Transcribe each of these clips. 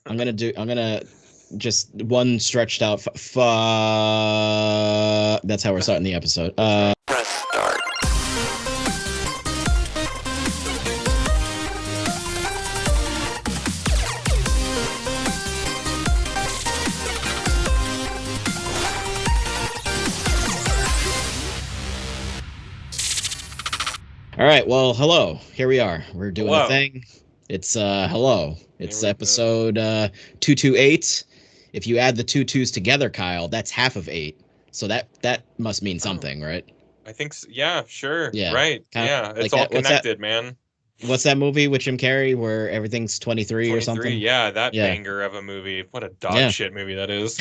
I'm gonna just one stretched out. That's how we're starting the episode. Press start. All right. Well, hello. Here we are. We're doing Hello. a thing. It's hello. It's Here we go. episode 228. If you add the two twos together, Kyle, that's half of 8. So that must mean something, right? I think so. Yeah, sure. Yeah. Right. Kinda Yeah. like It's all that. What's that? connected, man. What's that movie with Jim Carrey where everything's 23 or 23. something? Yeah, that Yeah. banger of a movie. What a dog Yeah. shit movie that is.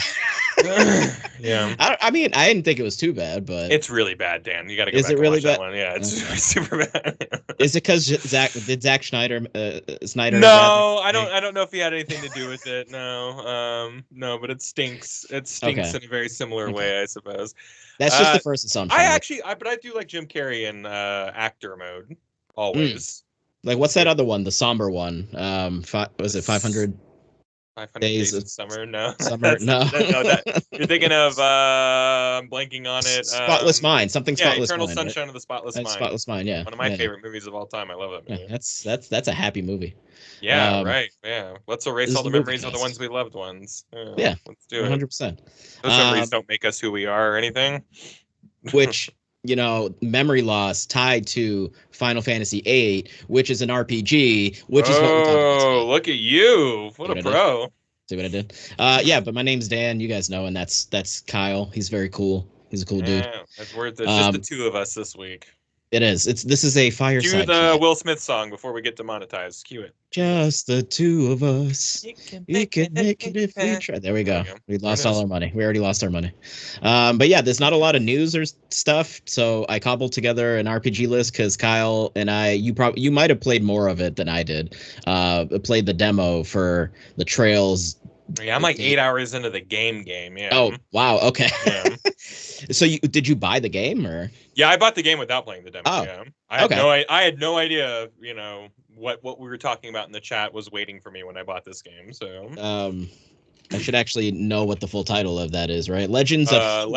Yeah. I mean, I didn't think it was too bad, but It's really bad, Dan. You got to go Is back it and really watch that bad? one. Yeah, it's super bad. is it because Zack Snyder No, I don't know if he had anything to do with it. No, but it stinks. It stinks Okay. in a very similar Okay. way, I suppose. That's just the first assumption. But I do like Jim Carrey in actor mode always. Like what's that other one? The somber one. Was it 500 500 Days Days of of Summer? No. Summer? No. You're thinking of I'm blanking on it. Spotless Mind. Something Yeah, Spotless Eternal Mind. Sunshine of the Spotless Right? Mind. Spotless Mind. Yeah. One of my Yeah. favorite movies of all time. I love that movie. Yeah, that's a happy movie. Yeah, Um, right. Yeah. Let's erase this all is the the movie memories of the cast. ones we loved ones. Yeah, Let's do it. 100%. Those memories don't make us who we are or anything. Which, memory loss tied to Final Fantasy VIII, which is an RPG, which is what we're talking about today. Look at you. What What a I did? pro. See what I did? Yeah, but my name's Dan. You guys know, and that's Kyle. He's very cool. He's a cool dude. Yeah, it's just the two of us this week. It is. This is a Cue fireside the chat. Will Smith song before we get demonetized. Cue it. Just the two of us. We can make it if we happen. try. There we go. There we go. We lost There it all is. our money. We already lost our money. But yeah, there's not a lot of news or stuff. So I cobbled together an RPG list because Kyle and you might have played more of it than I did. Played the demo for the Trails. Yeah, I'm like 8 hours into the game. Yeah. Oh wow. Okay. Yeah. So did you buy the game or? Yeah, I bought the game without playing the demo. Oh, Yeah. I had okay. I had no idea, what we were talking about in the chat was waiting for me when I bought this game. So I should actually know what the full title of that is, right? Legends of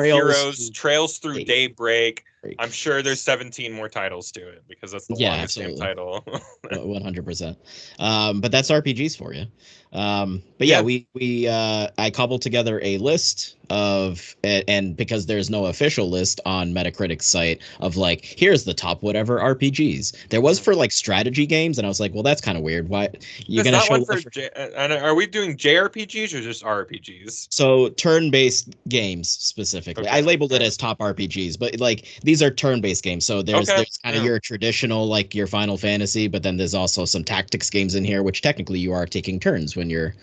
Heroes, Trails Through Daybreak. Daybreak. I'm sure there's 17 more titles to it because that's the longest game title. 100%. But that's RPGs for you. But yeah, I cobbled together a list of, and because there's no official list on Metacritic's site of like, here's the top whatever RPGs. There was for like strategy games, and I was like, well, that's kind of weird. Why you're gonna show? And are we doing JRPGs or just RPGs? So turn-based games specifically. Okay. I labeled it as top RPGs, but like these are turn-based games. So there's kind of your traditional, like your Final Fantasy, but then there's also some tactics games in here, which technically you are taking turns when you're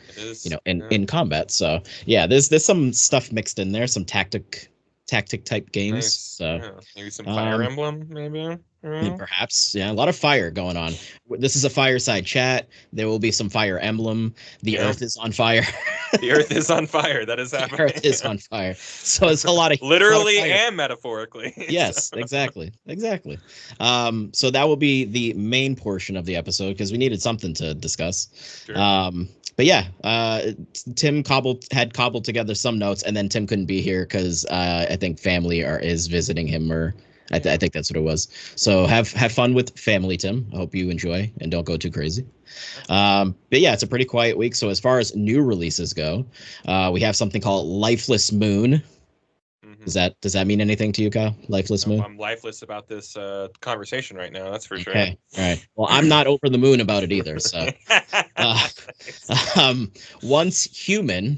in combat. So yeah, there's some stuff mixed in there, some tactic type games. Nice. So maybe some Fire Emblem, maybe. Perhaps, yeah, a lot of fire going on. This is a fireside chat. There will be some Fire Emblem. The Earth is on fire. The Earth is on fire. That is happening. The Earth is on fire. So it's a lot of literally lot of and metaphorically. Yes, exactly. So that will be the main portion of the episode because we needed something to discuss. Sure. But yeah, Tim had cobbled together some notes, and then Tim couldn't be here because I think family is visiting him, or I think that's what it was. So have fun with family, Tim. I hope you enjoy and don't go too crazy. But yeah, it's a pretty quiet week. So as far as new releases go, we have something called Lifeless Moon. Mm-hmm. Does that mean anything to you, Kyle? Lifeless Moon? I'm lifeless about this conversation right now. That's for sure. Okay. All right. Well, I'm not over the moon about it either. So, Once Human.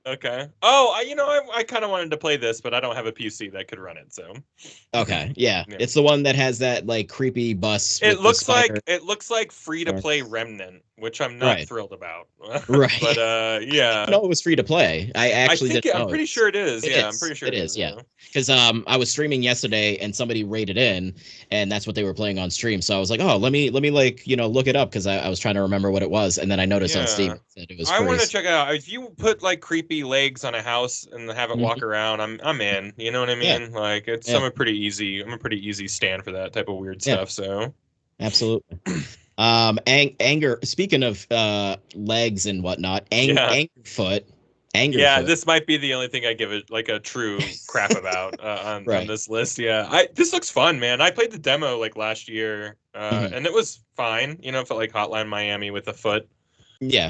Okay. Oh, I kind of wanted to play this, but I don't have a PC that could run it. So. Okay. Yeah. It's the one that has that like creepy bus. It looks like free to play Remnant, which I'm not thrilled about. Right. But yeah. No, it was free to play. I'm pretty sure it is. I'm pretty sure it is. Yeah. Because I was streaming yesterday and somebody rated in, and that's what they were playing on stream. So I was like, oh, let me like look it up because I was trying to remember what it was, and then I noticed on Steam that it was free. I want to check it out. If you put like creepy legs on a house and have it walk around, I'm in. You know what I mean? Yeah. Like I'm a pretty easy stand for that type of weird stuff. So absolutely. Anger. Speaking of legs and whatnot, Yeah. Anger Yeah, foot. this might be the only thing I give it like a true crap about on Right. this list. Yeah, I this looks fun, man. I played the demo like last year, Mhm. and it was fine. It felt like Hotline Miami with a foot. Yeah.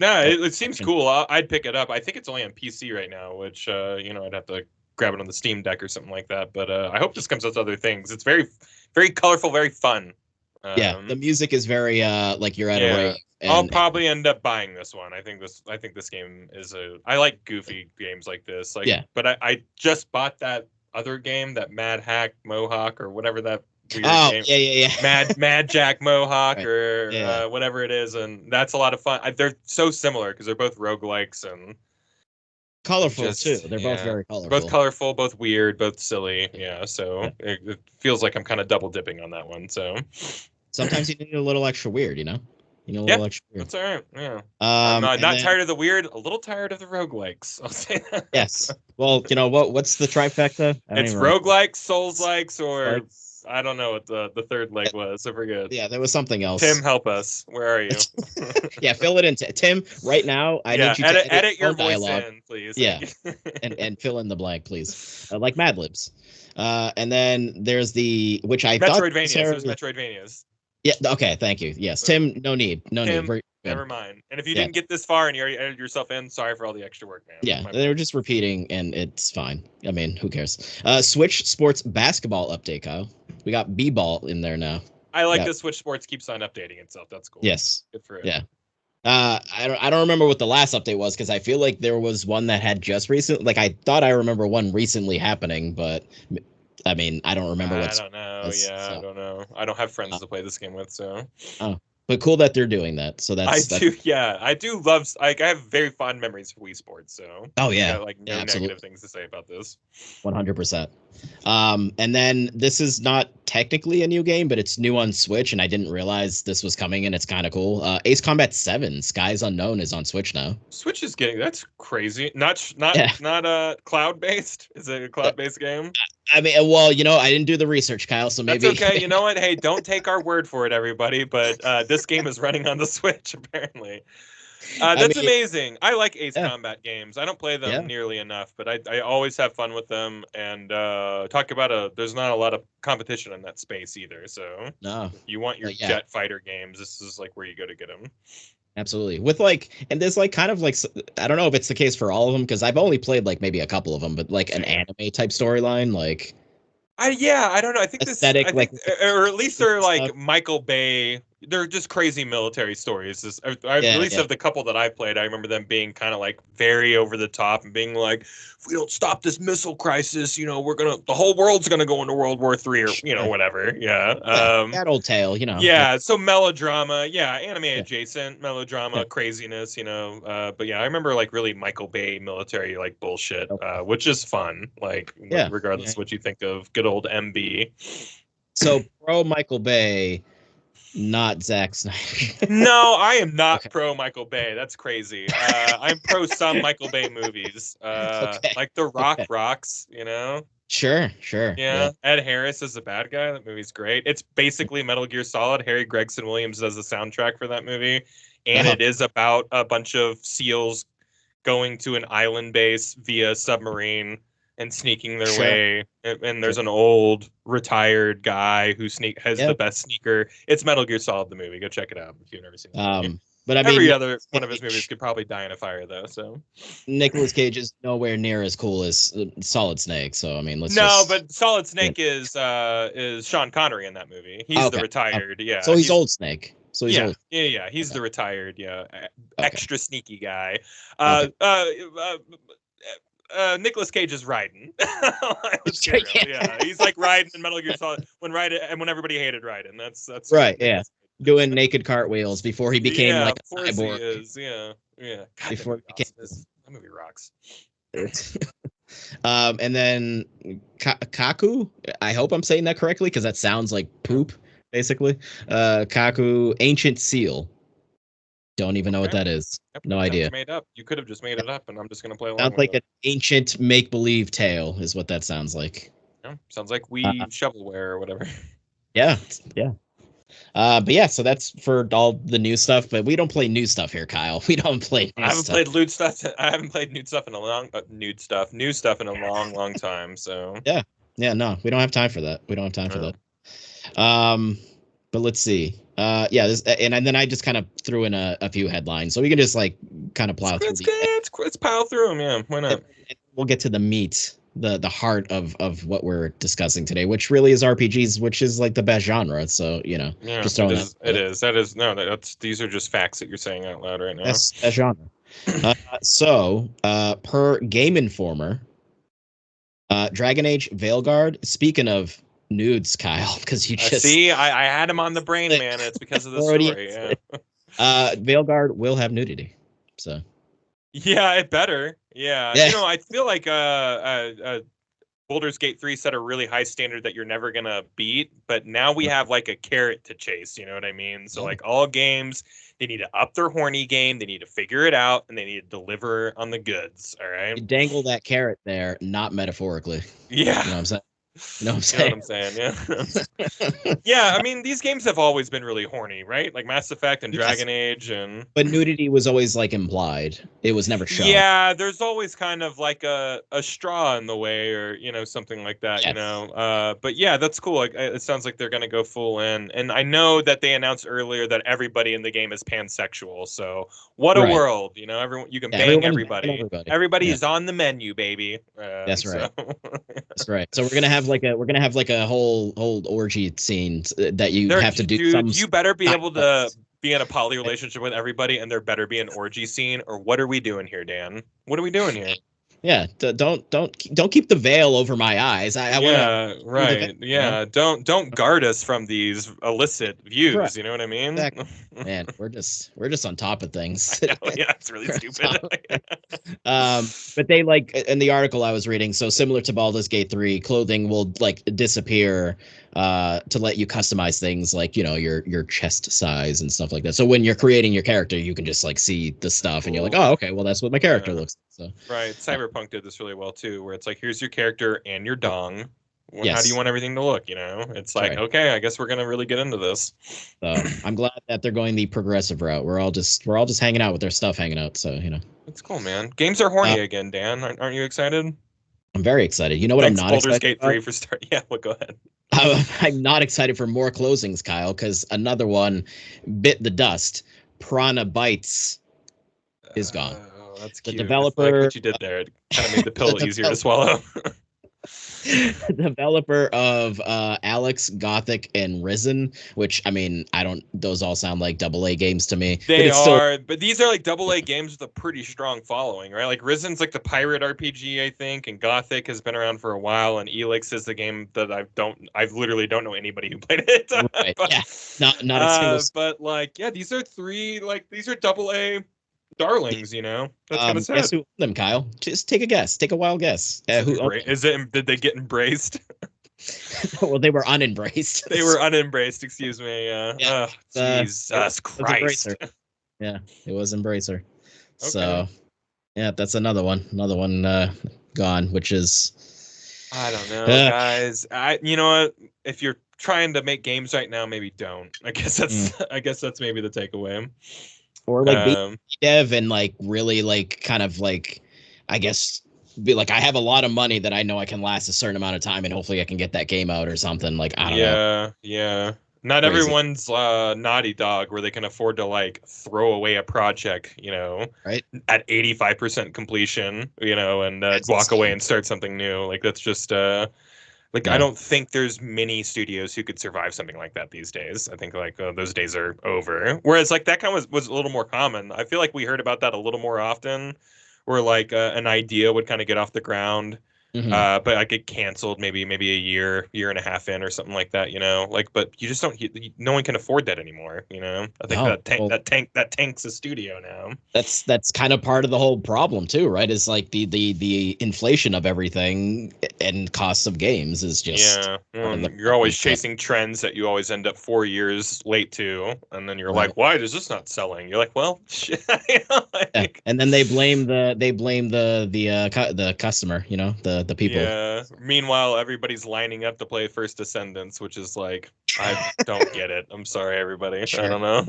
No, Oh, it seems action. cool. I'd pick it up. I think it's only on PC right now, which I'd have to grab it on the Steam Deck or something like that. But I hope this comes out to other things. It's very, very colorful, very fun. Yeah. The music is very like you're at a rave Yeah, I'll and probably end up buying this one. I think this game is a. I like goofy games like this. Like, yeah. but I just bought that other game, that Mad Hack Mohawk or whatever that weird Oh, game, yeah. Mad Jack Mohawk Right. or Yeah. whatever it is, and that's a lot of fun. They're so similar because they're both roguelikes and Colorful too. just They're both yeah, very both colorful. colorful, both weird, both silly. Yeah, so Yeah. it feels like I'm kind of double dipping on that one. So Sometimes you need a little extra weird, you know? You know, a yeah, little extra weird. that's all right. Yeah. I'm And not then tired of the weird, a little tired of the roguelikes. I'll say that. yes. Well, you know what's the trifecta? I don't It's even remember. roguelikes, souls likes, or Like I don't know what the third leg was. I forget. yeah, there was something Tim, else. help us. Where are you? Yeah, fill it in. Tim, right now, I Yeah, need you to edit edit your phone voice dialogue. in, please. Yeah, Thank you. and fill in the blank, please. Like Mad Libs. And then there's the which I thought Metroidvanias. It was necessarily. Metroidvanias. Yeah. Okay. Thank you. Yes, So, Tim. No need. No need. Tim, Very never good. mind. And if you Yeah. didn't get this far and you already edited yourself in, sorry for all the extra work, man. Yeah. My They bad. were just repeating, and it's fine. I mean, who cares? Switch Sports basketball update, Kyle. We got B-ball in there now. I like Yeah. that Switch Sports keeps on updating itself. That's cool. Yes. Good for it. Yeah. I don't remember what the last update was because I feel like there was one that had just recent. Like I thought I remember one recently happening, but I mean I don't remember I what's don't know. was. Yeah, I So, don't know. I don't have friends uh, to play this game with, so oh, but cool that they're doing that. So I that's. do. Yeah, I do love. Like, I have very fond memories of Wii Sports, so Oh I yeah, got like yeah, no negative absolutely, things to say about this. 100%. And then this is not technically a new game, but it's new on Switch, and I didn't realize this was coming, and it's kind of cool. Ace Combat 7: Skies Unknown is on Switch now. Switch is getting that's crazy. Yeah. Not cloud based. Is it a cloud based game? I mean, well, I didn't do the research, Kyle, so That's maybe. okay. You know what? Hey, don't take our word for it, everybody. But this game is running on the Switch apparently. I That's mean, amazing. I like Ace yeah, Combat games. I don't play them yeah, nearly enough, but I always have fun with them. And talk about there's not a lot of competition in that space either. So no, if you want your yeah, jet fighter games, this is like where you go to get them. absolutely. With like, and there's like kind of like I don't know if it's the case for all of them because I've only played like maybe a couple of them, but like an Same. anime type storyline, like I don't know. aesthetic, I think, like with the or at least they're stuff. like Michael Bay. They're just crazy military stories. At Yeah, least yeah, of the couple that I played, I remember them being kind of like very over the top and being like, if we don't stop this missile crisis, the whole world's gonna go into World War III or sure. whatever. Yeah. Yeah, that old tale, that. Yeah, so melodrama, yeah, anime Yeah, adjacent melodrama, yeah. craziness, but yeah, I remember like really Michael Bay military like bullshit, Okay. which is fun, like Yeah, regardless yeah. of what you think of good old MB. So pro Michael Bay, not Zack Snyder. No, I am not Okay. pro Michael Bay. That's crazy. I'm pro some Michael Bay movies, Okay. like The Rock Okay. rocks. Sure. Sure. Yeah. Yeah, Ed Harris is the bad guy. That movie's great. It's basically Metal Gear Solid. Harry Gregson Williams does the soundtrack for that movie, and Oh, it is about a bunch of SEALs going to an island base via submarine and sneaking their sure. way. And Sure. there's an old retired guy who has Yeah. the best sneaker. It's Metal Gear Solid the movie. Go check it out if you've never seen the movie. But I mean, Every other one of his movies Cage, could probably die in a fire though. So Nicolas Cage is nowhere near as cool as Solid Snake. So I mean, let's no, just. but Solid Yeah. Snake is Sean Connery in that movie. He's the Okay. Okay. retired. So Yeah, he's old Snake. So he's yeah, old. yeah. He's Okay. the retired. Yeah, Okay. extra sneaky guy. Okay. Nicolas Cage is Raiden. Let's get Yeah. real. Yeah, he's like Raiden in Metal Gear Solid when everybody hated Raiden. That's who Right. Yeah. Nicolas Cage is. Doing naked cartwheels before he became Yeah, like of a course he cyborg. is. Yeah, yeah. God, that Before movie he became. awesome. That movie rocks. And then Kaku. I hope I'm saying that correctly because that sounds like poop, basically. Kaku, ancient seal. Don't even know what Okay. that is. Yep, No sounds idea. made up. You could have just made it up, and I'm just gonna play along Sounds with like it. an ancient make believe tale, is what that sounds like. Yeah, sounds like Uh, we shovelware or whatever. yeah, yeah. But yeah, so that's for all the new stuff. But we don't play new stuff here, Kyle. We don't play new I haven't stuff. played lewd stuff. I haven't played nude stuff in a long new stuff in a long time. So Yeah, no, we don't have time for that. We don't have time for yeah. that. But let's see. Yeah, and then I just kind of threw in a few headlines, so we can just like kind of plow through these. Let's pile through them. Yeah, why not? And we'll get to the meat, the heart of what we're discussing today, which really is RPGs, which is like the best genre. So Yeah, just throwing it is. That is no. That's these are just facts that you're saying out loud right now. best genre. So per Game Informer, Dragon Age Veilguard. Speaking of nudes, Kyle, because you just see, I had him on the brain, man. It's because of the story. Yeah. Veilguard will have nudity. So yeah, it better. Yeah. Yeah. You know, I feel like Baldur's Gate 3 set a really high standard that you're never gonna beat, but now we have like a carrot to chase, you know what I mean? So like all games, they need to up their horny game, they need to figure it out, and they need to deliver on the goods. All right. You dangle that carrot there, not metaphorically. Yeah. You know what I'm saying? You know what I'm saying? Yeah. Yeah, I mean, these games have always been really horny, right? Like Mass Effect and Dragon Age and But nudity was always like implied. It was never shown. Yeah, there's always kind of like a straw in the way or, something like that, Yes. But yeah, that's cool. Like, it sounds like they're going to go full in. And I know that they announced earlier that everybody in the game is pansexual. So what a world, everyone, you can bang everybody. Everybody's on the menu, baby. That's right. That's right. So we're gonna have like a whole orgy scene that you have to do. Dude, you better be able to be in a poly relationship with everybody, and there better be an orgy scene. Or what are we doing here, Dan? What are we doing here? Yeah, don't keep the veil over my eyes. I yeah, right. Yeah, don't guard us from these illicit views. Right. You know what I mean? Exactly. Man, we're just on top of things. I know, yeah, it's really stupid. But they like in the article I was reading. So similar to Baldur's Gate 3, clothing will like disappear to let you customize things like your chest size and stuff like that. So when you're creating your character, you can just like see the stuff and you're like, oh, okay, well that's what my character looks like. So right, Cyberpunk did this really well too, where it's like, here's your character and your dong. How do you want everything to look? It's like, okay, I guess we're gonna really get into this. So I'm glad that they're going the progressive route. We're all just hanging out with their stuff hanging out. So it's cool, man. Games are horny again, Dan. Aren't you excited? I'm very excited. You know what? Thanks, I'm not Baldur's excited Gate 3 for start. Yeah, well, go ahead. I'm not excited for more closings, Kyle, because another one bit the dust. Piranha Bytes is gone. That's the cute. developer, I like what you did there. It kind of made the pill easier to swallow. The developer of Alex, Gothic, and Risen, which I mean, those all sound like AA games to me. They are, but these are like AA games with a pretty strong following, right? Like Risen's like the pirate RPG, I think, and Gothic has been around for a while, and Elix is the game that I literally don't know anybody who played it. Right. But, yeah, not a single. But like, yeah, these are these are AA darlings, That's kind of sad. Guess who won them, Kyle? Just take a guess. Take a wild guess. Did they get embraced? Well, they were unembraced. They were unembraced. Excuse me. Yeah. Jesus Christ. Yeah, it was Embracer. Okay. So, yeah, that's another one. Gone, which is. I don't know, guys. You know what? If you're trying to make games right now, maybe don't. I guess that's maybe the takeaway. Or like be dev and like really like kind of like, I guess, be like, I have a lot of money that I know I can last a certain amount of time and hopefully I can get that game out or something. Like, I don't know. Yeah. Not crazy. Everyone's Naughty Dog where they can afford to like throw away a project, right, at 85% completion, and walk away and start something new. Like that's just I don't think there's many studios who could survive something like that these days. I think like those days are over. Whereas like that kind of was a little more common. I feel like we heard about that a little more often, where like an idea would kind of get off the ground, but like get canceled maybe a year and a half in or something like that. But you just don't. No one can afford that anymore. I think that tanks a studio now. That's kind of part of the whole problem too, right? Is like the inflation of everything and costs of games is just you're always chasing trends that you always end up 4 years late to, and then you're like, why is this not selling? You're like, well, shit. And then they blame the customer, the people. Yeah. Meanwhile, everybody's lining up to play First Descendants, which is like I don't get it. I'm sorry, everybody. Sure. I don't know.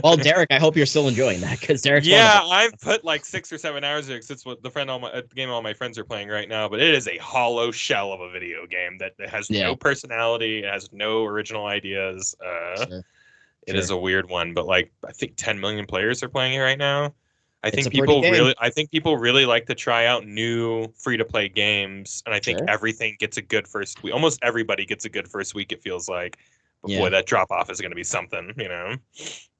Well, Derek, I hope you're still enjoying that because Derek's yeah, one of I've put like 6 or 7 hours in. It's what the game all my friends are playing right now. But it is a hollow shell of a video game that has Yeah. no personality. It has no original ideas. Sure. It is a weird one, but like I think 10 million players are playing it right now. I It's think a pretty people game. really I think people really like to try out new free to play games, and I think Sure. everything gets a good first week. Almost everybody gets a good first week, it feels like. But Yeah. boy, that drop off is going to be something, you know.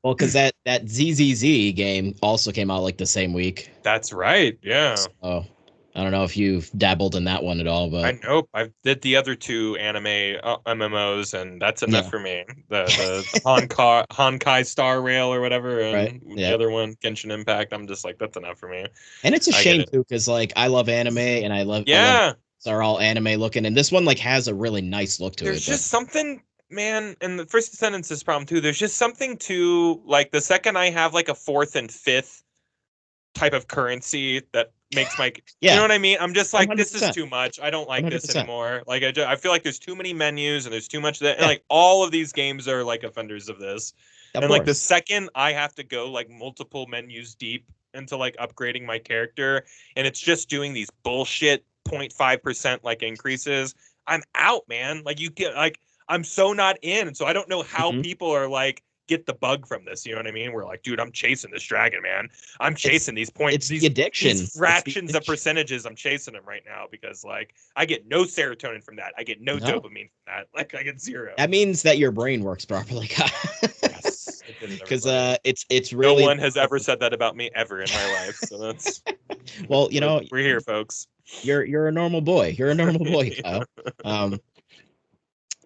Well, because that ZZZ game also came out like the same week. That's right. Yeah. So I don't know if you've dabbled in that one at all, but I know I did the other two anime MMOs, and that's enough Yeah. for me. The Honkai Star Rail or whatever, and Right. the Yeah. other one, Genshin Impact. I'm just like, that's enough for me. And it's a I get shame it. too, because like I love anime and I love Yeah. are all anime looking, and this one like has a really nice look to There's it. just something, man, and the first sentence is problem too. There's just something to like the second I have like a fourth and fifth type of currency that makes my Yeah. you know what I mean? I'm just like, this is 100%. too much. I don't like this 100%. anymore. Like I feel like there's too many menus and there's too much that, and Yeah. like all of these games are like offenders of this. Of And like the course. second I have to go like multiple menus deep into like upgrading my character, and it's just doing these bullshit 0.5% like increases, I'm out, man. Like you get like I'm so not in, and so I don't know how Mhm. people are like get the bug from this. You know what I mean? We're like, dude, I'm chasing this dragon, man. I'm chasing these points. It's these the addiction. These It's the fractions of addiction. percentages. I'm chasing them right now because like I get no serotonin from that. I get no No. dopamine from that. Like I get zero. That means that your brain works properly. Yes, it did it, Because everybody. it's No really one has ever said that about me ever in my life. So that's well, you know, we're here, folks. you're a normal boy. You're a normal boy, Kyle.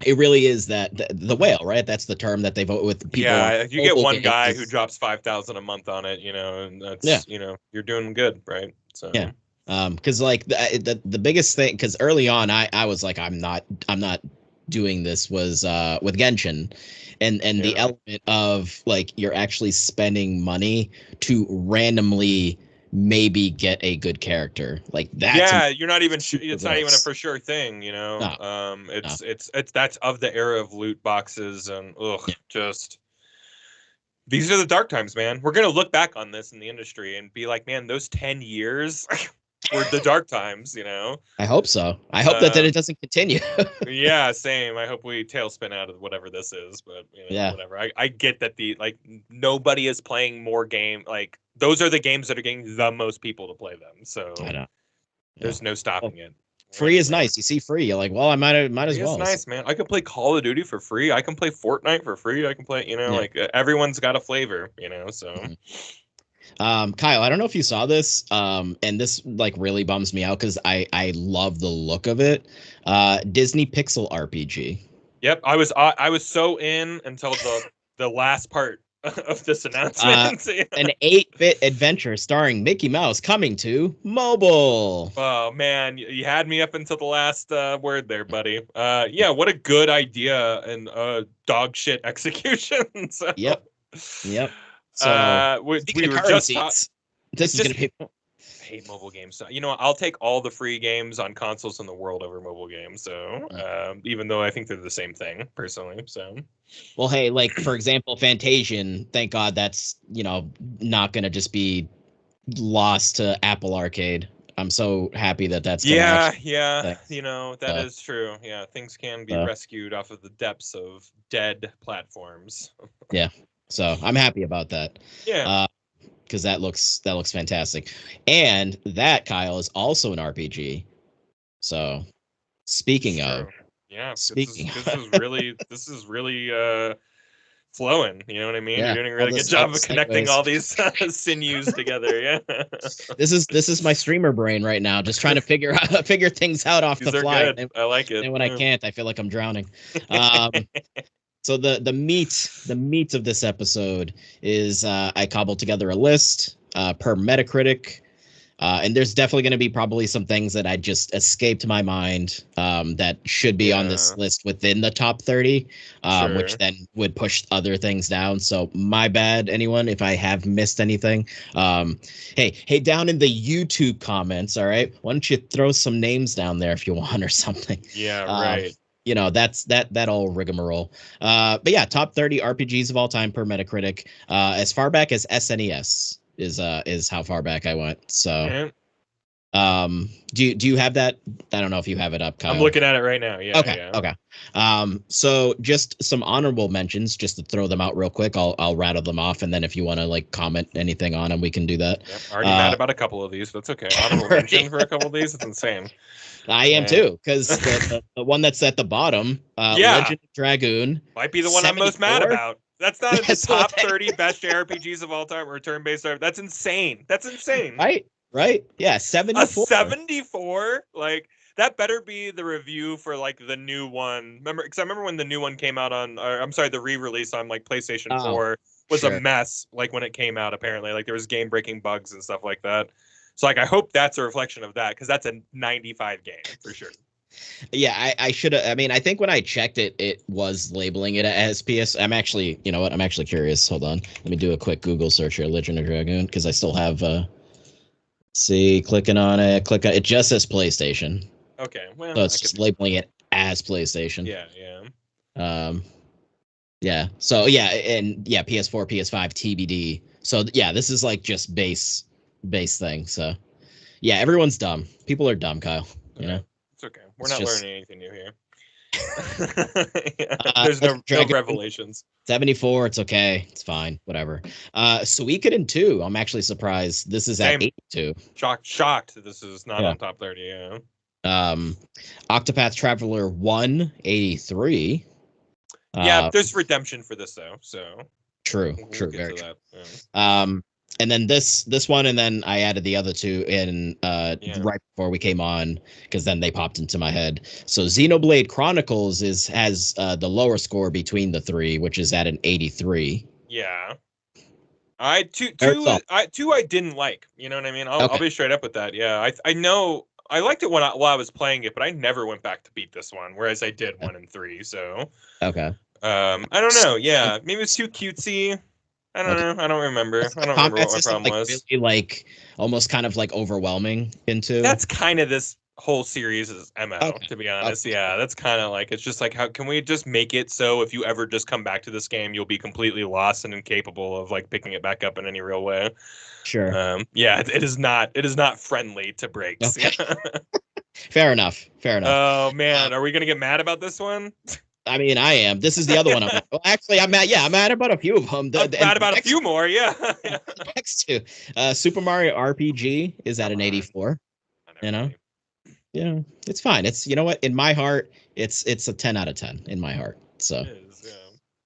It really is that the whale, right? That's the term that they vote with people. Yeah, you get mobile one guy games. who drops 5,000 a month on it, you know, and that's Yeah. you know, you're doing good, right? So Yeah. Because like the biggest thing, because early on I was like I'm not doing this was with Genshin, and the Yeah. element of like you're actually spending money to randomly maybe get a good character like that. Yeah, you're not even super it's not even a gross. for sure thing, you know. No. It's that's of the era of loot boxes and Yeah. just these are the dark times, man. We're gonna look back on this in the industry and be like, man, those 10 years were the dark times, you know. I hope so. I hope that it doesn't continue. Yeah, same. I hope we tailspin out of whatever this is, but you know, Yeah. whatever. I get that the like nobody is playing more game. Like those are the games that are getting the most people to play them. So I know. there's no stopping it. Free is nice. You see free, you're like, well, I might as Free well. is nice, man. I can play Call of Duty for free. I can play Fortnite for free. I can play, you know, Yeah. like everyone's got a flavor, you know. So Kyle, I don't know if you saw this, and this like really bums me out because I love the look of it. Disney Pixel RPG. yep, I was so in until the last part of this announcement. An 8-bit adventure starring Mickey Mouse coming to mobile. Oh man, you had me up until the last word there, buddy. Yeah, what a good idea and dog shit execution. So, Yep. So we speaking were of just currencies, this is gonna be. I hate mobile games. So, you know, I'll take all the free games on consoles in the world over mobile games. So, even though I think they're the same thing, personally. So, well, hey, like for example, Fantasian. Thank God that's not gonna just be lost to Apple Arcade. I'm so happy that that's yeah, thanks. you know, that is true. Yeah, things can be rescued off of the depths of dead platforms. Yeah, so I'm happy about that. Yeah. Because that looks fantastic, and that, Kyle, is also an RPG. So, speaking of, this is really flowing. You know what I mean? Yeah, you're doing a really good job of connecting segues. all these sinews together. Yeah. This is my streamer brain right now, just trying to figure things out off These the are fly. good. I like it. And when I can't, I feel like I'm drowning. So the meat of this episode is I cobbled together a list per Metacritic, and there's definitely going to be probably some things that I just escaped my mind that should be on this list within the top 30, which then would push other things down. So my bad, anyone, if I have missed anything. Hey, down in the YouTube comments, all right, why don't you throw some names down there if you want or something? Yeah, right. you know, that's that all rigmarole. But yeah, top 30 RPGs of all time per Metacritic. As far back as SNES is how far back I went. So Yeah. do you have that? I don't know if you have it up, Kyle. I'm looking at it right now. Yeah, Okay, yeah. okay. So just some honorable mentions, just to throw them out real quick. I'll rattle them off, and then if you want to like comment anything on them, we can do that. Yep. Already mad about a couple of these. That's okay. Honorable mention for a couple of these. It's insane. I am too, because the one that's at the bottom, Yeah, Legend of Dragoon, might be the one I'm most mad 74. about. That's not in the That's what top 30 best JRPGs of all time or turn-based. That's insane. That's insane. Right? Yeah, A 74. 74? Like that better be the review for like the new one. Remember, because I remember when the new one came out on, or, I'm sorry, the re-release on like PlayStation 4 was a mess. Like when it came out, apparently, like there was game-breaking bugs and stuff like that. So like I hope that's a reflection of that because that's a 95 game for sure. Yeah, I should have. I mean, I think when I checked it, it was labeling it as PS. I'm actually, you know what? I'm actually curious. Hold on. Let me do a quick Google search here. Legend of Dragoon, because I still have. See, clicking on it, it just says PlayStation. Okay, well, so it's just labeling it as PlayStation. Yeah. Yeah. So yeah, and yeah, PS4, PS5, TBD. So yeah, this is like just base thing. So yeah, everyone's dumb. People are dumb, Kyle. You know, it's okay. We're not learning anything new here. There's no revelations. 74. It's okay. It's fine. Whatever. Suikoden 2. I'm actually surprised. This is at 82. Shocked that this is not on top 30. Yeah. Octopath Traveler 1, 83. Yeah, there's redemption for this though. So true. Very true. And then this one, and then I added the other two in right before we came on, because then they popped into my head. So Xenoblade Chronicles has the lower score between the three, which is at an 83. Yeah. Two I didn't like. You know what I mean? I'll be straight up with that. Yeah, I know I liked it while I was playing it, but I never went back to beat this one, whereas I did 1 and 3. So okay. I don't know. Yeah, maybe it's too cutesy. I don't know. I don't remember. I don't remember what my problem was. Really, like almost kind of like overwhelming into. That's kind of this whole series' MO, to be honest. Yeah, that's kind of like, it's just like, how can we just make it so if you ever just come back to this game, you'll be completely lost and incapable of like picking it back up in any real way. Sure. Yeah, it is not friendly to breaks. Okay. Fair enough. Oh man, are we gonna get mad about this one? I mean, I am. This is the other one. I'm mad. Yeah, I'm mad about a few of them. I'm mad about a few more. Yeah. Next to Super Mario RPG is at an 84. You know, yeah, it's fine. It's, you know what, in my heart, it's a 10 out of 10 in my heart. So,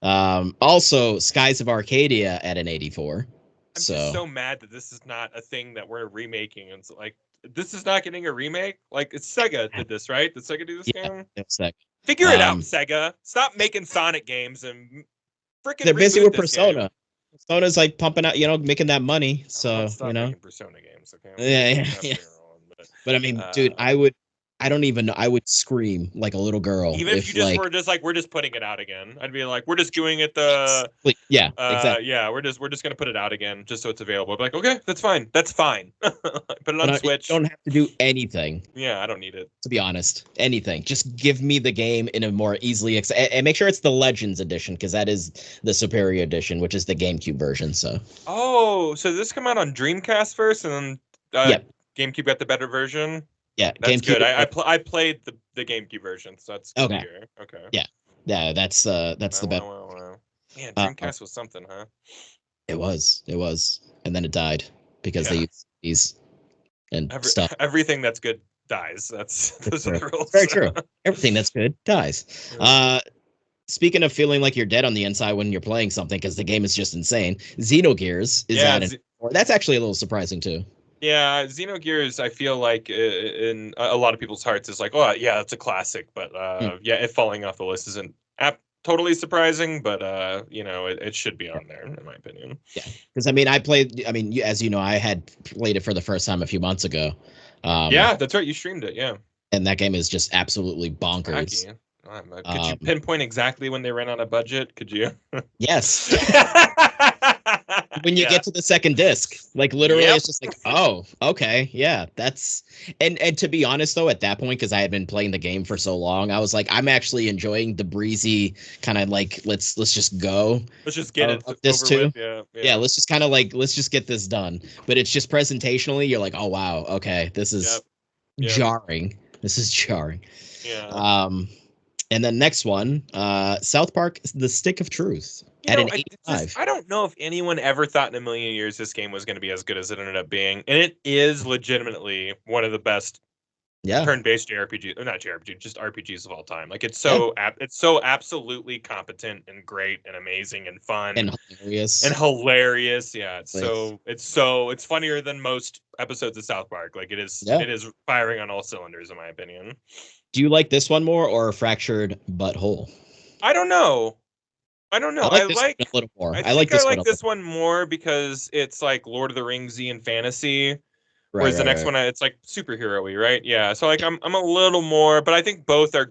also Skies of Arcadia at an 84. I'm just so mad that this is not a thing that we're remaking. And so, like, this is not getting a remake. Like, it's Sega did this, right? Did Sega do this game? It's Sega. Figure it out, Sega. Stop making Sonic games and freaking. They're busy with Persona. Persona's like pumping out, you know, making that money. So, you know, making Persona games. Okay. Yeah. But I mean, dude, I don't even know. I would scream like a little girl. Even if you just were just like, we're just putting it out again. I'd be like, we're just doing it exactly. Yeah, we're just gonna put it out again just so it's available. I'd be like, okay, that's fine. Put it on Switch. You don't have to do anything. Yeah, I don't need it. To be honest, anything. Just give me the game in a more easily and make sure it's the Legends edition, because that is the superior edition, which is the GameCube version. So. Oh, so this come out on Dreamcast first, and then GameCube got the better version. Yeah, that's GameCube, good. I played the GameCube version, so that's good. Okay. Yeah, that's the better. Wow. Yeah, Dreamcast was something, huh? It was, and then it died because they used these and stuff. Everything that's good dies. Those are the rules. Very true. Everything that's good dies. Speaking of feeling like you're dead on the inside when you're playing something because the game is just insane, Xenogears is at an 84. That's actually a little surprising too. Yeah, Xenogears, I feel like in a lot of people's hearts is like, oh yeah, it's a classic, but it falling off the list isn't totally surprising, but you know, it should be on there in my opinion. Yeah, because I mean, as you know, I had played it for the first time a few months ago. Yeah, that's right, you streamed it, yeah. And that game is just absolutely bonkers. Could you pinpoint exactly when they ran out of budget? Could you? Yes. when you Yeah. get to the second disc, like literally Yep. it's just like, oh, okay, yeah, that's and to be honest though, at that point, because I had been playing the game for so long, I was like, I'm actually enjoying the breezy kind of like let's just go Let's just get of it this over with. too. Yeah. Yeah, Yeah. let's just kind of like let's just get this done. But it's just presentationally, you're like, oh wow, okay, this Yep. is Yep. jarring. This is jarring. Yeah. Um, and then next one, South Park, The Stick of Truth You at know, an 85. I don't know if anyone ever thought in a million years this game was going to be as good as it ended up being, and it is legitimately one of the best Yeah, turn-based JRPG, or not JRPG, just RPGs of all time. Like yeah, it's so absolutely competent and great and amazing and fun and and hilarious. hilarious. Yeah, Like, it's funnier than most episodes of South Park. Like yeah. it is firing on all cylinders in my opinion. Do you like this one more or Fractured Butthole? I don't know. I don't I know. like this one a little more. I I like think I this one a like little this more. one more because it's like Lord of the Ringsy and fantasy. Right, Whereas the right, next right. one, it's like superhero-y, right? Yeah. So like I'm a little more, but I think both are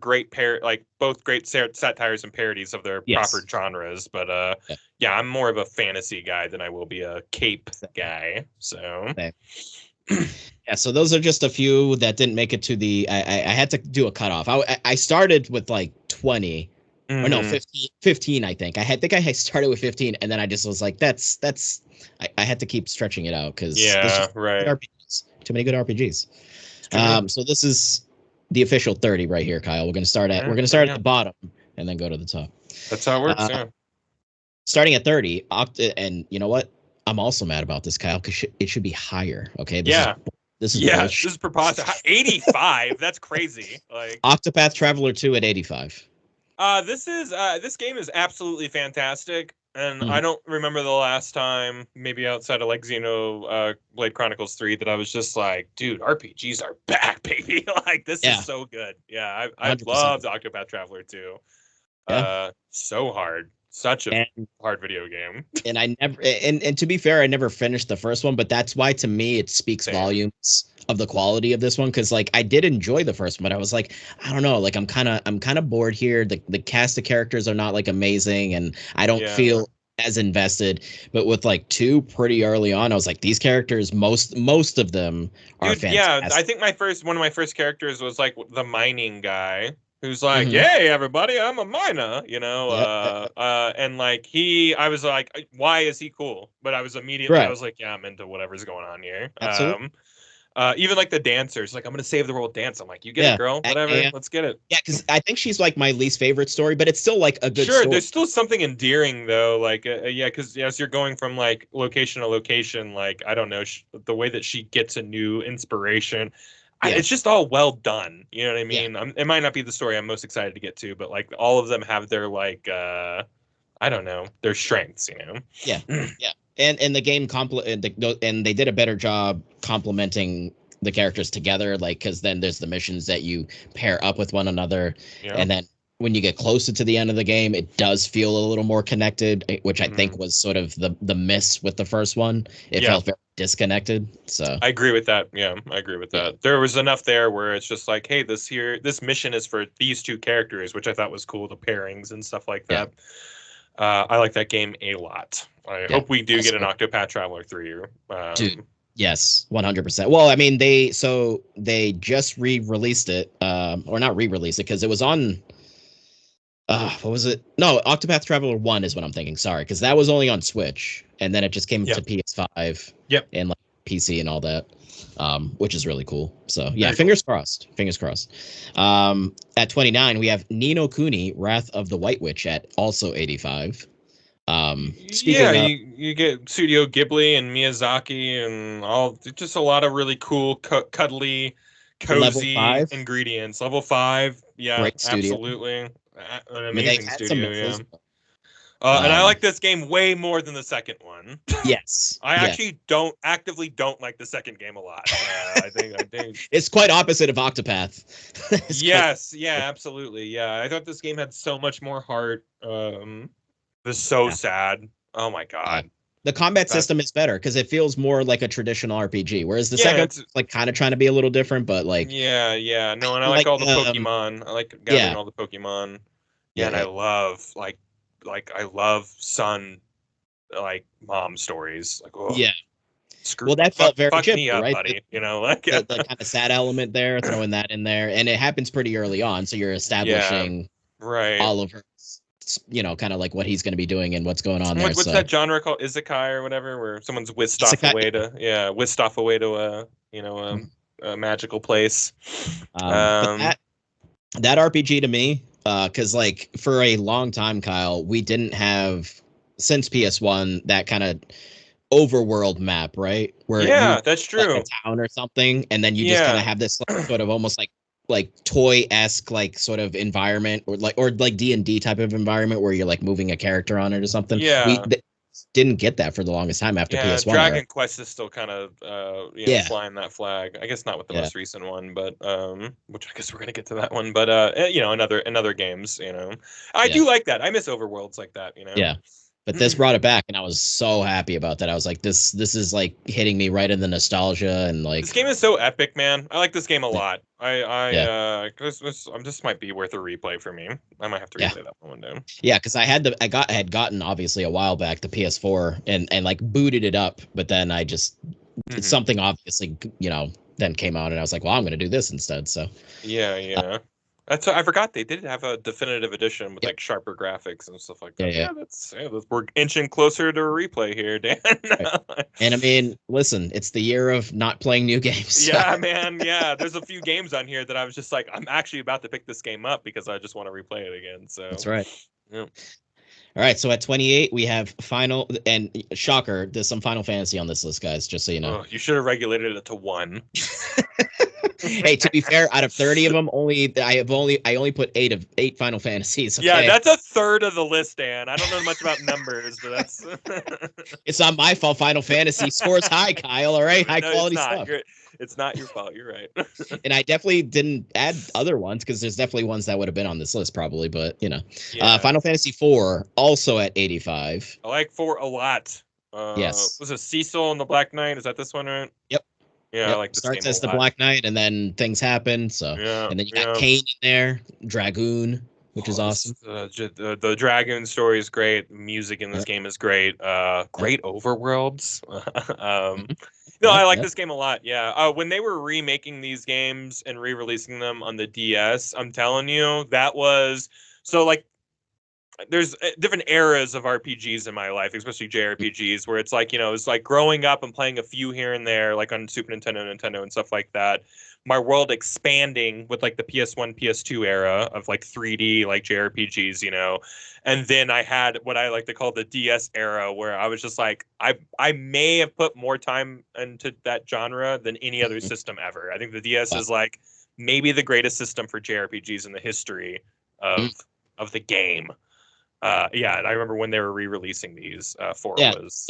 both great satires and parodies of their proper Yes. genres. But Yeah. yeah, I'm more of a fantasy guy than I will be a cape Same, guy. So same. Yeah, so those are just a few that didn't make it to the. I had to do a cutoff. I started with like 20, or no, mhm. 15, I think. I had started with 15, and then I just was like, I had to keep stretching it out because there's Yeah, just good right. RPGs, too many good RPGs. It's too many. So this is the official 30 right here, Kyle. Yeah, We're gonna start at yeah. the bottom and then go to the top. That's how it works. Uh, Yeah. Starting at 30, and you know what? I'm also mad about this, Kyle, because it should be higher. Okay, Yeah. this is Yeah. bullshit. This is preposterous. 85. That's crazy. Like Octopath Traveler 2 at 85. this game is absolutely fantastic, and I Mhm. don't remember the last time, maybe outside of like Blade Chronicles 3, that I was just like, dude, RPGs are back, baby. Like this is Yeah, so good. Yeah, I 100%. loved Octopath Traveler 2. Yeah, So hard, such a and hard video game. I never and to be fair, I never finished the first one, but that's why to me it speaks Same. volumes of the quality of this one because like I did enjoy the first one, but I was like, I don't know, like I'm kind of bored here. The cast of characters are not like amazing, and I don't Yeah. feel as invested. But with like two pretty early on, I was like, these characters, most of them are Dude, yeah, I fantastic. think one of my first characters was like the mining guy who's like, Hmm. "Hey, everybody, I'm a miner," Yeah, and like I was like, "Why is he cool?" But I right, was like, "Yeah, I'm into whatever's going on here." absolutely. Even like the dancers, like, "I'm gonna save the world," dance. I'm like, "You get it, Yeah, girl. Whatever. yeah, Let's get it." yeah. Because I think she's like my least favorite story, but it's still like a good Sure, story. there's still something endearing though, like yeah, because as you're going from like location to location, like I don't know, the way that she gets a new inspiration, Yeah, it's just all well done. You know what I yeah, mean? It might not be the story I'm most excited to get to, but like all of them have their like I don't know, their strengths. You yeah, know? yeah. And the game and they did a better job complementing the characters together, like because then there's the missions that you pair up with one another, Yeah. and then when you get closer to the end of the game, it does feel a little more connected, which I think Mhm. was sort of the miss with the first one. It Yeah. felt very disconnected. So I agree with that. Yeah, I agree with yeah, that. There was enough there where it's just like, hey, this mission is for these two characters, which I thought was cool, the pairings and stuff like yeah, that. I like that game a lot. I yeah. hope we do get an Also, Octopath Traveler 3. dude, yes, 100%. Well, I mean, they just re-released it, or not re-released it because it was on. What was it? No, Octopath Traveler 1 is what I'm thinking. Sorry, because that was only on Switch, and then it just came to Yep. PS5 Yep. and like PC and all that, which is really cool. So yeah, Very cool. fingers crossed. Fingers crossed. At 29, we have Nino Kuni, Wrath of the White Witch at also 85. Yeah, Speaking of you get Studio Ghibli and Miyazaki and all just a lot of really cool, cuddly, Level cozy 5, ingredients. Level 5, yeah, great studio. absolutely. An I mean, they've amazing had some studio, yeah. misses. And I Um, like this game way more than the second one. yes, I yeah. actually don't like the second game a lot. I think It's quite opposite of Octopath. It's quite yes, yeah, absolutely. Yeah, I thought this game had so much more heart. It was so yeah, sad. Oh my yeah. god. The combat That system is better because it feels more like a traditional RPG, whereas the yeah, second it's like kind of trying to be a little different, but like yeah, yeah. No, and I I like like all the Pokemon. I like gathering yeah, all the Pokemon. Yeah, yeah, and I yeah. love I love Sun like mom stories. Like, oh, Yeah. screw, Well, that felt very fuck me Ghibli, up, right? buddy. You know, like The kind of sad element there, throwing that in there, and it happens pretty early on, so you're yeah, establishing right. Oliver, kind of like what he's going to be doing and what's going on there. What's So that genre called? Isekai or whatever, where someone's Isekai, whisked off away to a magical place. but that RPG to me, because like for a long time, Kyle, we didn't have since PS1 that kind of overworld map, right? Where you Yeah, that's like a true. town or something, and then you just kind of Yeah, have this like, sort of almost like toy-esque like sort of environment, or like D&D type of environment where you're like moving a character on it or something. yeah. Didn't get that for the longest time after Yeah, PS1 era. Dragon Quest is still kind of Yeah, flying that flag. I guess not with the yeah, most recent one, but which I guess we're gonna get to that one. But another games, I yeah, do like that. I miss overworlds like that, you know. yeah. But this brought it back, and I was so happy about that. I was like, this is like hitting me right in the nostalgia and This like, game is so epic, man. I like this game a yeah, lot. yeah, This might be worth a replay for me. I might have to yeah. replay that one day. Yeah, because I had gotten obviously a while back the PS4 and like booted it up, but then I just Hmm. something obviously then came out and I was like, well, I'm gonna do this instead. So Yeah, uh, yeah. I forgot they did have a definitive edition with yep, like sharper graphics and stuff like yeah, that. yeah, We're inching closer to a replay here, Dan. right. And I mean, listen, it's the year of not playing new games. So Yeah, man. Yeah, there's a few games on here that I was just like, I'm actually about to pick this game up because I just want to replay it again. that's So, right. yeah. All right, so at 28 we have Final and shocker. There's some Final Fantasy on this list, guys. Just so you know. Oh, you should have regulated it to one. Hey, to be fair, out of 30 of them, I only put eight Final Fantasies. Yeah, Okay, that's a third of the list, Dan. I don't know much about numbers, but that's it's not my fault. Final Fantasy scores high, Kyle. All right, high no, it's quality not. stuff. It's not your fault. You're right. And I definitely didn't add other ones because there's definitely ones that would have been on this list probably. But Yeah, Final Fantasy IV also at 85. I like four a lot. Yes. Was it Cecil and the Black Knight? Is that this one, right? Yep. Yeah, I Yep. like this Starts game a as the lot. Black Knight, and then things happen. So, Yeah, and then you got yeah. Kane in there, Dragoon, which is Oh, awesome. the dragon story is great. Music in this Yep. game is great. Yep. Great overworlds. Mhm. No, I Yep. like Yep. this game a lot. Yeah. When they were remaking these games and re-releasing them on the DS, I'm telling you, that was so like there's different eras of RPGs in my life, especially JRPGs, where it's like, it's like growing up and playing a few here and there, like on Super Nintendo, and stuff like that. My world expanding with like the PS1, PS2 era of like 3D, like JRPGs. And then I had what I like to call the DS era, where I was just like, I may have put more time into that genre than any other Mhm. system ever. I think the DS Wow. is like maybe the greatest system for JRPGs in the history Mm. of the game. Yeah, and I remember when they were re-releasing these. Yeah. Four was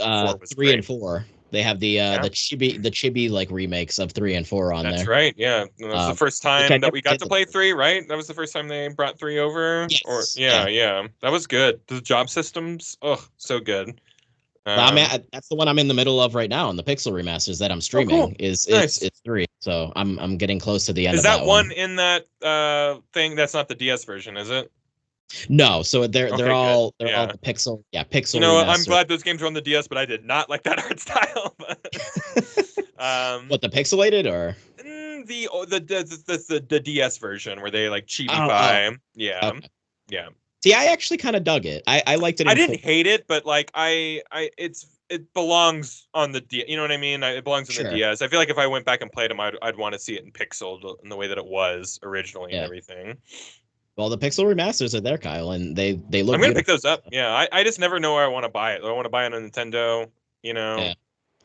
3 and great. 4. They have the Yeah, chibi like remakes of 3 and 4 on that's there. right. Yeah, that was the first Which I time that never we got did to the play third. 3, right? That was the first time they brought 3 over. Or Yes. yeah, Yeah. yeah, that was good. The job systems, oh, so good. Well, Um, that's the one I'm in the middle of right now, and the Pixel remasters that I'm oh, streaming cool, is nice. it's 3. So I'm getting close to the end Is of that that one one. in that thing? That's not the DS version, is it? No, so they're Okay, good. all Yeah. the Pixel You Pixel know what? I'm remaster. glad those games are on the DS, but I did not like that art style. What, the pixelated or? The DS version where they like Oh, chibify. Yeah, okay. yeah. See, I actually kind of dug it. I liked it I in didn't full. hate it, but like it belongs on the D. You know what I mean? It belongs in the Sure. DS. I feel like if I went back and played them, I'd want to see it in pixel in the way that it was originally and Yeah. everything. Well, the Pixel remasters are there, Kyle, and they look I'm gonna pick beautiful. those up. Yeah, I just never know where I want to buy it. Do I want to buy it on Nintendo? You know,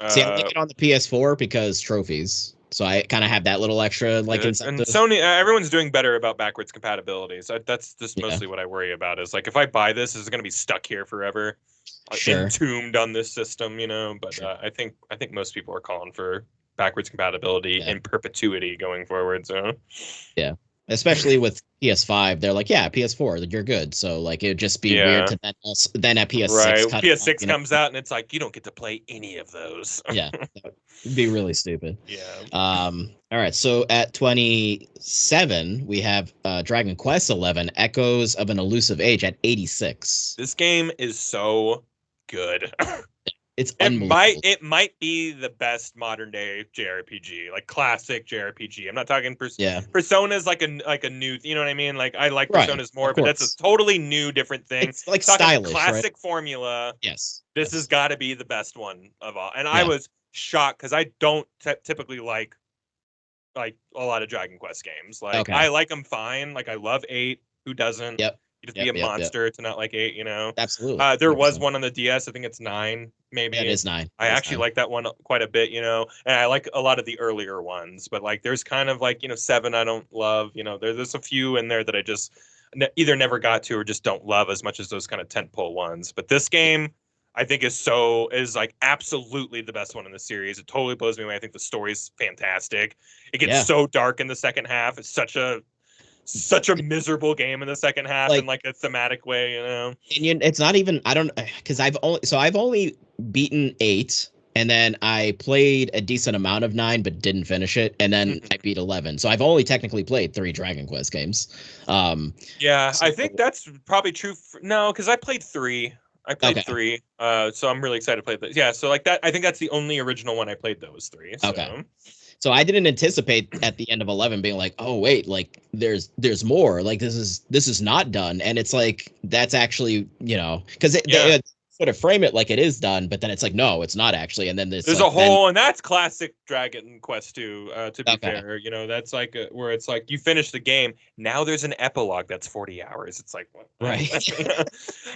Yeah. See, I like uh, it on the PS4 because trophies. So I kind of have that little extra like good. And incentive. Sony, everyone's doing better about backwards compatibility. So that's just Yeah. mostly what I worry about. Is like if I buy this, is it going to be stuck here forever, Sure. entombed on this system? But Sure. I think most people are calling for backwards compatibility Yeah. in perpetuity going forward. So Yeah. Especially with PS5, they're like, yeah, PS4, you're good. So like it would just be weird yeah, to then at PS6 right. cut it off, PS6 comes out and it's like you don't get to play any of those. Yeah. It'd be really stupid. Yeah. All right. So at 27, we have Dragon Quest 11, Echoes of an Elusive Age at 86. This game is so good. It's unbelievable. It might be the best modern day JRPG, like classic JRPG. I'm not talking Persona's like a new, you know what I mean? Like I like Right, Personas more, of but that's a course. totally new, different thing. It's like Talking stylish, right? classic formula. Yes. This has Yes. got to be the best one of all. And I Yeah. was shocked because I don't typically like a lot of Dragon Quest games. Like Okay. I like them fine. Like I love 8. Who doesn't? Yep. You just be Yep. a Yep. Yep. monster to not like 8, you know. Absolutely. There was 100%. one on the DS. I think it's 9, Yeah, it maybe. is 9. I It is actually 9. like that one quite a bit, you know. And I like a lot of the earlier ones, but like there's kind of like, you know, 7 I don't love. You know, there's a few in there that I just either never got to or just don't love as much as those kind of tentpole ones. But this game, I think is like absolutely the best one in the series. It totally blows me away. I think the story's fantastic. It gets Yeah. so dark in the second half. It's such a miserable game in the second half in like a thematic way, you know. And it's not even, I don't, because I've only beaten 8, and then I played a decent amount of 9 but didn't finish it, and then I beat 11. So I've only technically played 3 Dragon Quest games. Yeah, So, I think that's probably true. No, because I played 3. I played okay. 3. So I'm really excited to play this. Yeah, so like that, I think that's the only original one I played. Those 3. So. Okay. So I didn't anticipate at the end of 11 being like, oh wait, like there's more. Like this is not done, and it's like that's actually, you know, because they sort of frame it like it is done, but then it's like no, it's not actually, and then there's like, a whole, and that's classic Dragon Quest 2. To be fair, you know, that's like where it's like you finish the game. Now there's an epilogue that's 40 hours. It's like what? Right.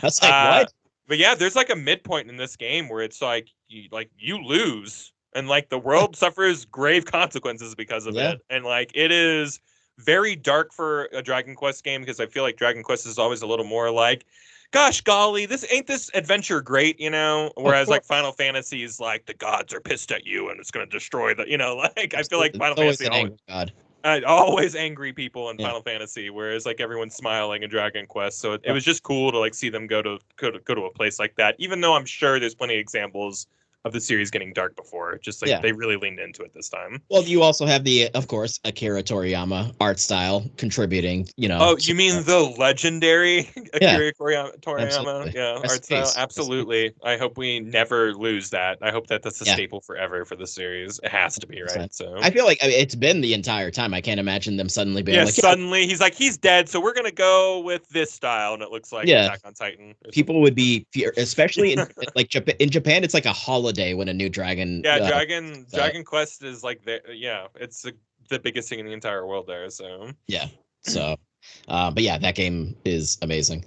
That's like what? But yeah, there's like a midpoint in this game where it's like you lose. And like the world suffers grave consequences because of it. And like it is very dark for a Dragon Quest game because I feel like Dragon Quest is always a little more like, gosh golly, this adventure great, you know? Whereas like Final Fantasy is like the gods are pissed at you and it's gonna destroy the, you know, like I feel like Final Fantasy always angry people in Final Fantasy, whereas like everyone's smiling in Dragon Quest. So it was just cool to like see them go to a place like that, even though I'm sure there's plenty of examples of the series getting dark before. Just like they really leaned into it this time. Well, you also have of course, Akira Toriyama art style contributing, you know. Oh, you mean the legendary Akira Toriyama? Absolutely. Art style? Absolutely. I hope we never lose that. I hope that's a staple forever for the series. It has to be, right? So I feel like it's been the entire time. I can't imagine them suddenly being like, suddenly he's dead, so we're gonna go with this style, and it looks like Attack on Titan. People would be, especially in like Japan. In Japan, it's like a holiday when a new dragon. Yeah, Dragon Quest is like it's the biggest thing in the entire world there. So but yeah, that game is amazing.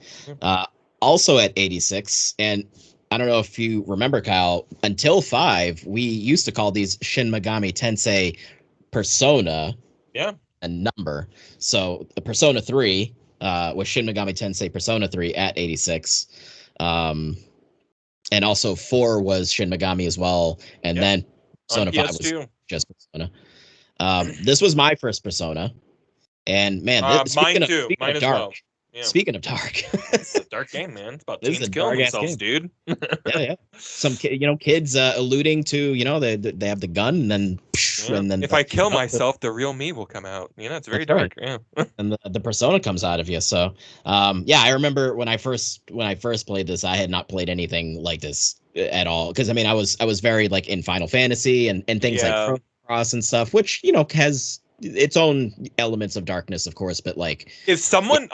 Also at 86, and I don't know if you remember, Kyle, until 5, we used to call these Shin Megami Tensei Persona. A number. So the Persona 3 was Shin Megami Tensei Persona 3 at 86. And also 4 was Shin Megami as well. And then Persona 5 was just Persona. This was my first Persona. And man, mine too. Mine as well. Yeah. Speaking of dark, it's a dark game, man. It's about teens killing themselves, dude. Some kids alluding to, they have the gun, and then if I kill myself, the real me will come out. You know, it's very dark. Yeah, and the persona comes out of you. So, I remember when I first played this, I had not played anything like this at all, because I mean, I was very like in Final Fantasy and things like Cross and stuff, which has its own elements of darkness, of course, but like if someone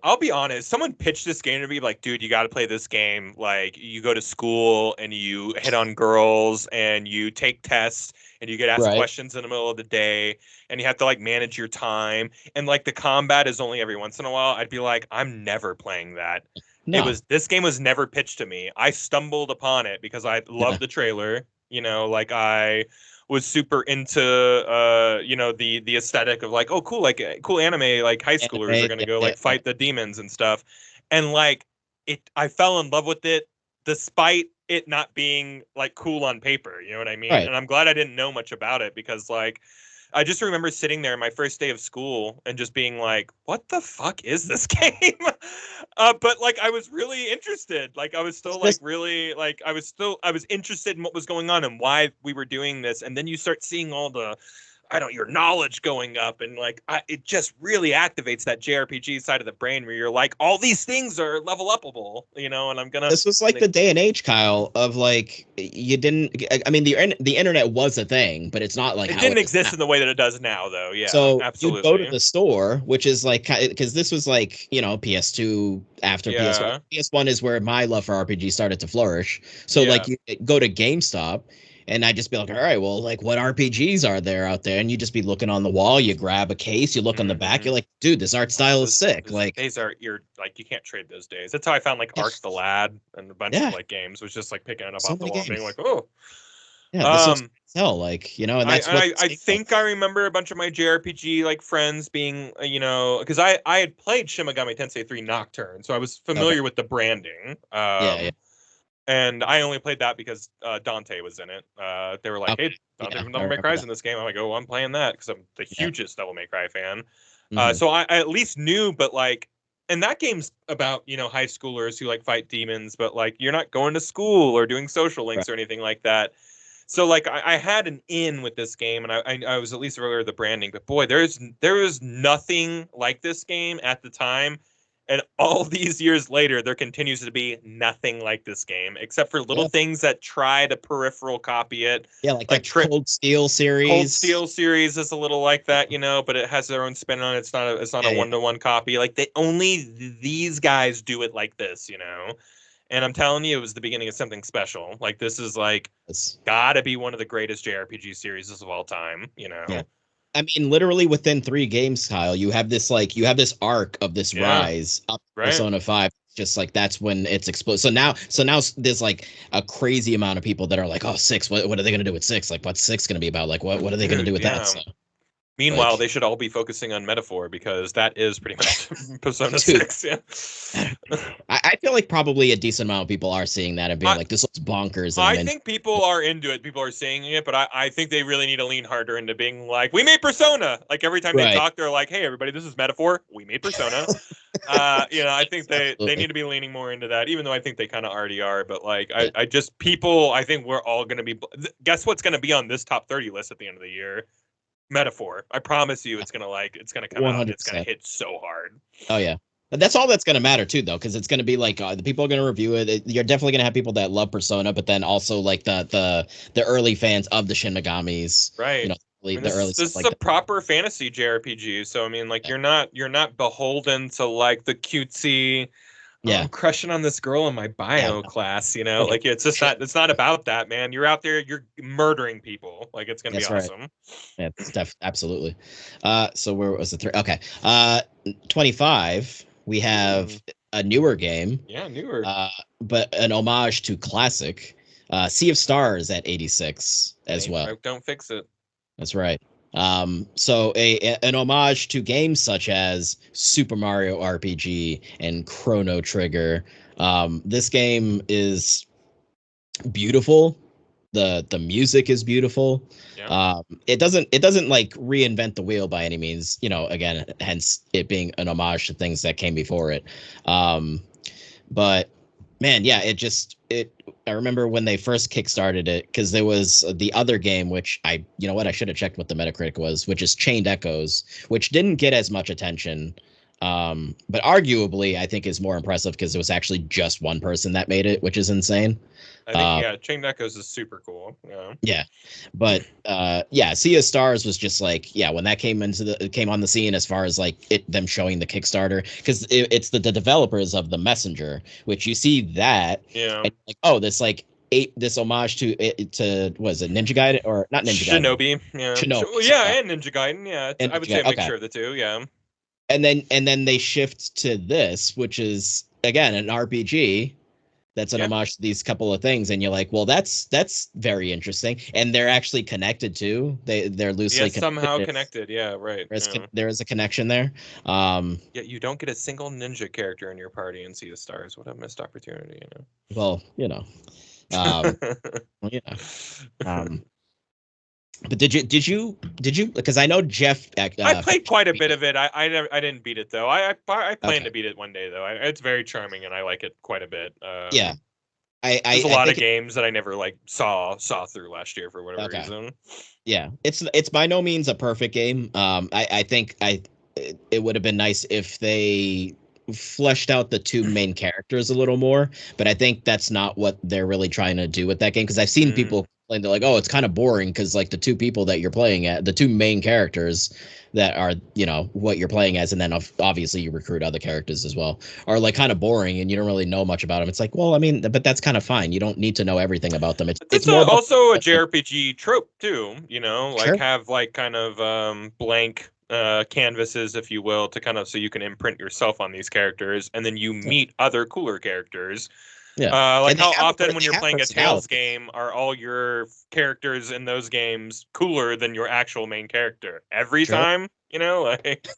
I'll be honest, someone pitched this game to me like, dude, you got to play this game. Like, you go to school and you hit on girls and you take tests and you get asked questions in the middle of the day and you have to like manage your time, and like the combat is only every once in a while, I'd be like, I'm never playing that. No. This game was never pitched to me. I stumbled upon it because I loved the trailer, like I was super into the aesthetic of like, oh cool, like cool anime, like high schoolers are gonna go like fight the demons and stuff, and like I fell in love with it despite it not being like cool on paper, you know what I mean? And I'm glad I didn't know much about it, because like I just remember sitting there my first day of school and just being like, what the fuck is this game? But like I was really interested. Like I was still like really like I was interested in what was going on and why we were doing this. And then you start seeing all the your knowledge going up, and like it just really activates that JRPG side of the brain where you're like, all these things are level upable, you know, and I'm gonna. This was like the day and age, Kyle, of like you didn't. I mean, the internet was a thing, but it's not like it how didn't it is exist now. in the way that it does now, though. Yeah, So you'd go to absolutely. the store, which is like because this was like PS2 after PS1. Yeah, PS1 is where my love for RPG started to flourish. So like yeah. you go to GameStop, and I just be like, all right, well, like what RPGs are there out there? And you just be looking on the wall. You grab a case, you look on the back, Hmm. you're like, dude, this art Oh, style is sick. those Like, days are you're like you can't trade those days. That's how I found like yeah, Arc the Lad and a bunch of yeah, like games. Was just like picking it up so off the many wall and being like, games. oh. Yeah, this looks Um, hell, like and I that's what I this I game was. think I remember a bunch of my JRPG like friends being because I had played Shin Megami Tensei 3 Nocturne, so I was Okay, familiar with the branding. yeah, yeah, And I only played that because Dante was in it. They were like, okay, "Hey, Dante yeah, from I Devil May remember Cry's that. in this game." I'm like, "Oh, I'm playing that because I'm the Yeah. hugest Devil May Cry fan." Hmm. So I at least knew, but like, and that game's about high schoolers who like fight demons, but like you're not going to school or doing social Right. links or anything like that. So like I had an in with this game, and I was at least aware of the branding. But boy, there was nothing like this game at the time, and all these years later, there continues to be nothing like this game, except for little Yeah, things that try to peripheral copy it, yeah, like like that Cold Steel Cold series. Steel series is a little like that, but it has their own spin on it. It's not a Yeah, yeah. one-to-one copy. Like these guys do it like this. And I'm telling you, it was the beginning of something special. Like this is like It's, gotta be one of the greatest JRPG series of all time. yeah. I mean, literally within 3 games, Kyle, you have this arc of this Yeah, rise up to right. Persona 5. Just like that's when it's exploded. So now there's like a crazy amount of people that are like, oh, six. What are they gonna do with six? Like, what's six gonna be about? Like, what are they gonna do Dude, with that? yeah. So Meanwhile, like, they should all be focusing on Metaphor because that is pretty much Persona dude, 6. Yeah. I feel like probably a decent amount of people are seeing that and being I, like, this looks bonkers, and I'm I in. think people are into it. People are saying it, but I think they really need to lean harder into being like, we made Persona. Like every time they Right. talk, they're like, hey, everybody, this is Metaphor. We made Persona. I think Yes, they need absolutely. to be leaning more into that, even though I think they kind of already are. But like, Yeah. I just people, I think we're all going to be. Guess what's going to be on this top 30 list at the end of the year? Metaphor. I promise you, it's gonna come out and it's gonna 100%. hit so hard. Oh yeah. But that's all that's going to matter too, though, because it's going to be like the people are going to review it. You're definitely going to have people that love Persona, but then also like the early fans of the Shin Megamis, Right. I mean, the early stuff this is like a that. proper fantasy JRPG, so I mean, like Yeah, you're not beholden to like the cutesy. Oh, I'm yeah, crushing on this girl in my yeah. bio No, class. right. Like it's just not. It's not about that, man. You're out there. You're murdering people. Like it's gonna be That's right. awesome. Yeah, it's absolutely. So where was the three? Okay. 25. We Ooh, have a newer game, yeah, newer. uh, but an homage to classic. Sea of Stars at 86 It as ain't well. broke, don't fix it. That's right. So an homage to games such as Super Mario RPG and Chrono Trigger. This game is beautiful. The music is beautiful. Yeah. It doesn't like reinvent the wheel by any means. Again, hence it being an homage to things that came before it. Um, but man, yeah, I remember when they first kickstarted it because there was the other game which I should have checked what the Metacritic was, which is Chained Echoes, which didn't get as much attention. But arguably I think is more impressive because it was actually just one person that made it, which is insane. I think Uh, yeah, Chain Echoes is super cool. Yeah. yeah, but yeah, Sea of Stars was just like, yeah, when that came on the scene as far as like them showing the Kickstarter, because it's the developers of the Messenger, which you see that Yeah. and like, oh, this homage to was it Ninja Gaiden or not Ninja Gaiden, Shinobi. Yeah. Shinobi, so, Yeah, and Ninja Gaiden. Yeah. and I would Ninja say a Gaiden, okay, mixture of the two. Yeah. and then they shift to this, which is again an RPG that's an Yeah. homage to these couple of things, and you're like, well, that's very interesting, and they're actually connected too. They're Yeah. loosely Somehow connected. connected. Yeah. Right. Yeah. There is a connection there. um Yet you don't get a single ninja character in your party in Sea of Stars. What a missed opportunity, well, um well, but did you because I know Jeff I played finished quite a bit it. of it. I didn't beat it though. I plan Okay, to beat it one day though. It's very charming and I like it quite a bit. yeah, There's a I lot of think games that I never like saw through last year for whatever okay. reason. Yeah, it's by no means a perfect game. I think it would have been nice if they fleshed out the two main characters a little more, but I think that's not what they're really trying to do with that game because I've seen people complain they're like, "Oh, it's kind of boring because like the two people that you're playing at, the two main characters that are, what you're playing as and then obviously you recruit other characters as well, are like kind of boring and you don't really know much about them." It's like, "Well, I mean, but that's kind of fine. You don't need to know everything about them. It's That's more about also a JRPG trope too, like sure. have like kind of blank canvases, if you will, to kind of so you can imprint yourself on these characters, and then you meet other cooler characters. Yeah. Like And they how have often when they you're have playing a Tales personality. game are all your characters in those games cooler than your actual main character every Sure. time? Like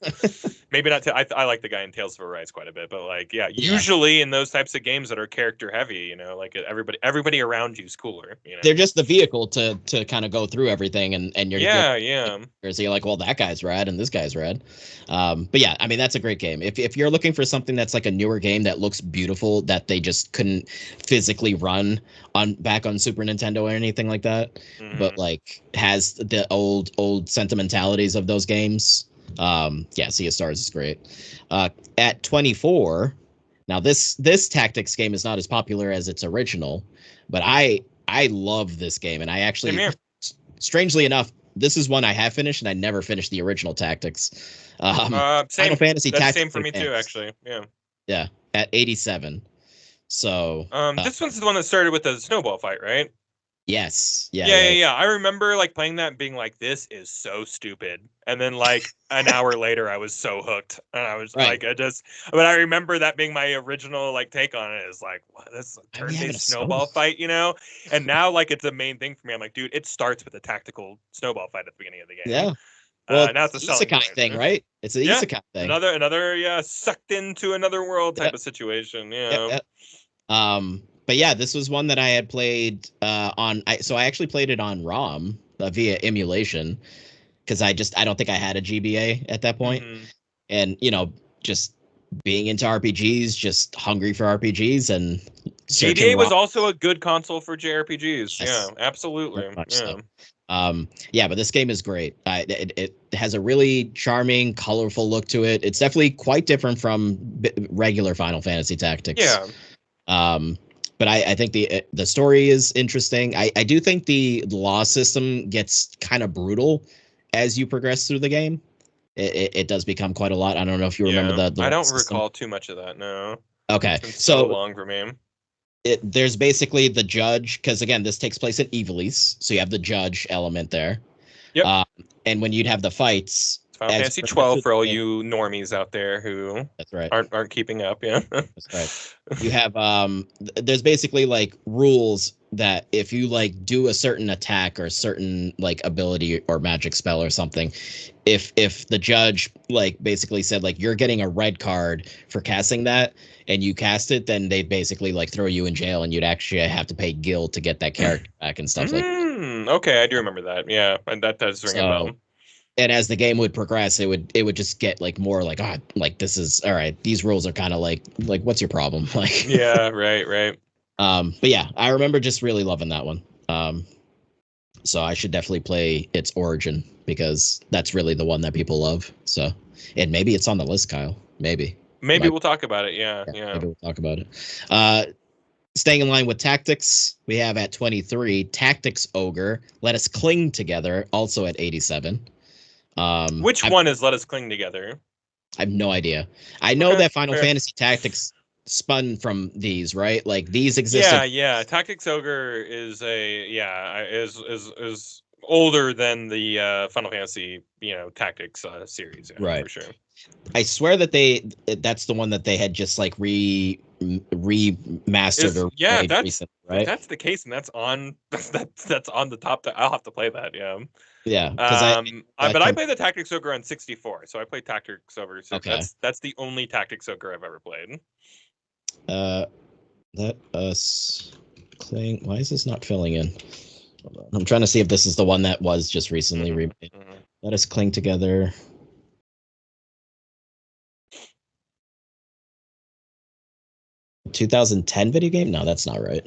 maybe not. I like the guy in Tales of Arise quite a bit, but like yeah, Yeah. usually in those types of games that are character heavy, like everybody around you is cooler. They're just the vehicle to kind of go through everything and you're Yeah, yeah. so you're like, well, that guy's rad and this guy's rad. But yeah, I mean that's a great game. If you're looking for something that's like a newer game that looks beautiful that they just couldn't physically run on back on Super Nintendo or anything like that, but Hmm. like has the old sentimentalities of those games. Yeah, Sea of Stars is great. At 24, now this tactics game is not as popular as its original, but I love this game, and I Same actually, here. strangely enough, this is one I have finished, and I never finished the original Tactics. Final Same. Fantasy That's the Tactics same for me too, Advance. actually. Yeah. Yeah, at 87. So, This one's the one that started with the snowball fight, right? yes, yeah, Yeah, yeah, yeah, yeah. I remember like playing that and being like, this is so stupid. And then like an hour later I was so hooked. And I was right. like, but I remember that being my original like take on it is like, what, this is a Why are we having a turn-based snow? snowball fight? And now like it's a main thing for me. I'm like, dude, it starts with a tactical snowball fight at the beginning of the game. Yeah. Well, Now it's it's a the selling isekai point. thing, right? It's an Yeah. isekai thing. Another yeah, sucked into another world Yeah, type of situation. yeah, Yeah. yeah. But yeah, this was one that I had played so I actually played it on ROM via emulation because I don't think I had a GBA at that point. Hmm. And just being into RPGs, just hungry for RPGs and searching GBA ROM. was also a good console for JRPGs. Yeah, Yes, very absolutely. much Yeah. so. Yeah, but this game is great. It has a really charming, colorful look to it. It's definitely quite different from regular Final Fantasy Tactics. Yeah. Um, but I think the story is interesting. I do think the law system gets kind of brutal as you progress through the game. It does become quite a lot. I don't know if you remember Yeah. the I law don't system. recall too much of that, no. Okay, It's been so so long for me. there's basically the judge because again this takes place in Ivalice, so you have the judge element there. Yep. Uh, and when you'd have the fights It's Final as you Fantasy progress 12 through for all the game, you normies out there who that's right. aren't keeping up, yeah. That's right. You have there's basically like rules that if you like do a certain attack or a certain like ability or magic spell or something, if the judge like basically said like you're getting a red card for casting that and you cast it, then they basically like throw you in jail and you'd actually have to pay gil to get that character back and stuff like that. Okay, I do remember that. Yeah, and that does ring a So bell. and as the game would progress, it would just get like more like like this is all right. These rules are kind of like what's your problem? Like Yeah, right, right. but yeah, I remember just really loving that one. So I should definitely play its origin because that's really the one that people love. So and maybe it's on the list, Kyle. Maybe. Maybe Might, we'll talk about it. Yeah, yeah, yeah. maybe we'll talk about it. Uh Staying in line with tactics, we have at 23 Tactics Ogre. Let Us Cling Together, also at 87. Which one is Let Us Cling Together? I have no idea. I know Okay, that Final fair. Fantasy Tactics spun from these, right? Like these Yeah, existed. yeah. Tactics Ogre is is older than the Final Fantasy, Tactics series, yeah, Right. for sure. I swear that that's the one that they had just like remastered or Yeah, remade recently, if right? that's the case and that's on that's on the top, I'll have to play that, yeah. Yeah, because that But I came played the Tactics Ogre on 64, so I played Tactics Ogre. So okay. that's the only Tactics Ogre I've ever played. Uh, let us cling. Why is this not filling in? Hold on. I'm trying to see if this is the one that was just recently remade. Let us cling together. ...2010 video game? No, that's not right.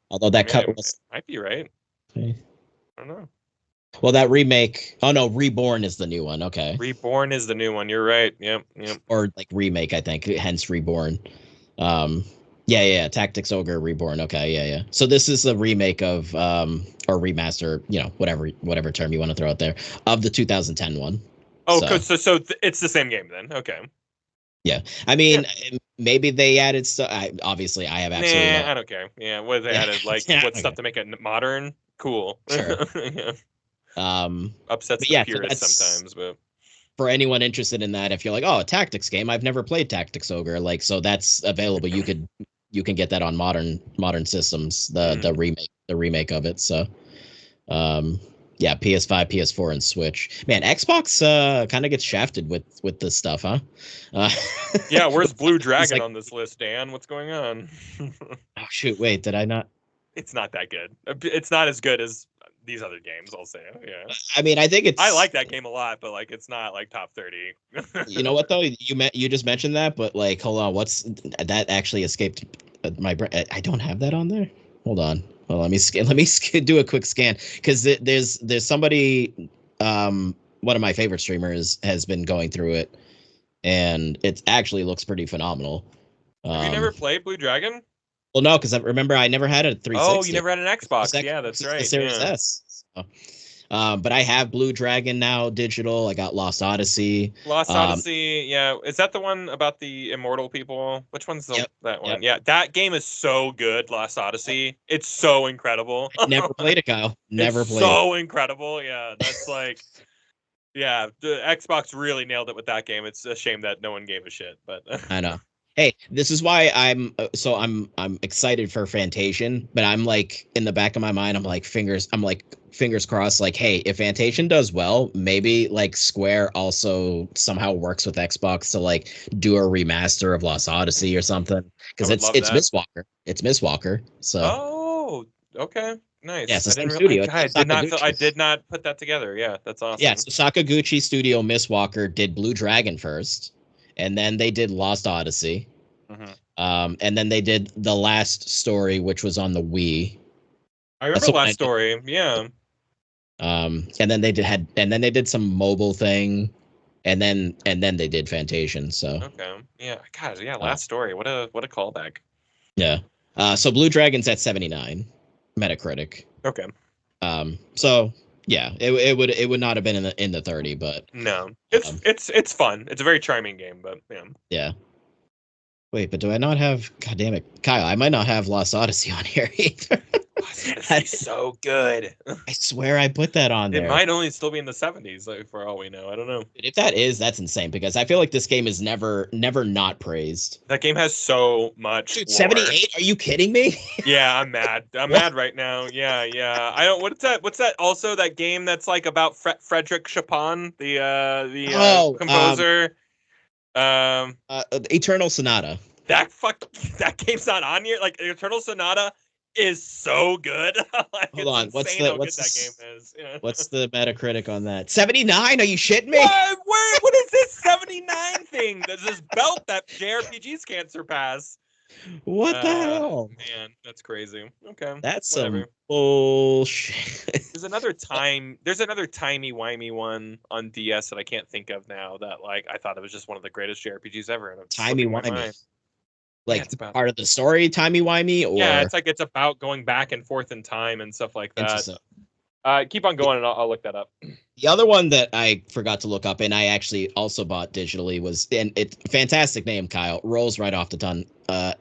Although that cut It was. might be right. Okay. I don't know. Well, that remake. Oh no, Reborn is the new one. Okay. Reborn is the new one. You're right. Yep. Or like remake, I think. Hence Reborn. Um, yeah. Tactics Ogre Reborn. Okay, yeah. So this is the remake of or remaster, whatever term you want to throw out there, of the 2010 one. Oh, so it's the same game then. Okay. Yeah, I mean, maybe they added stuff. Obviously, I have absolutely no. I don't care. Yeah, what they added, like what stuff to make it modern? Cool. Sure. Yeah. Um, Upsets but the yeah, purists sometimes, but for anyone interested in that, if you're like, oh, a tactics game, I've never played Tactics Ogre, like, so that's available. You can get that on modern systems. The remake of it. So, yeah, PS5, PS4, and Switch. Man, Xbox kind of gets shafted with this stuff, huh? Yeah, where's Blue Dragon on this list, Dan? What's going on? Oh shoot, wait, did I not? It's not that good. It's not as good as these other games, I'll say. Yeah. I mean, I think I like that game a lot, but like it's not like top 30. You know what though? You just mentioned that, but like, hold on, what's that actually escaped my brain? I don't have that on there. Hold on. Well, let me do a quick scan because there's somebody, one of my favorite streamers has been going through it, and it actually looks pretty phenomenal. Have you never played Blue Dragon? Well, no, because I remember I never had a 360. Oh, you never had an Xbox? Yeah, that's right. The Series S. So, but I have Blue Dragon now digital. I got Lost Odyssey. Lost Odyssey, yeah. Is that the one about the immortal people? Which one's that one? Yep. Yeah, that game is so good, Lost Odyssey. It's so incredible. Never played it, Kyle. Never played it. So incredible. Yeah, that's like yeah, the Xbox really nailed it with that game. It's a shame that no one gave a shit, but I know. Hey, this is why I'm excited for Fantasian, but I'm like in the back of my mind, I'm like fingers crossed. Like, hey, if Fantasian does well, maybe like Square also somehow works with Xbox to like do a remaster of Lost Odyssey or something, because it's Mistwalker. It's Mistwalker. So. Oh, okay. Nice. Yeah, it's the same studio. I did not put that together. Yeah, that's awesome. Yeah, so Sakaguchi Studio Mistwalker did Blue Dragon first, and then they did Lost Odyssey. Mm-hmm. And then they did The Last Story, which was on the Wii. I remember Last Story. Yeah. And then they did some mobile thing, and then they did Fantasian. So. Okay. Yeah. God. Yeah. Last Story. What a callback. Yeah. So Blue Dragon's at 79 Metacritic. Okay. So yeah, it would not have been in the 30, but no, it's fun. It's a very charming game, but yeah. Yeah. Wait, but do I not have? God damn it, Kyle! I might not have Lost Odyssey on here either. That's so good. I swear I put that on there. It might only still be in the 70s, like, for all we know. I don't know. If that is, that's insane, because I feel like this game is never not praised. That game has so much. Dude, 78? Are you kidding me? Yeah, I'm mad. I'm mad right now. Yeah. I don't. What's that? What's that? Also, that game that's like about Frederick Chopin, the composer. Eternal Sonata. That game's not on here. Like, Eternal Sonata is so good. Like, hold on, what's the game is? Yeah. What's the Metacritic on that? 79? Are you shitting me? What is this 79 thing? There's this belt that JRPGs can't surpass. What the hell? Man, that's crazy. Okay, that's some bullshit. There's another timey-wimey one on DS that I can't think of now. That like I thought it was just one of the greatest JRPGs ever. Timey-wimey. Like, it's part of the story, timey-wimey? Or... Yeah, it's about going back and forth in time and stuff like that. Keep on going, and I'll look that up. The other one that I forgot to look up, and I actually also bought digitally, was, and it's fantastic name, Kyle, rolls right off the tongue,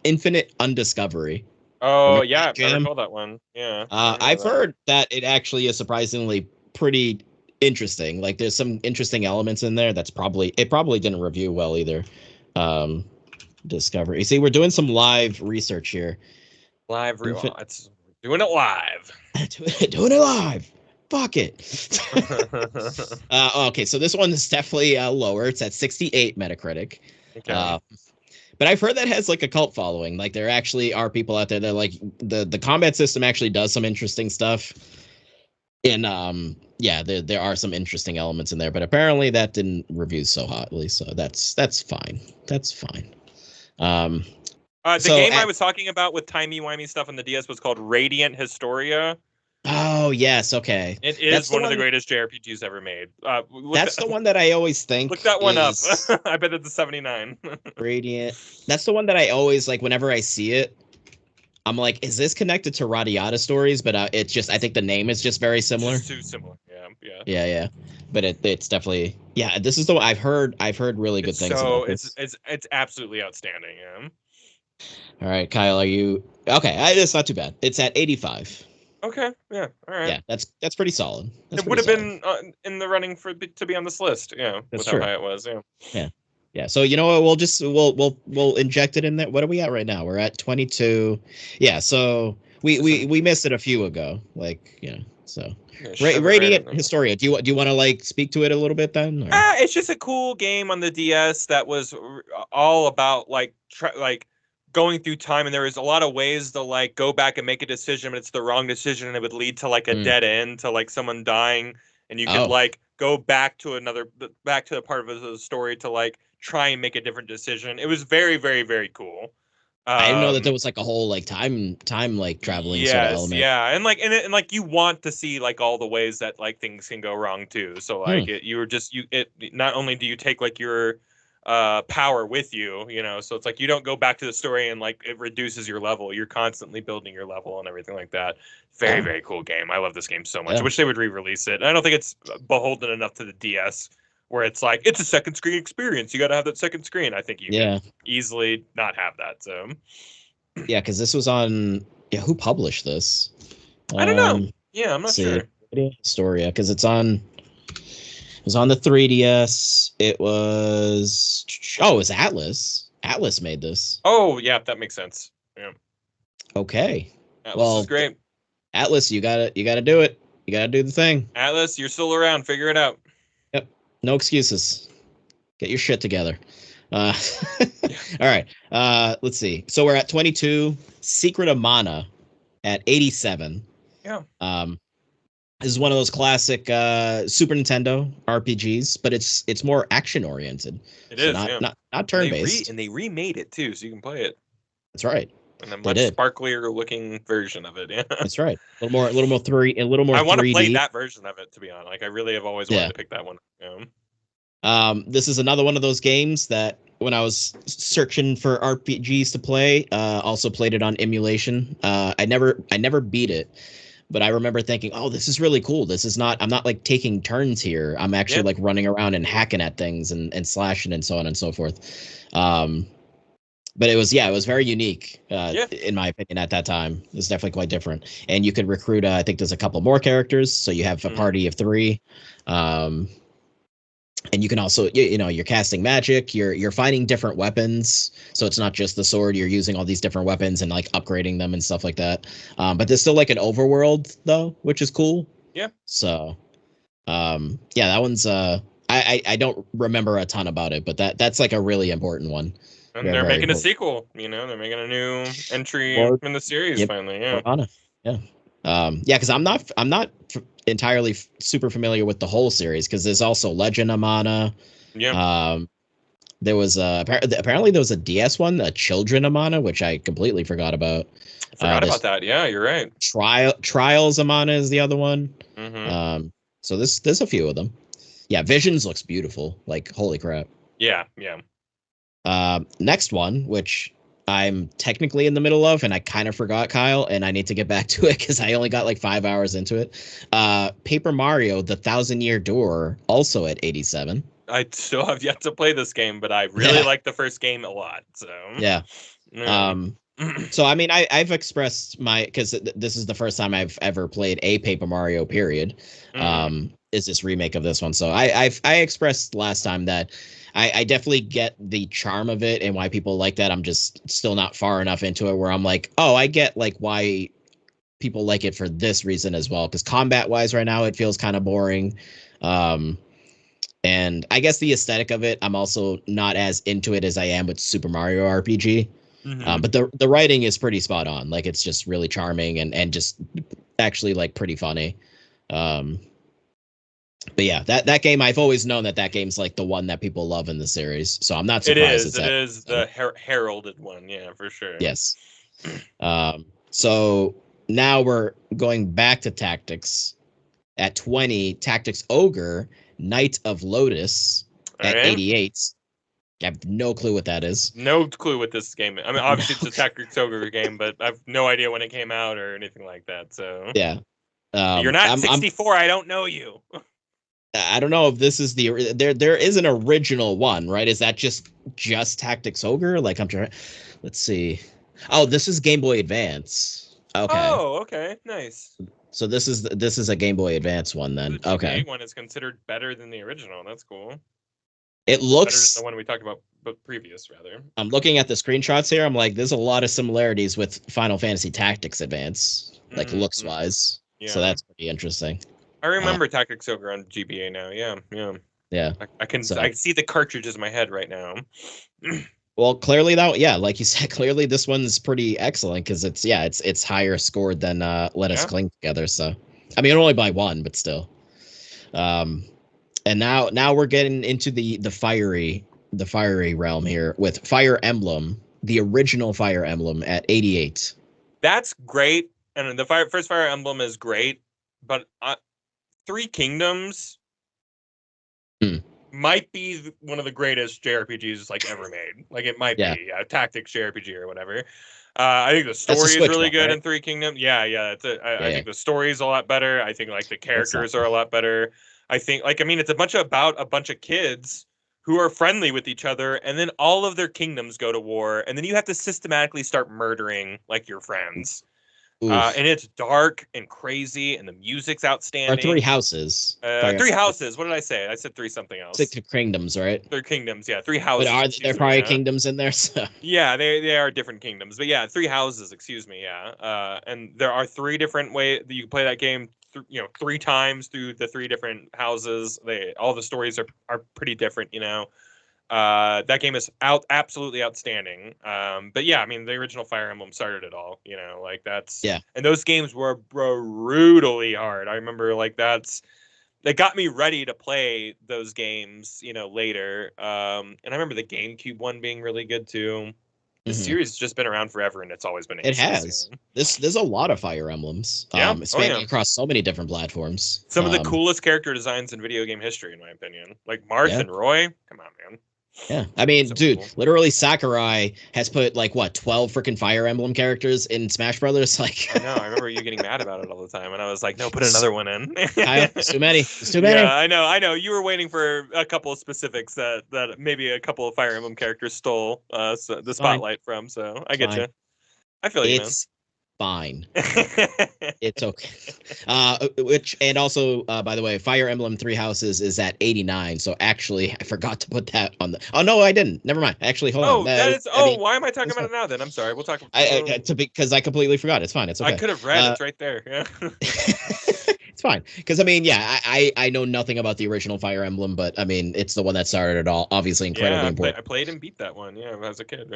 Infinite Undiscovery. Oh, yeah, I recall that one. Yeah. I've heard that it actually is surprisingly pretty interesting. Like, there's some interesting elements in there it probably didn't review well either. Discovery. See, we're doing some live research here. It's doing it live. Doing it live. Fuck it. Okay, so this one is definitely lower. It's at 68 Metacritic. Okay. But I've heard that has like a cult following. Like, there actually are people out there that like the combat system actually does some interesting stuff. And yeah, there are some interesting elements in there, but apparently that didn't review so hotly. So that's fine. That's fine. The game I was talking about with timey-wimey stuff on the DS was called Radiant Historia. Oh, yes, okay. It is one of the greatest JRPGs ever made. That's the one that I always think. Look that one up. I bet it's a 79. Radiant. That's the one that I always, like, whenever I see it, I'm like, is this connected to Radiata Stories? But it's just, I think the name is just very similar. Just too similar, yeah. Yeah. But it's definitely, yeah, this is the one I've heard really good things about this. It's absolutely outstanding, yeah. All right, Kyle, are you... Okay, it's not too bad. It's at 85. Okay, yeah, all right. Yeah, that's pretty solid. It would have been in the running to be on this list, yeah, with how high it was, yeah. Yeah, so you know what? We'll inject it in there. What are we at right now? We're at 22. Yeah, so we missed it a few ago, like, you know. So Radiant Historia. Do you want to like speak to it a little bit then? Or? It's just a cool game on the DS that was all about like going through time, and there was a lot of ways to like go back and make a decision, but it's the wrong decision, and it would lead to like a dead end, to like someone dying, and you could like go back to the part of the story to like try and make a different decision. It was very, very, very cool. I didn't know that there was like a whole like time like traveling sort of element. Yeah, and like you want to see like all the ways that like things can go wrong too. So like not only do you take like your power with you, you know, so it's like you don't go back to the story and like it reduces your level. You're constantly building your level and everything like that. Very, very cool game. I love this game so much. I wish they would re-release it. I don't think it's beholden enough to the DS where it's like it's a second screen experience. You got to have that second screen. I think you can easily not have that. So yeah, because this was on. Yeah, who published this? I don't know. Yeah, I'm not sure. Historia, because it was on the 3DS. It was Atlas. Atlas made this. Oh yeah, that makes sense. Yeah. Okay. Atlas is great. Atlas, you gotta do it. You gotta do the thing. Atlas, you're still around. Figure it out. Yep. No excuses. Get your shit together. All right. Let's see. So we're at 22. Secret of Mana at 87. Yeah. This is one of those classic Super Nintendo RPGs, but it's more action oriented. It is not turn based. And they remade it too, so you can play it. That's right. And a much sparklier looking version of it. Yeah. That's right. A little more. I want to play that version of it, to be honest. Like I really have always wanted to pick that one. Yeah. This is another one of those games that when I was searching for RPGs to play, also played it on emulation. I never beat it. But I remember thinking, oh, this is really cool. I'm not like taking turns here. I'm actually like running around and hacking at things and slashing and so on and so forth. But it was very unique, in my opinion, at that time. It was definitely quite different. And you could recruit, I think there's a couple more characters. So you have a party of 3. And you can also, you're casting magic, you're finding different weapons. So it's not just the sword, you're using all these different weapons and like upgrading them and stuff like that. But there's still like an overworld though, which is cool. Yeah. So, that one's, I don't remember a ton about it, but that's like a really important one. And they're making a sequel, they're making a new entry in the series finally. Yeah. Because I'm not entirely super familiar with the whole series, because there's also Legend of Mana. Yeah. There was apparently there was a DS one, a Children of Mana, which I completely forgot about. Forgot about that. Yeah, you're right. Trials of Mana is the other one. Mm-hmm. So there's a few of them. Yeah, Visions looks beautiful. Like holy crap. Yeah. Next one, which I'm technically in the middle of, and I kind of forgot, Kyle, and I need to get back to it because I only got like 5 hours into it. Paper Mario: The Thousand-Year Door, also at 87. I still have yet to play this game, but I really like the first game a lot. So yeah. So I mean, I've expressed because this is the first time I've ever played a Paper Mario. Period. Is this remake of this one? So I expressed last time that I definitely get the charm of it and why people like that. I'm just still not far enough into it where I'm like, oh, I get like why people like it for this reason as well. Because combat wise, right now it feels kind of boring. And I guess the aesthetic of it, I'm also not as into it as I am with Super Mario RPG. Mm-hmm. But the writing is pretty spot on. Like it's just really charming and just actually like pretty funny. But yeah, that game, I've always known that game's like the one that people love in the series. So I'm not It surprised is. it's It at is the heralded one. Yeah, for sure. yes. So now we're going back to Tactics at 20. Tactics Ogre, Knight of Lotus All at right. 88. I have no clue what that is. No clue what this game is. I mean, obviously No. it's a Tactics Ogre game, but I've no idea when it came out or anything like that. So Yeah. you're not I'm 64. I don't know you. I don't know if this is there is an original one, right? Is that just Tactics Ogre? Like I'm trying. Let's see. Oh, this is Game Boy Advance. Okay. Oh, okay, nice. So this is a Game Boy Advance one The then. GBA Okay. one is considered better than the original. That's cool. It Better than looks the one we talked about, but previous rather. I'm looking at the screenshots here. I'm like, there's a lot of similarities with Final Fantasy Tactics Advance, like looks wise. Yeah. So that's pretty interesting. I remember Tactics Ogre on GBA now. Yeah, yeah. Yeah. I can So, I see the cartridges in my head right now. well, clearly that yeah, like you said, clearly this one's pretty excellent because it's higher scored than Let Us Cling Together. So I mean only by one, but still. And now we're getting into the fiery realm here with Fire Emblem, the original Fire Emblem at 88. That's great, and the first Fire Emblem is great, but Three Kingdoms might be one of the greatest JRPGs like ever made. Like it might be a tactics JRPG or whatever. I think the story is really good in Three Kingdoms. Yeah. I think the story is a lot better. I think like the characters are a lot better. I think like I mean it's about a bunch of kids who are friendly with each other, and then all of their kingdoms go to war, and then you have to systematically start murdering like your friends. And it's dark and crazy, and the music's outstanding. Or Three Houses. Three Houses. What did I say? I said three something else. Six Kingdoms, right? Three Kingdoms. Yeah, Three Houses. But are there probably kingdoms in there? So. Yeah, they are different kingdoms. But yeah, Three Houses. Excuse me. Yeah. And there are three different ways that you can play that game. Three times through the three different houses. All the stories are pretty different. That game is absolutely outstanding. But yeah, I mean the original Fire Emblem started it all, like that's and those games were brutally hard. I remember like they got me ready to play those games, later. And I remember the GameCube one being really good too. The series has just been around forever, and it's always been aces. It has. There's a lot of Fire Emblems. Spanning across so many different platforms. Some of the coolest character designs in video game history, in my opinion. Like Marth and Roy. Come on, man. Yeah, I mean, dude, literally Sakurai has put like 12 freaking Fire Emblem characters in Smash Brothers. Like, I know. I remember you getting mad about it all the time, and I was like, no, put another one in. It's too many. It's too many. Yeah, I know. You were waiting for a couple of specifics that maybe a couple of Fire Emblem characters stole the spotlight from. So I get you. I feel you, man. Fine. It's okay. Which and also by the way, Fire Emblem Three Houses is at 89. So actually, I forgot to put that on the. Oh no, I didn't. Never mind. Actually, hold on. Why am I talking about it now? Then I'm sorry. We'll talk. Because I completely forgot. It's fine. It's okay. I could have read. It's right there. Yeah. It's fine. Because I mean, yeah, I know nothing about the original Fire Emblem, but I mean, it's the one that started it all. Obviously, incredibly important. I played and beat that one. Yeah, as a kid.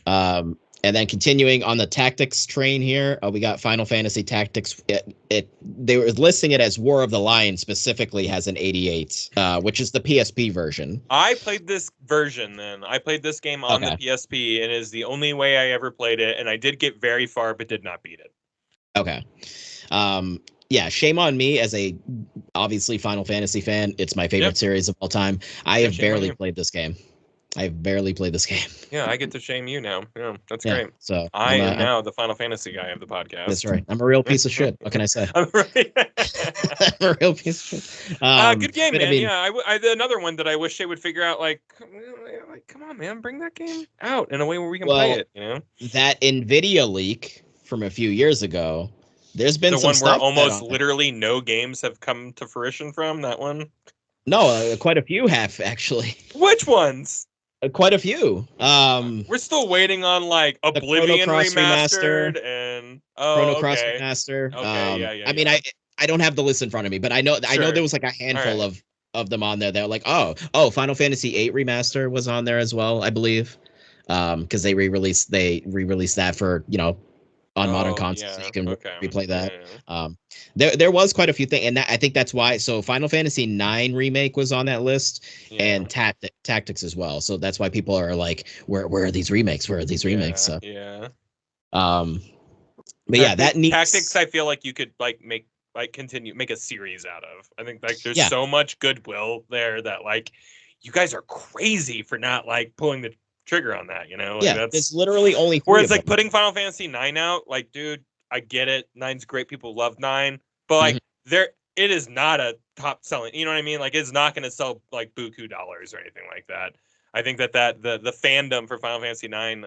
Yeah. And then continuing on the tactics train here, we got Final Fantasy Tactics. They were listing it as War of the Lion specifically has an 88, which is the PSP version. I played this version then. I played this game on the PSP, and it is the only way I ever played it, and I did get very far but did not beat it. Okay. Yeah, shame on me as a obviously Final Fantasy fan. It's my favorite series of all time. I have barely played this game. I've barely played this game. Yeah, I get to shame you now. Yeah, that's great. So I am now the Final Fantasy guy of the podcast. That's right. I'm a real piece of shit. What can I say? I'm a real piece of shit. Good game, man. I mean, I another one that I wish they would figure out. Like, come on, man, bring that game out in a way where we can play it. That NVIDIA leak from a few years ago. There's been some one where almost literally no games have come to fruition from that one. No, quite a few have actually. Which ones? Quite a few. We're still waiting on like Oblivion remastered and Chrono Cross remaster. Okay, I mean, I don't have the list in front of me, but I know there was like a handful of them on there. They're like, oh, Final Fantasy VIII remaster was on there as well, I believe, because they re-released that for on modern Oh consoles, so yeah. you can Okay. replay that. Yeah. There was quite a few things, and I think that's why. So Final Fantasy IX remake was on that list, Yeah. and Tactics as well. So that's why people are like, where are these remakes? Where are these remakes? Yeah. So, Yeah. um, but yeah, that Tactics, needs. I feel like you could like make a series out of. I think like there's Yeah, so much goodwill there that like you guys are crazy for not like pulling the trigger on that, you know? Like yeah. There's that's literally only three whereas of like them. putting Final Fantasy 9 out, like dude, I get it. Nine's great. People love 9, but Mhm. like there it is not a top selling, you know what I mean? Like it's not going to sell like buku dollars or anything like that. I think that the fandom for Final Fantasy 9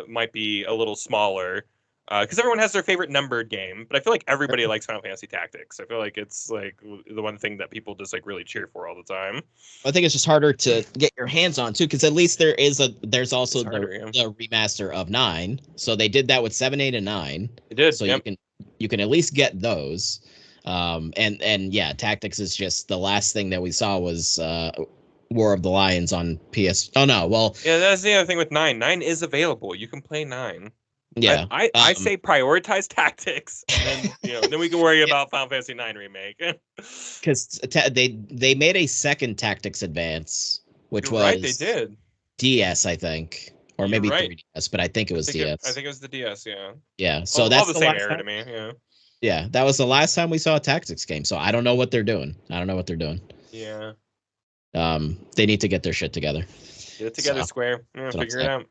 might be a little smaller because everyone has their favorite numbered game, but I feel like everybody likes Final Fantasy Tactics. I feel like it's like the one thing that people just like really cheer for all the time. I think it's just harder to get your hands on too, because at least there's also It's harder, yeah. the remaster of 9. So they did that with 7, 8, and 9. It did, So yep. you can at least get those. And yeah, Tactics is just the last thing that we saw was War of the Lions on PS. Oh no, well, Yeah, that's the other thing with 9. 9 is available. You can play 9. yeah. I say prioritize Tactics, and then then we can worry about Final Fantasy 9 remake. Because they made a second Tactics Advance, which You're right, they was did. DS, I think, or You're maybe right. 3DS, but I think it was I DS. think it was the DS. Yeah. Yeah, so All that's the the same last era time. to me. Yeah. Yeah, that was the last time we saw a Tactics game. So I don't know what they're doing. I don't know what they're doing. Yeah. They need to get their shit together. Get it together, So Square. Yeah, that's what I'm figure it saying.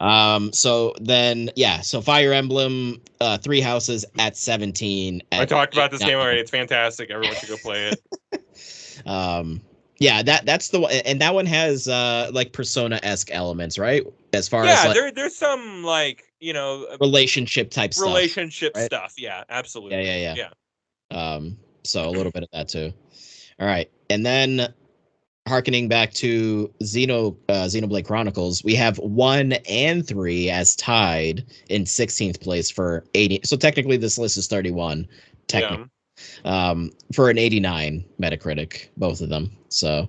out. So then, yeah, so Fire Emblem, Three Houses at 17. I At talked about this 8, game already. It's fantastic. Everyone should go play it. Yeah, that's the one, and that one has like Persona-esque elements, right? As far as Yeah, like there's some like relationship type stuff, relationship right? stuff. Yeah, Yeah, absolutely. yeah, Yeah. yeah. So a little bit of that too. All right, and then harkening back to Xenoblade Chronicles, we have 1 and 3 as tied in 16th place for 80. So technically, this list is 31. Technically, Yeah. for an 89 Metacritic, both of them. So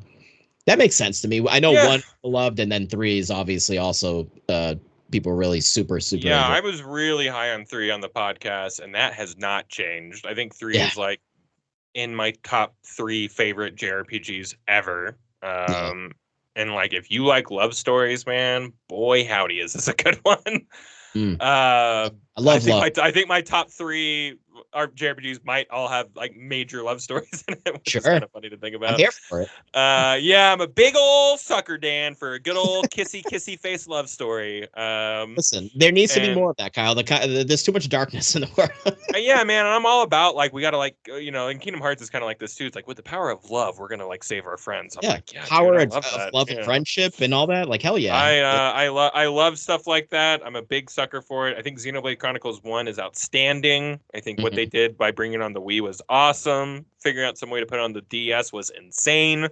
that makes sense to me. I know Yeah. 1 loved, and then 3 is obviously also people really super Yeah, enjoy. I was really high on 3 on the podcast, and that has not changed. I think 3 Yeah, is like in my top 3 favorite JRPGs ever. yeah. And like if you like love stories, man, boy howdy, is this a good one. Mm. Uh, I love love. I think my top 3 JRPGs might all have like major love stories in it, which is Sure, kind of funny to think I'm about. here for it. Yeah, I'm a big old sucker, Dan, for a good old kissy face love story. Listen, there needs to be And more of that, Kyle. There's too much darkness in the world. yeah, man, I'm all about like we gotta like and Kingdom Hearts is kind of like this too. It's like with the power of love, we're gonna like save our friends. I'm Yeah, like, yeah, dude, power I of, love that. love and Yeah. friendship and all that. Like hell yeah. I love stuff like that. I'm a big sucker for it. I think Xenoblade Chronicles 1 is outstanding. I think what they Mhm. did by bringing it on the Wii was awesome. Figuring out some way to put it on the DS was insane.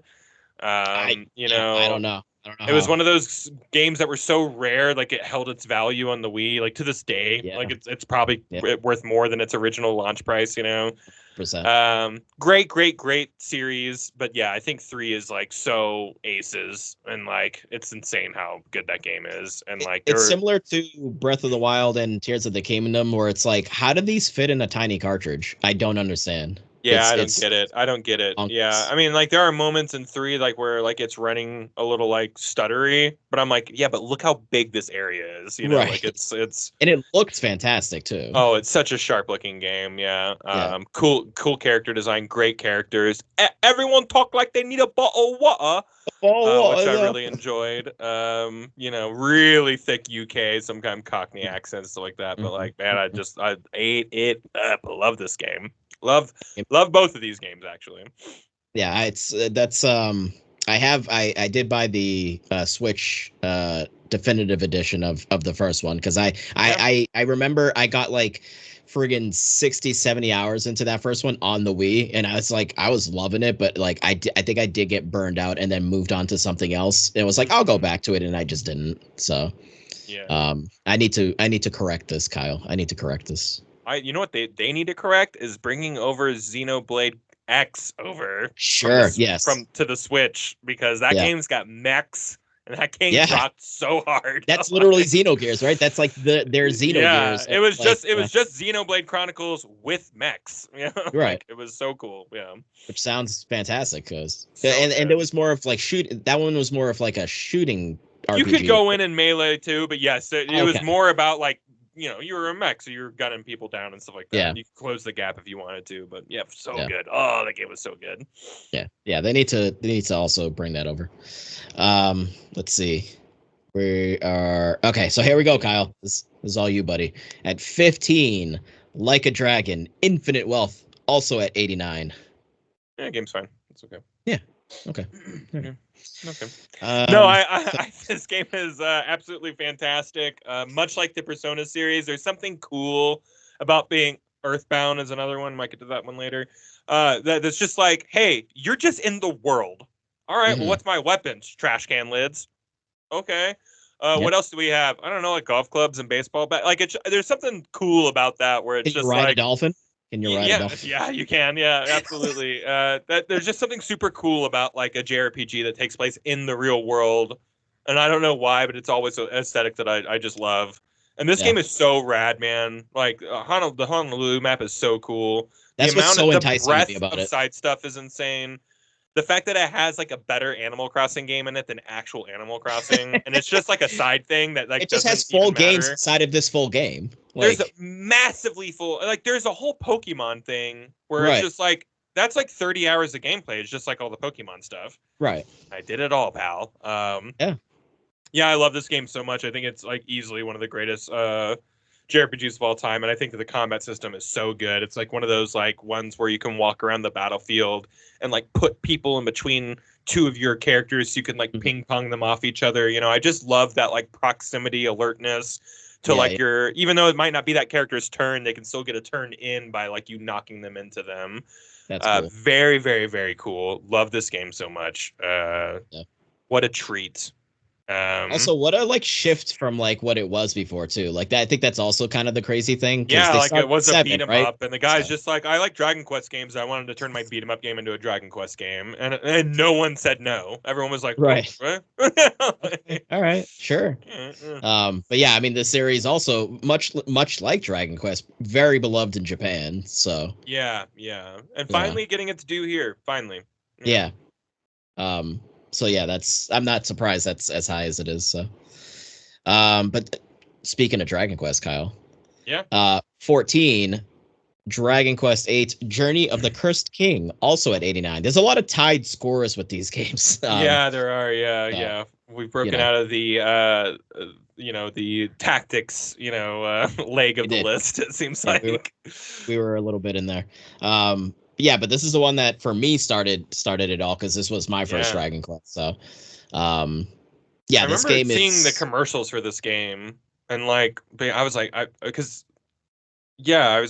I don't know. I don't know It was how. one of those games that were so rare, like it held its value on the Wii. Like to this day, Yeah, like it's probably yeah, worth more than its original launch price. percent. Great series, but yeah, I think 3 is like so aces, and like it's insane how good that game is, and like It's similar to Breath of the Wild and Tears of the Kingdom, where it's like, how do these fit in a tiny cartridge? I don't understand. yeah, I don't It's get it. I don't get it. Yeah, bonkers. I mean, like there are moments in 3 like where like it's running a little like stuttery, but I'm like, yeah, but look how big this area is. Like Right, it's and it looks fantastic too. oh, it's such a sharp looking game. Yeah, Yeah. cool character design, great characters. Everyone talk like they need a bottle of water. Which I Oh, really enjoyed. Really thick UK, some kind of Cockney accent, stuff like that. But like, man, I ate it up. I love this game. Love both of these games actually. yeah, it's that's I did buy the Switch definitive edition of the first one because Yeah, I remember I got like friggin 60 70 hours into that first one on the Wii, and I was loving it, but like I think I did get burned out and then moved on to something else. It was like I'll go back to it, and I just didn't. So yeah. I need to correct this, Kyle. I need to correct this. You know what they need to correct is bringing over Xenoblade X over Sure. Yes. from to the Switch, because that Yeah. game's got mechs and that game Yeah. rocked so hard. That's literally Xenogears, right? That's like their Yeah, Xenogears. it was like, just Xenoblade Chronicles with mechs. Yeah, right. it was so cool. Yeah, Which sounds fantastic, because so and it was more of like shoot. That one was more of like a shooting you could RPG. go in and melee too, but yes, it was Okay. more about like you were a mech, so you were gunning people down and stuff like that. Yeah. And you could close the gap if you wanted to, but yeah, so Yeah. good. Oh, that game was so good. Yeah. They need to also bring that over. Let's see. We are okay. So here we go, Kyle. This is all you, buddy. At 15, Like a Dragon, Infinite Wealth, also at 89. Yeah, game's fine. It's okay. Yeah. Okay. Yeah. Okay. No, I this game is absolutely fantastic. Much like the Persona series, there's something cool about being Earthbound. Is another one. Might get to that one later. That's just like, hey, you're just in the world. All right. Well, what's my weapons? Trash can lids. Okay. What else do we have? I don't know, like golf clubs and baseball bat. Like there's something cool about that where it's Can you just ride like a dolphin? Can you ride a dolphin? Yeah, you can. Yeah, absolutely. That there's just something super cool about like a JRPG that takes place in the real world, and I don't know why, but it's always an aesthetic that I just love. And this game is so rad, man. Like the Honolulu map is so cool. That's what's so enticing to me about of it. side stuff is insane. The fact that it has like a better Animal Crossing game in it than actual Animal Crossing, and it's just like a side thing that like it just has full games inside of this full game. Like, there's a massively full, like there's a whole Pokemon thing where it's just like that's like 30 hours of gameplay. It's just like all the Pokemon stuff. Right. I did it all, pal. Yeah, I love this game so much. I think it's like easily one of the greatest JRPGs of all time, and I think that the combat system is so good. It's like one of those like ones where you can walk around the battlefield and like put people in between two of your characters so you can like ping pong them off each other. I just love that like proximity alertness to your, even though it might not be that character's turn, they can still get a turn in by like you knocking them into them. That's cool. Very, very, very cool. Love this game so much. What a treat. Also, what a like shift from like what it was before too. Like that, I think that's also kind of the crazy thing. Yeah, like it was a beat 'em right? up, and the guy's just like, I like Dragon Quest games. I wanted to turn my beat 'em up game into a Dragon Quest game, and no one said no. Everyone was like, right, oh, all right, sure. But yeah, I mean, the series also much like Dragon Quest, very beloved in Japan. So yeah, and finally getting it to do here. Finally, yeah. So yeah, I'm not surprised that's as high as it is. So, but speaking of Dragon Quest, Kyle, 14, Dragon Quest VIII, Journey of the Cursed King, also at 89. There's a lot of tied scores with these games. Yeah, there are. Yeah. We've broken out of the the tactics leg of the list. It seems like we were a little bit in there. Yeah, but this is the one that for me started it all, because this was my first Dragon Quest. So, yeah, this game seeing the commercials for this game, and like, I was like, I was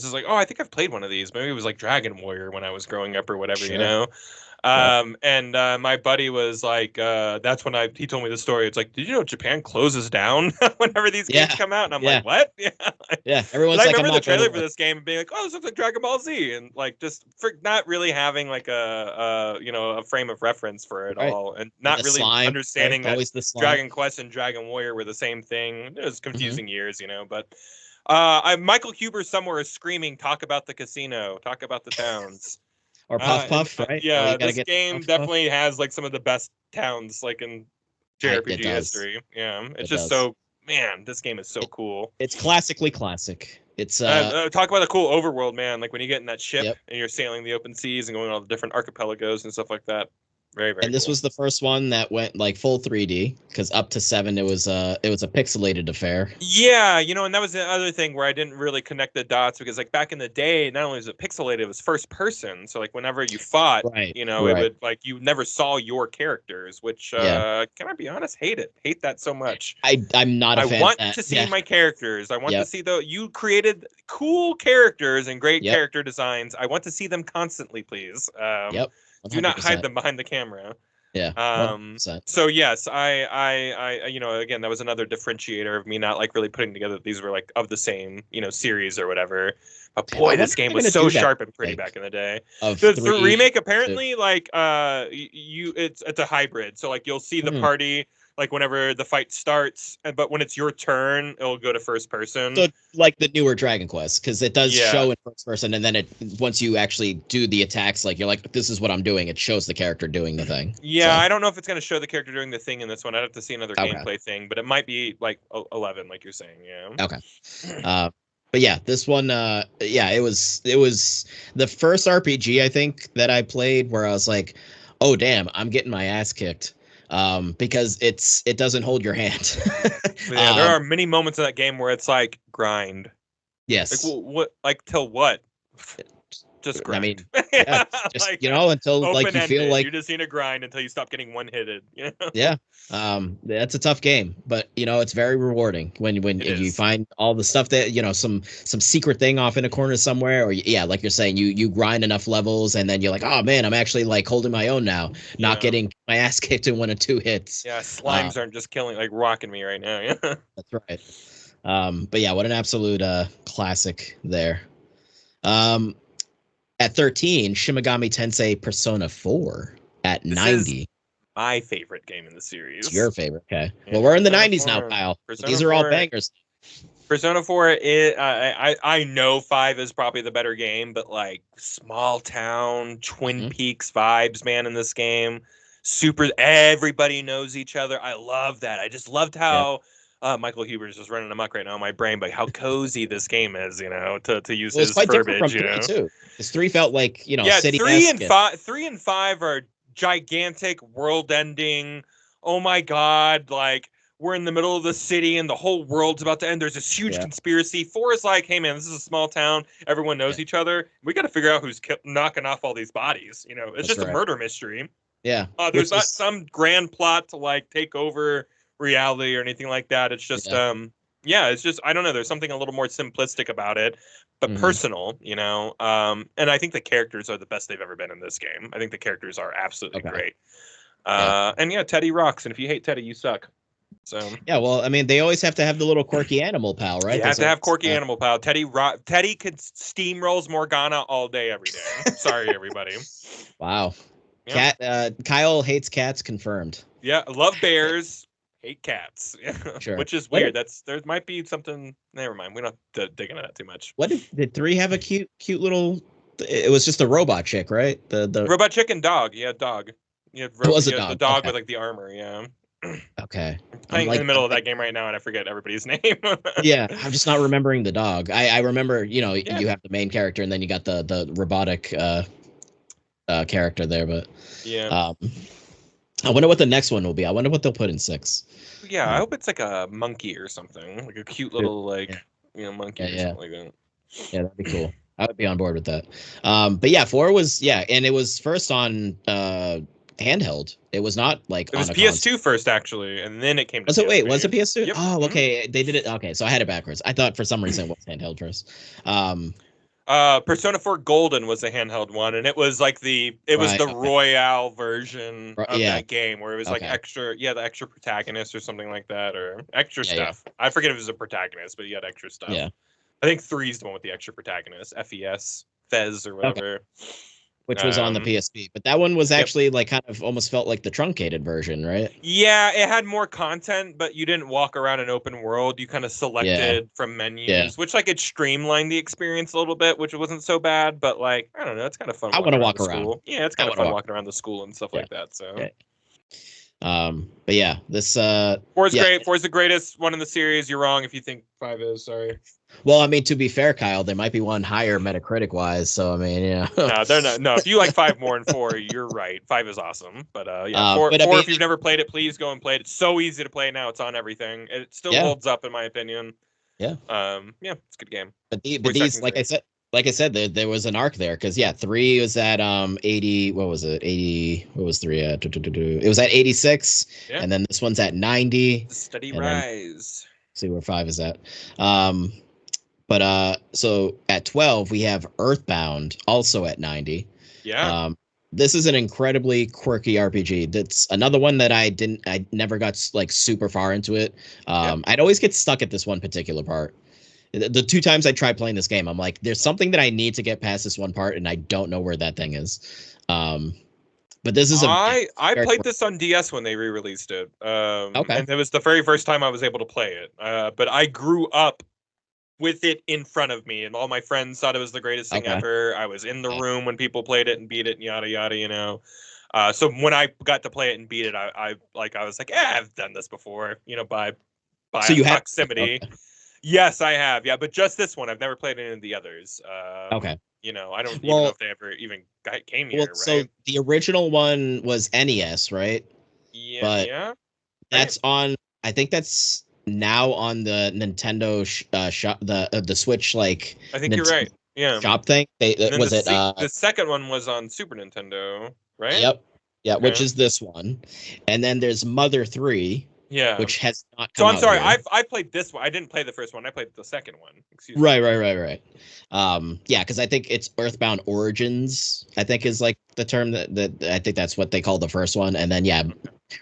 just like, oh, I think I've played one of these. Maybe it was like Dragon Warrior when I was growing up or whatever, And my buddy was like, that's when he told me the story. It's like, did you know Japan closes down whenever these games come out? And I'm like, what? Everyone's like, I remember the trailer for this game and being like, oh, this looks like Dragon Ball Z, and like just for not really having like a frame of reference for it all, and not really understanding that Dragon Quest and Dragon Warrior were the same thing. It was confusing years, but. Michael Huber somewhere is screaming, talk about the casino, talk about the towns. Or Puff, right? Yeah, this game definitely has like some of the best towns like in JRPG history. Yeah, it's just so, man, this game is so cool. It's classically classic. It's talk about a cool overworld, man. Like when you get in that ship and you're sailing the open seas and going on all the different archipelagos and stuff like that. Very, very. And this was the first one that went like full 3D, because up to 7 it was a pixelated affair. Yeah, and that was the other thing where I didn't really connect the dots, because like back in the day, not only was it pixelated, it was first person. So like whenever you fought, it would like you never saw your characters, which can I be honest, hate that so much. I'm not a fan. I want to see my characters. I want to see you created cool characters and great character designs. I want to see them constantly, please. 100%. Do not hide them behind the camera. Yeah. 100%. So yes, I again, that was another differentiator of me not like really putting together that these were like of the same, series or whatever. But boy, this game was so sharp and pretty back in the day. The remake apparently it's a hybrid. So like you'll see the party like whenever the fight starts, but when it's your turn, it'll go to first person. So like the newer Dragon Quest, because it does Yeah. show in first person, and then it once you actually do the attacks, like you're like, this is what I'm doing. It shows the character doing the thing. Yeah, So, I don't know if it's going to show the character doing the thing in this one. I'd have to see another Okay. gameplay thing, but it might be like 11, like you're saying. Yeah. Okay. But yeah, this one, yeah, it was the first RPG I think that I played where I was like, oh damn, I'm getting my ass kicked. Because it doesn't hold your hand. Yeah, there are many moments in that game where it's like grind. Yes. Like what? Like till what? Just grind. I mean, yeah, just like, until like you feel like you just need to grind until you stop getting one-hitted. You know? Yeah. That's a tough game, but it's very rewarding when you find all the stuff that, some secret thing off in a corner somewhere, or yeah, like you're saying, you grind enough levels and then you're like, oh man, I'm actually like holding my own now, not getting my ass kicked in 1 or 2 hits. Yeah, slimes aren't just rocking me right now. Yeah. That's right. But yeah, what an absolute classic there. At 13, Shin Megami Tensei Persona 4 at 90. My favorite game in the series. It's your favorite, okay? Yeah, well, we're in the Persona 90s 4, now, Kyle. Persona These are all 4 bangers. Persona 4 is I know 5 is probably the better game, but like small town Twin Peaks vibes, man, in this game. Super, everybody knows each other. I love that. I just loved how Michael Huber's just running amok right now in my brain, but how cozy this game is, to use his verbiage. From 3 too. Because 3 felt like city. 3 and 5 are gigantic, world-ending. Oh my god! Like we're in the middle of the city and the whole world's about to end. There's this huge conspiracy. 4 is like, hey man, this is a small town. Everyone knows each other. We got to figure out who's knocking off all these bodies. It's That's just a murder mystery. Yeah. There's not some grand plot to like take over reality or anything like that. It's just it's just, I don't know, there's something a little more simplistic about it, but personal, and I think the characters are the best they've ever been in this game. I think the characters are absolutely great. And Teddy rocks, and if you hate Teddy, you suck. So yeah, well, I mean, they always have to have the little quirky animal pal, right? You have to have quirky animal pal. Teddy could steamrolls Morgana all day, every day. Sorry, everybody. Wow. Yeah. Kyle hates cats, confirmed. Yeah, love bears. Hate cats, sure. Which is weird. There might be something. Never mind. We don't dig into that too much. What did 3 have a cute little? It was just a robot chick, right? The robot chick and dog. Yeah, dog. Yeah, it was a dog. The dog with like the armor. Yeah. Okay. I'm playing in the middle of that game right now, and I forget everybody's name. Yeah, I'm just not remembering the dog. I remember, you have the main character, and then you got the robotic character there, but yeah. I wonder what the next one will be. I wonder what they'll put in 6. Yeah, I hope it's like a monkey or something, like a cute little monkey or something like that. Yeah, that'd be cool. I would be on board with that. But yeah, 4 was and it was first on handheld. It was not like it was PS2 first, actually, and then it came to was it PSP. Wait, was it PS2? Yep. Oh, okay. They did it. Okay, so I had it backwards. I thought for some reason it was handheld first. Persona 4 Golden was a handheld one, and it was like the Royale version of that game, where it was like extra, the extra protagonist or something like that, or extra stuff. Yeah. I forget if it was a protagonist, but you had extra stuff. Yeah, I think 3 is the one with the extra protagonist, Fez or whatever. Okay. Which was on the PSP, but that one was actually like kind of almost felt like the truncated version, right? Yeah, it had more content, but you didn't walk around an open world. You kind of selected from menus, which like it streamlined the experience a little bit, which wasn't so bad. But like, I don't know, it's kind of fun. I want to walk around. Yeah, it's kind of fun walking around the school and stuff like that. So. Yeah. But yeah, this 4 is great. 4 is the greatest one in the series. You're wrong if you think 5 is. Sorry. Well, I mean, to be fair, Kyle, there might be one higher Metacritic wise. So I mean, no, they're not. No, if you like 5 more than 4, you're right. 5 is awesome. But 4, if you've never played it, please go and play it. It's so easy to play now. It's on everything. It still holds up, in my opinion. Yeah. It's a good game. But these, like I said, there was an arc there because 3 was at 80. What was it? 80. What was 3 at? It was at 86, and then this one's at 90. Steady rise. See where 5 is at. But so at 12 we have Earthbound, also at 90. Yeah. This is an incredibly quirky RPG. That's another one that I never got like super far into it. I'd always get stuck at this one particular part. The 2 times I tried playing this game, I'm like, there's something that I need to get past this one part, and I don't know where that thing is. But this is a I played this on DS when they re-released it. Okay. And it was the very first time I was able to play it. But I grew up with it in front of me, and all my friends thought it was the greatest thing ever. I was in the room when people played it and beat it, and yada yada, you know. So when I got to play it and beat it, I was like, yeah, I've done this before, you know, by So you have proximity. Yes, I have. Yeah, but just this one. I've never played any of the others. Okay. You know, I don't even know if they ever even came here, right? So the original one was NES, right? Yeah, But yeah. that's on. I think that's now on the Nintendo shop, the Switch, like I think you're right. Yeah. shop thing. They was it the second one was on Super Nintendo, right? Yep. Yeah, Okay. which is this one. And then there's Mother 3. Yeah. Which has not come out. So I'm sorry, here. I played this one. I didn't play the first one. I played the second one. Excuse me. Right. Yeah, because I think it's Earthbound Origins, I think is like the term that I think that's what they call the first one. And then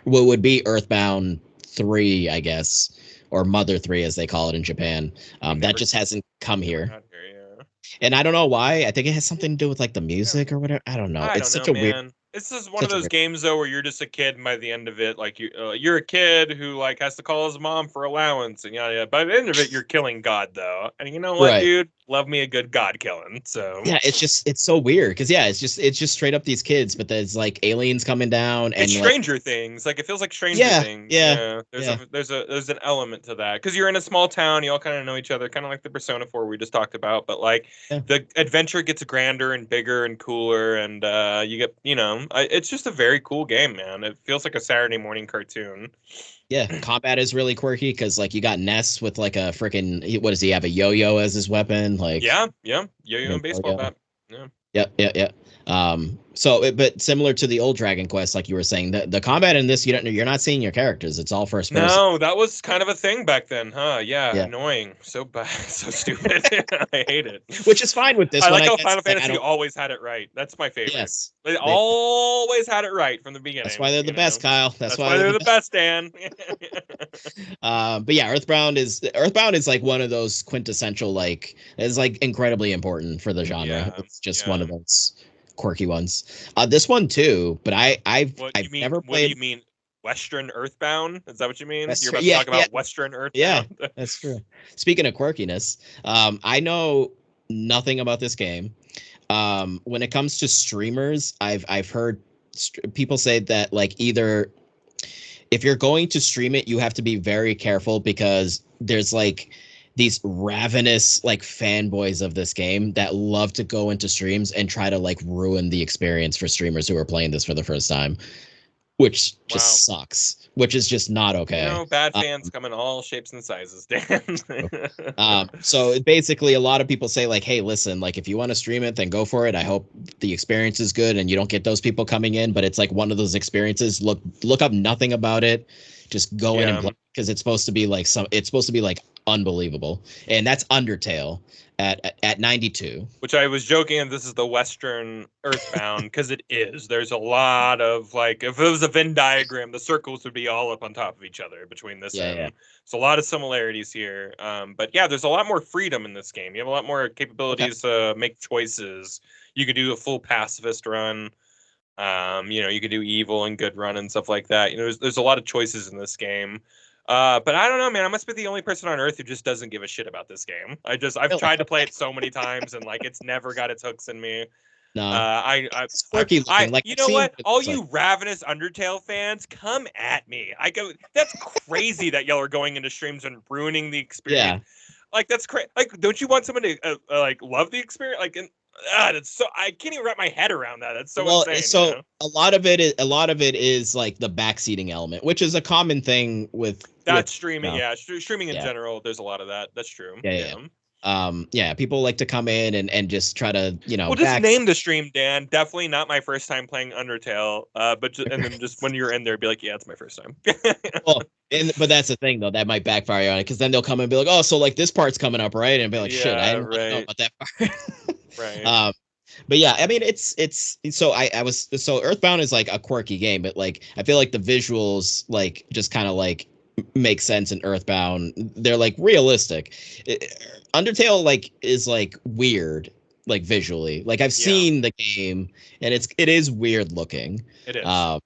what would be Earthbound 3, I guess, or Mother 3 as they call it in Japan. That just hasn't come here. And I don't know why. I think it has something to do with like the music or whatever. I don't know. It's such a weird. This is one of those games though where you're just a kid, and by the end of it, like you're a kid who like has to call his mom for allowance, and yeah. By the end of it, you're killing God though, and you know what, dude? Love me a good God killing. So yeah, it's so weird because it's just straight up these kids, but there's like aliens coming down and it's Stranger Things. Like it feels like Stranger Things. Yeah. There's an element to that because you're in a small town, you all kind of know each other, kind of like the Persona 4 we just talked about, but like the adventure gets grander and bigger and cooler, and you get it's just a very cool game, man. It feels like a Saturday morning cartoon. Yeah, combat is really quirky because like you got Ness with like a freaking what does he have, a yo-yo as his weapon? Like yo-yo and baseball bat. Yeah. But similar to the old Dragon Quest, like you were saying, the combat in this, you're not seeing your characters. It's all first person. No, that was kind of a thing back then, huh? Yeah. Annoying, so bad, so stupid. I hate it. Which is fine with this one. I like how Final Fantasy always had it right. That's my favorite. Yes, they always had it right from the beginning. That's why they're the best, Kyle. That's why they're the best, Dan. But yeah, Earthbound is like one of those quintessential, like is like incredibly important for the genre. It's just one of those quirky ones. This one too, but I've never played. What do you mean, Western Earthbound? Is that what you mean? You're about to talk about Western Earthbound? Yeah, that's true. Speaking of quirkiness, I know nothing about this game. When it comes to streamers, I've heard people say that like either if you're going to stream it, you have to be very careful because there's like these ravenous like fanboys of this game that love to go into streams and try to like ruin the experience for streamers who are playing this for the first time, which just sucks, which is just not okay. Bad fans come in all shapes and sizes, Dan. So basically a lot of people say like, hey, listen, like if you want to stream it, then go for it. I hope the experience is good and you don't get those people coming in, but it's like one of those experiences. Look up nothing about it. Just go in and play because it's supposed to be like unbelievable. And that's Undertale at 92. Which I was joking, and this is the Western Earthbound because it is. There's a lot of like, if it was a Venn diagram, the circles would be all up on top of each other between this and so a lot of similarities here. But yeah, there's a lot more freedom in this game. You have a lot more capabilities to make choices. You could do a full pacifist run. You could do evil and good run and stuff like that. There's a lot of choices in this game. But I don't know, man. I must be the only person on earth who just doesn't give a shit about this game. I've tried to play it so many times and like it's never got its hooks in me. No, it's quirky looking. Like, you know what? All you ravenous Undertale fans, come at me. That's crazy that y'all are going into streams and ruining the experience. Yeah. Like that's crazy. Like, don't you want someone to like love the experience? Like, that's so I can't even wrap my head around that. That's so insane. So a lot of it is like the backseating element, which is a common thing with streaming. Yeah, streaming in general. There's a lot of that. That's true. Yeah. People like to come in and just try to Well, just name the stream, Dan. Definitely not my first time playing Undertale. And then just when you're in there, be like, yeah, it's my first time. But that's the thing though, that might backfire on it because then they'll come and be like, oh, so like this part's coming up, right? And be like, shit, I didn't know about that part. Right. But yeah, I mean, it's so Earthbound is like a quirky game, but like I feel like the visuals like just kind of like make sense in Earthbound. They're like realistic. Undertale like is like weird like visually. Like I've Yeah. seen the game, and it is weird looking. It is.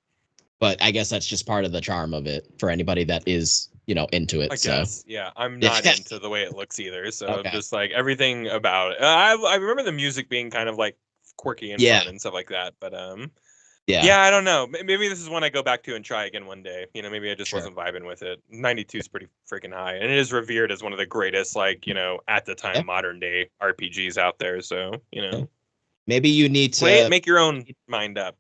But I guess that's just part of the charm of it for anybody that is, into it. I So guess, yeah. I'm not into the way it looks either. So I'm Okay. just like everything about it. I remember the music being kind of like quirky and Yeah. fun and stuff like that. But yeah, yeah, I don't know. Maybe this is one I go back to and try again one day. Maybe I just Sure. wasn't vibing with it. 92 is pretty freaking high, and it is revered as one of the greatest, like at the time, Yeah. modern day RPGs out there. So maybe you need play it, to make your own mind up.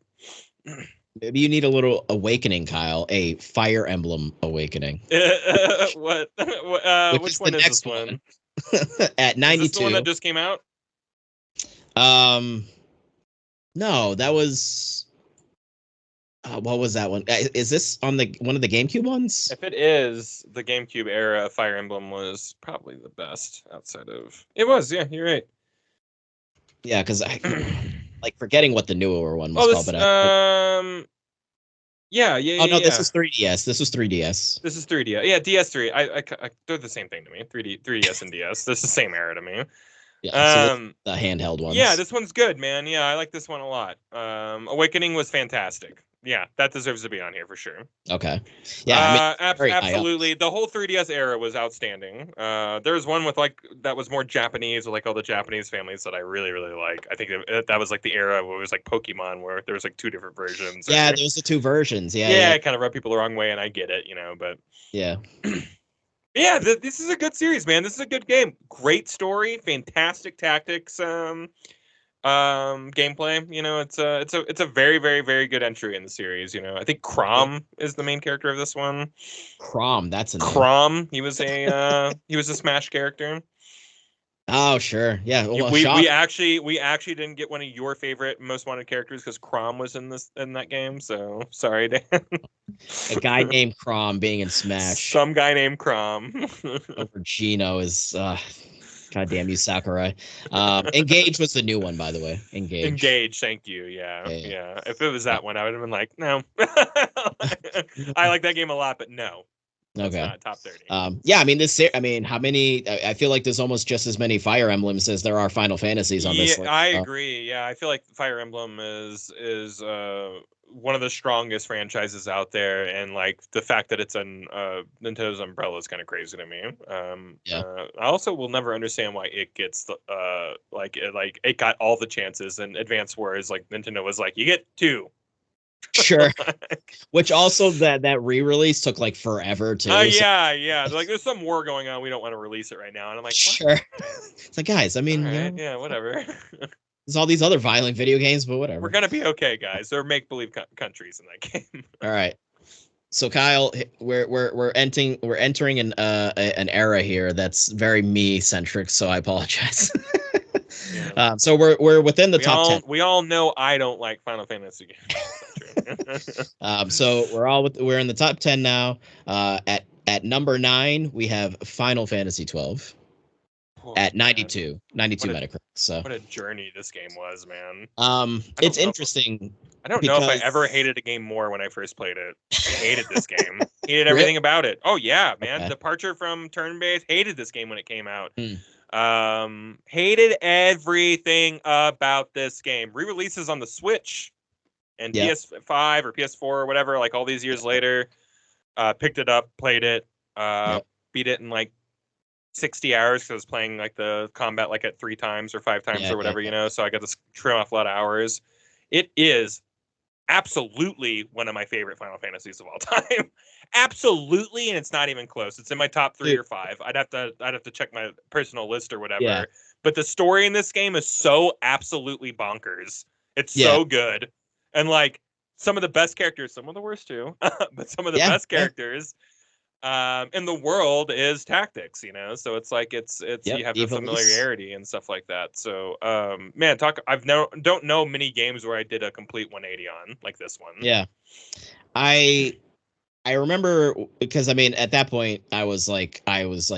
maybe you need a little awakening, Kyle. A Fire Emblem awakening. What? Which Which is one the is next this one? At Is 92. this the one that just came out? No, that was what was that one? Is this on one of the GameCube ones? If it is, the GameCube era of Fire Emblem was probably the best outside of. It was, yeah, you're right. Yeah, because I like forgetting what the newer one was called. But yeah. Oh no, this is 3DS. This was 3DS. This is 3DS. Yeah, DS3. They're the same thing to me. 3DS and DS. This is the same era to me. Yeah, so the handheld ones. Yeah, this one's good, man. Yeah, I like this one a lot. Awakening was fantastic. Yeah, that deserves to be on here for sure. Okay. Yeah, absolutely. The whole 3DS era was outstanding. There was one with that was more Japanese, with like all the Japanese families that I really, really like. I think that was like the era where it was like Pokemon, where there was like 2 different versions. Yeah, there's the 2 versions. Yeah, it kind of rubbed people the wrong way, and I get it, but yeah. Yeah, this is a good series, man. This is a good game. Great story, fantastic tactics, gameplay. It's a very, very, very good entry in the series. I think Chrom is the main character of this one. Chrom, that's a name. Chrom. He was a Smash character. Oh sure, yeah. Well, we actually didn't get one of your favorite most wanted characters because Chrom was in that game. So sorry, Dan. A guy named Chrom being in Smash. Some guy named Chrom. Over Gino is God damn you, Sakurai. Engage was the new one, by the way. Engage, thank you. Yeah. If it was that one, I would have been like, no. I like that game a lot, but no. Okay. Not top 30. Yeah, I mean, how many? I feel like there's almost just as many Fire Emblems as there are Final Fantasies on this list. I agree. Yeah, I feel like Fire Emblem is one of the strongest franchises out there, and like the fact that it's on Nintendo's umbrella is kind of crazy to me. I also will never understand why it gets it got all the chances, and Advance Wars, like Nintendo was like, you get 2. Sure. Which also that re-release took like forever to. Yeah. They're like, there's some war going on. We don't want to release it right now. And I'm like, sure. It's like, guys, I mean, right, yeah, whatever. There's all these other violent video games, but whatever. We're gonna be okay, guys. There are make-believe countries in that game. All right. So Kyle, we're entering an era here that's very me centric. So I apologize. Yeah. So we're within the top 10. We all know I don't like Final Fantasy games. So we're in the top 10 now. At number 9 we have Final Fantasy 12. At 92 Metacritic. So what a journey this game was, man. It's interesting. I don't know if I ever hated a game more when I first played it. I hated this game. Hated everything about it. Oh yeah, man. Okay. Departure from turn-based. Hated this game when it came out. Hated everything about this game. Re-releases on the Switch and PS5 or PS4 or whatever, like all these years later. Picked it up, played it, beat it in like 60 hours because I was playing like the combat like at 3 times or 5 times or whatever, so I got to trim off a lot of hours. It is absolutely one of my favorite Final Fantasies of all time. Absolutely, and it's not even close. It's in my top 3 or 5. I'd have to check my personal list or whatever. Yeah. But the story in this game is so absolutely bonkers. It's so good. And like some of the best characters, some of the worst too, but some of the best characters in the world is tactics, so it's like it's you have the familiarity and stuff like that. So man, don't know many games where I did a complete 180 on like this one. Yeah. I remember because I mean at that point I was like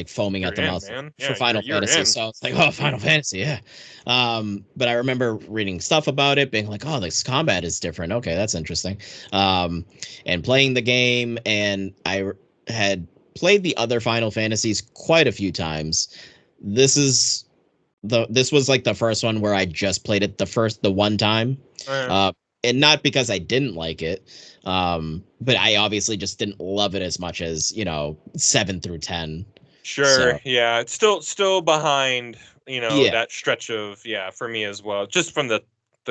foaming at the mouth for Final Fantasy. So it's like, oh, Final Fantasy, yeah. But I remember reading stuff about it, being like, oh, this combat is different. Okay, that's interesting. And playing the game, and I had played the other Final Fantasies quite a few times. This is this was like the first one where I just played it the one time. Uh, And not because I didn't like it, but I obviously just didn't love it as much as 7 through 10. sure, So yeah, it's still behind, yeah, that stretch of, yeah, for me as well, just from the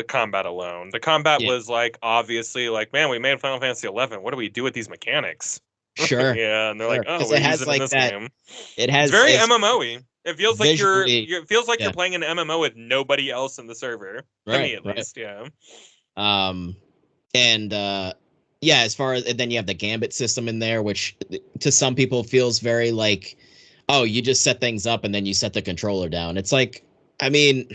combat alone. The combat yeah, was like, obviously, like, man, we made Final Fantasy 11. What do we do with these mechanics? sure, Yeah, and they're like, sure, oh, because we'll it use has it in like this that. game. It It's has very it's MMO-y. It feels like visually, it feels like you're yeah, playing an MMO with nobody else in the server. To right, me, at right. least, yeah. Um, and yeah, as far as, and then you have the gambit system in there, which to some people feels very like, oh, you just set things up and then you set the controller down. It's like, I mean,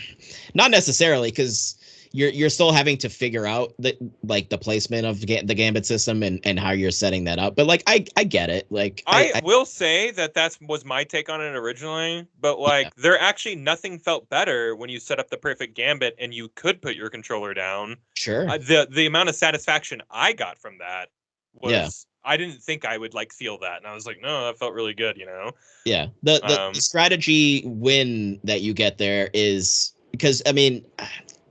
not necessarily, because you're still having to figure out the placement of the gambit system and how you're setting that up. But like I get it. Like I will say that was my take on it originally, but yeah, like there actually nothing felt better when you set up the perfect gambit and you could put your controller down. sure, The amount of satisfaction I got from that yeah. was, I didn't think I would like feel that, and I was like, no, that felt really good, you know. Yeah. The Um, strategy win that you get there is because I mean,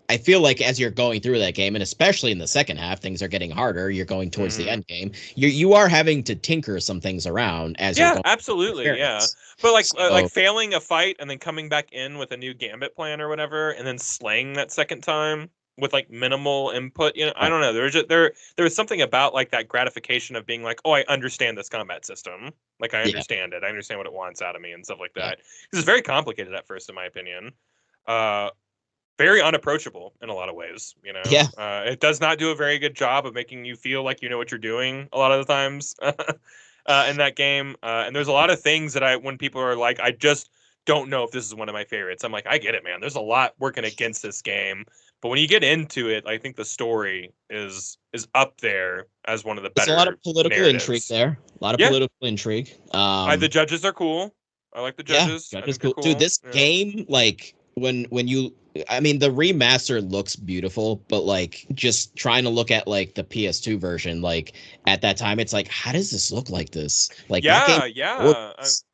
I feel like as you're going through that game, and especially in the second half, things are getting harder. You're going towards the mhm. end game. You are having to tinker some things around as you're Yeah, going through the absolutely, yeah. experience. But like So failing a fight and then coming back in with a new gambit plan or whatever, and then slaying that second time with like minimal input, I right, don't know. There was something about like that gratification of being like, oh, I understand this combat system. Like I yeah, understand it. I understand what it wants out of me and stuff like yeah, that. This is very complicated at first, in my opinion. Uh, Very unapproachable in a lot of ways. yeah. It does not do a very good job of making you feel like you know what you're doing a lot of the times in that game. And there's a lot of things that when people are like, I just don't know if this is one of my favorites. I'm like, I get it, man. There's a lot working against this game, but when you get into it, I think the story is up there as one of the There's a lot of better political intrigue narratives. there. A lot of Yeah, political intrigue. the judges are cool. I like the Yeah, judges. I Judge is think they're cool. Dude, cool. this Yeah. game, like when you I mean the remaster looks beautiful, but like just trying to look at like the PS2 version, like at that time, it's like, how does this look like this? Like that game Yeah, yeah. works.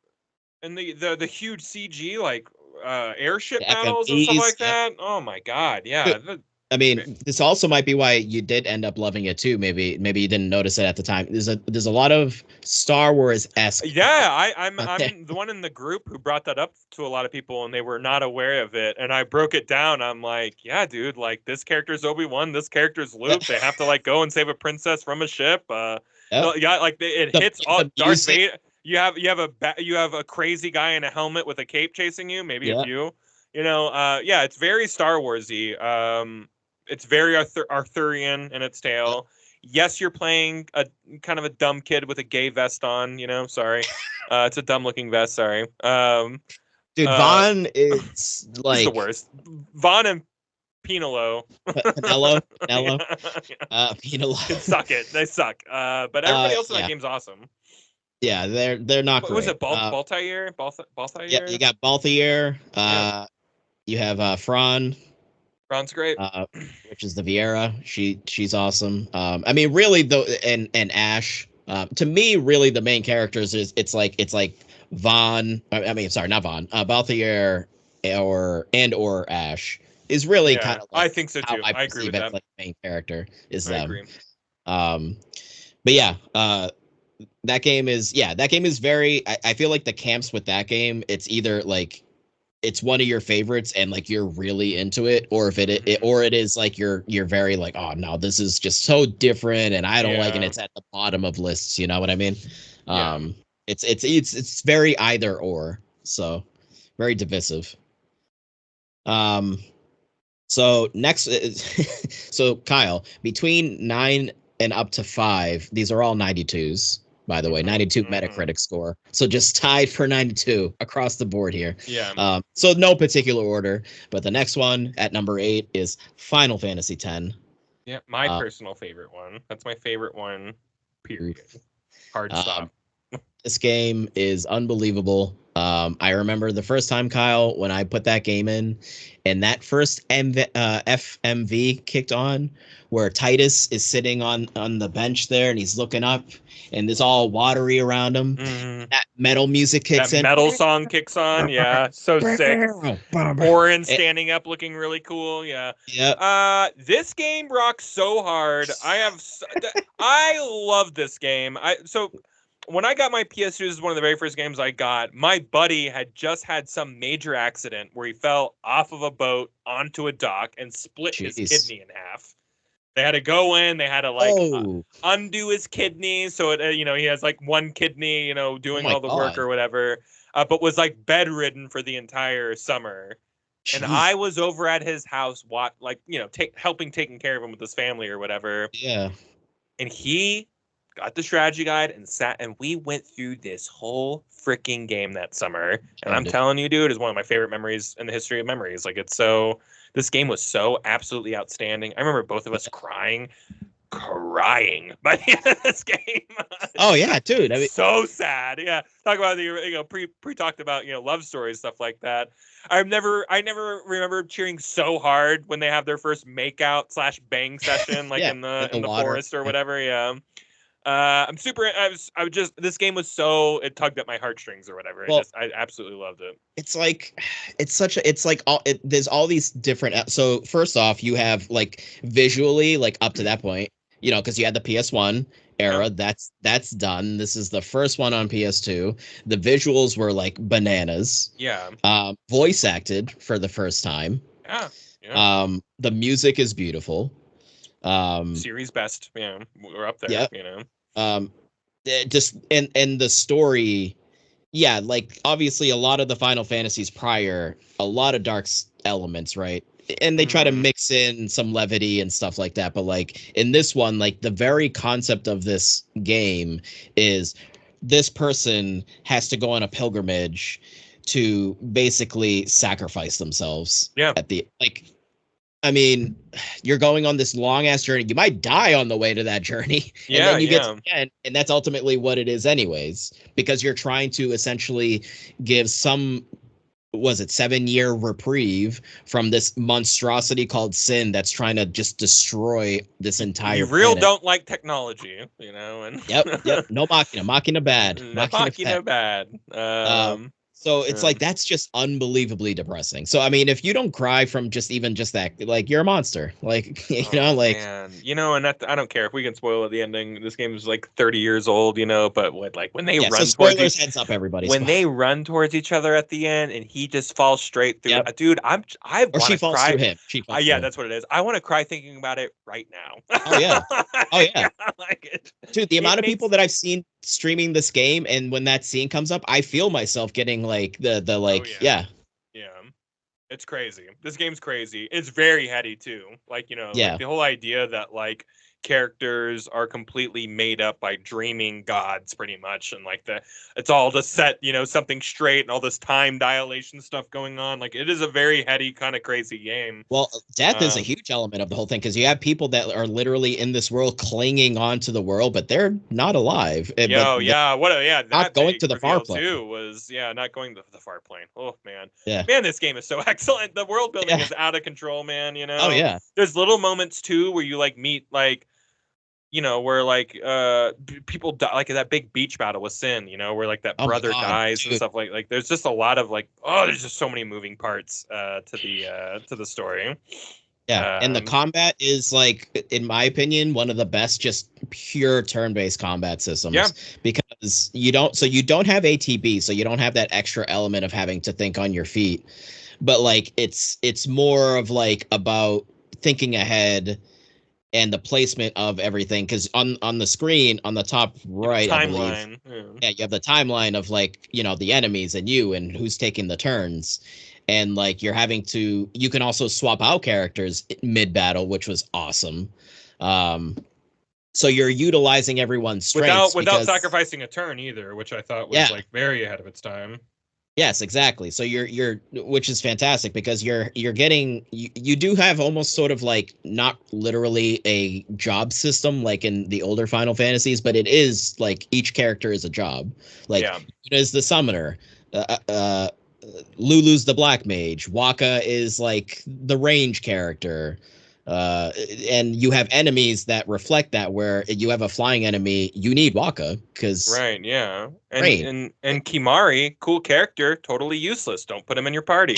And the huge CG like airship The battles and stuff FMVs, like yep. that. Oh my god, Dude, yeah. I mean, this also might be why you did end up loving it too. Maybe you didn't notice it at the time. There's a lot of Star Wars esque Yeah, I'm there. the one in the group who brought that up to a lot of people and they were not aware of it. And I broke it down. I'm like, yeah, dude, like this character's Obi-Wan, this character's Luke. They have to like go and save a princess from a ship. Yep. Yeah, like it The hits all the Darth music, Vader. You have a crazy guy in a helmet with a cape chasing you, maybe a yeah. few. Yeah, it's very Star Warsy. It's very Arthurian in its Yep. tale. Yes, you're playing a kind of a dumb kid with a gay vest on. Sorry, it's a dumb looking vest. Sorry. Dude, Uh, Vaughn is he's the like worst. Vaughn and Pinelo. Pinello, Yeah, yeah. Can Pinello. suck it. They suck. But everybody else in that Yeah, game's awesome. yeah, they're not What was great. it? Baltair? Yeah, you Baltair? got Balthier. Yeah, You have Fran, Ron's great. uh, which is the Vieira. She's awesome. I mean, really though, and Ash. To me, really, the main characters is it's like Vaughn. I mean, sorry, not Vaughn. Balthier or Ash is really Yeah, kind of I like think so how too. I I agree perceive with as that. like the main character is I them. agree. Um, but yeah, that game is very. I feel like the camps with that game, it's either like it's one of your favorites and like you're really into it, or if Hmm. or it is like you're very like, oh no, this is just so different and I don't like, and Yeah, it's at the bottom of lists. You know what I mean? yeah. Um, it's very either or, so very divisive. Um, so next, so Kyle, between 9 and up to 5, these are all 92s, by the way, Hmm. 92 Hmm. Metacritic score. So just tied for 92 across the board here. Yeah. So no particular order, but the next one at number 8 is Final Fantasy X. Yeah, my Uh, personal favorite one. That's my favorite one. oof. Period. Hard Um, stop. this game is unbelievable. I remember the first time, Kyle, when I put that game in, and that first FMV kicked on, where Titus is sitting on the bench there, and he's looking up, and it's all watery around him. Mm-hmm. That metal music kicks that in. metal song kicks on. Yeah, so sick. Orin standing up, looking really cool. Yeah. Yep. This game rocks so hard. I love this game. So when I got my PS2, this is one of the very first games I got. My buddy had just had some major accident where he fell off of a boat onto a dock and split his kidney in half. They had to go in. They had to undo his kidney, so it he has like one kidney, doing all the work or whatever. But was like bedridden for the entire summer. Jeez. And I was over at his house, helping taking care of him with his family or whatever. Yeah. And he got the strategy guide and sat, and we went through this whole freaking game that summer. And I'm telling you, dude, it's one of my favorite memories in the history of memories. Like, this game was so absolutely outstanding. I remember both of us crying by the end of this game. Oh yeah, dude. I mean, so sad. Yeah, talk about the pre talked about love stories, stuff like that. I never remember cheering so hard when they have their first makeout / bang session, like in the forest or whatever. Yeah. This game was it tugged at my heartstrings or whatever. I absolutely loved it. It's like, there's all these different. So first off, you have like visually, like up to that point, because you had the PS1 era. Yeah. That's done. This is the first one on PS2. The visuals were like bananas. Yeah. Voice acted for the first time. Yeah. Yeah. The music is beautiful. Series best. Yeah, we're up there. Yeah. Just and the story. Yeah, like obviously a lot of the Final Fantasies prior, a lot of dark elements, right? And they try to mix in some levity and stuff like that. But like in this one, like the very concept of this game is this person has to go on a pilgrimage to basically sacrifice themselves. Yeah. I mean, you're going on this long ass journey. You might die on the way to that journey. And then you get to the end, and that's ultimately what it is anyways, because you're trying to essentially give 7-year reprieve from this monstrosity called sin that's trying to just destroy this entire planet. Don't like technology, and Yep. No machina bad. Machina bad. So it's like, that's just unbelievably depressing. So, I mean, if you don't cry from just that, like, you're a monster. Like, man. And that, I don't care if we can spoil the ending. This game is like 30 years old, but when they run spoilers, heads up, everybody. When they run towards each other at the end and he just falls straight through, dude, I want to cry. She falls through him. That's what it is. I want to cry thinking about it right now. Oh yeah. Oh yeah. I like it. Dude, the amount of people that I've seen streaming this game, and when that scene comes up, I feel myself getting like yeah. It's crazy. This game's crazy. It's very heady too. Like, like the whole idea that like characters are completely made up by dreaming gods pretty much, and like it's all to set something straight, and all this time dilation stuff going on. Like, it is a very heady kind of crazy game. Well, death is a huge element of the whole thing, because you have people that are literally in this world clinging on to the world, but they're not alive. Not going to the far plane too was not going to the far plane. Oh man. Yeah. Man, this game is so excellent. The world building is out of control, man. Oh yeah. There's little moments too where you like meet like where like people die, like that big beach battle with Sin, where like that brother dies and stuff like there's just a lot of like, there's just so many moving parts to the story. Yeah, and the combat is like, in my opinion, one of the best just pure turn-based combat systems. Yeah. Because you don't have ATB, so you don't have that extra element of having to think on your feet. But like it's more of like about thinking ahead and the placement of everything, because on the screen on the top right, timeline, you have the timeline of like the enemies and you and who's taking the turns, and like you can also swap out characters mid battle, which was awesome. So you're utilizing everyone's strengths without sacrificing a turn either, which I thought was like very ahead of its time. Yes, exactly. So you're which is fantastic, because you're getting you do have almost sort of like not literally a job system like in the older Final Fantasies, but it is like each character is a job. Like Yuna is the summoner, Lulu's the black mage. Waka is like the range character. And you have enemies that reflect that, where you have a flying enemy, you need Waka because Right, yeah. And rain. and Kimari, cool character, totally useless. Don't put him in your party.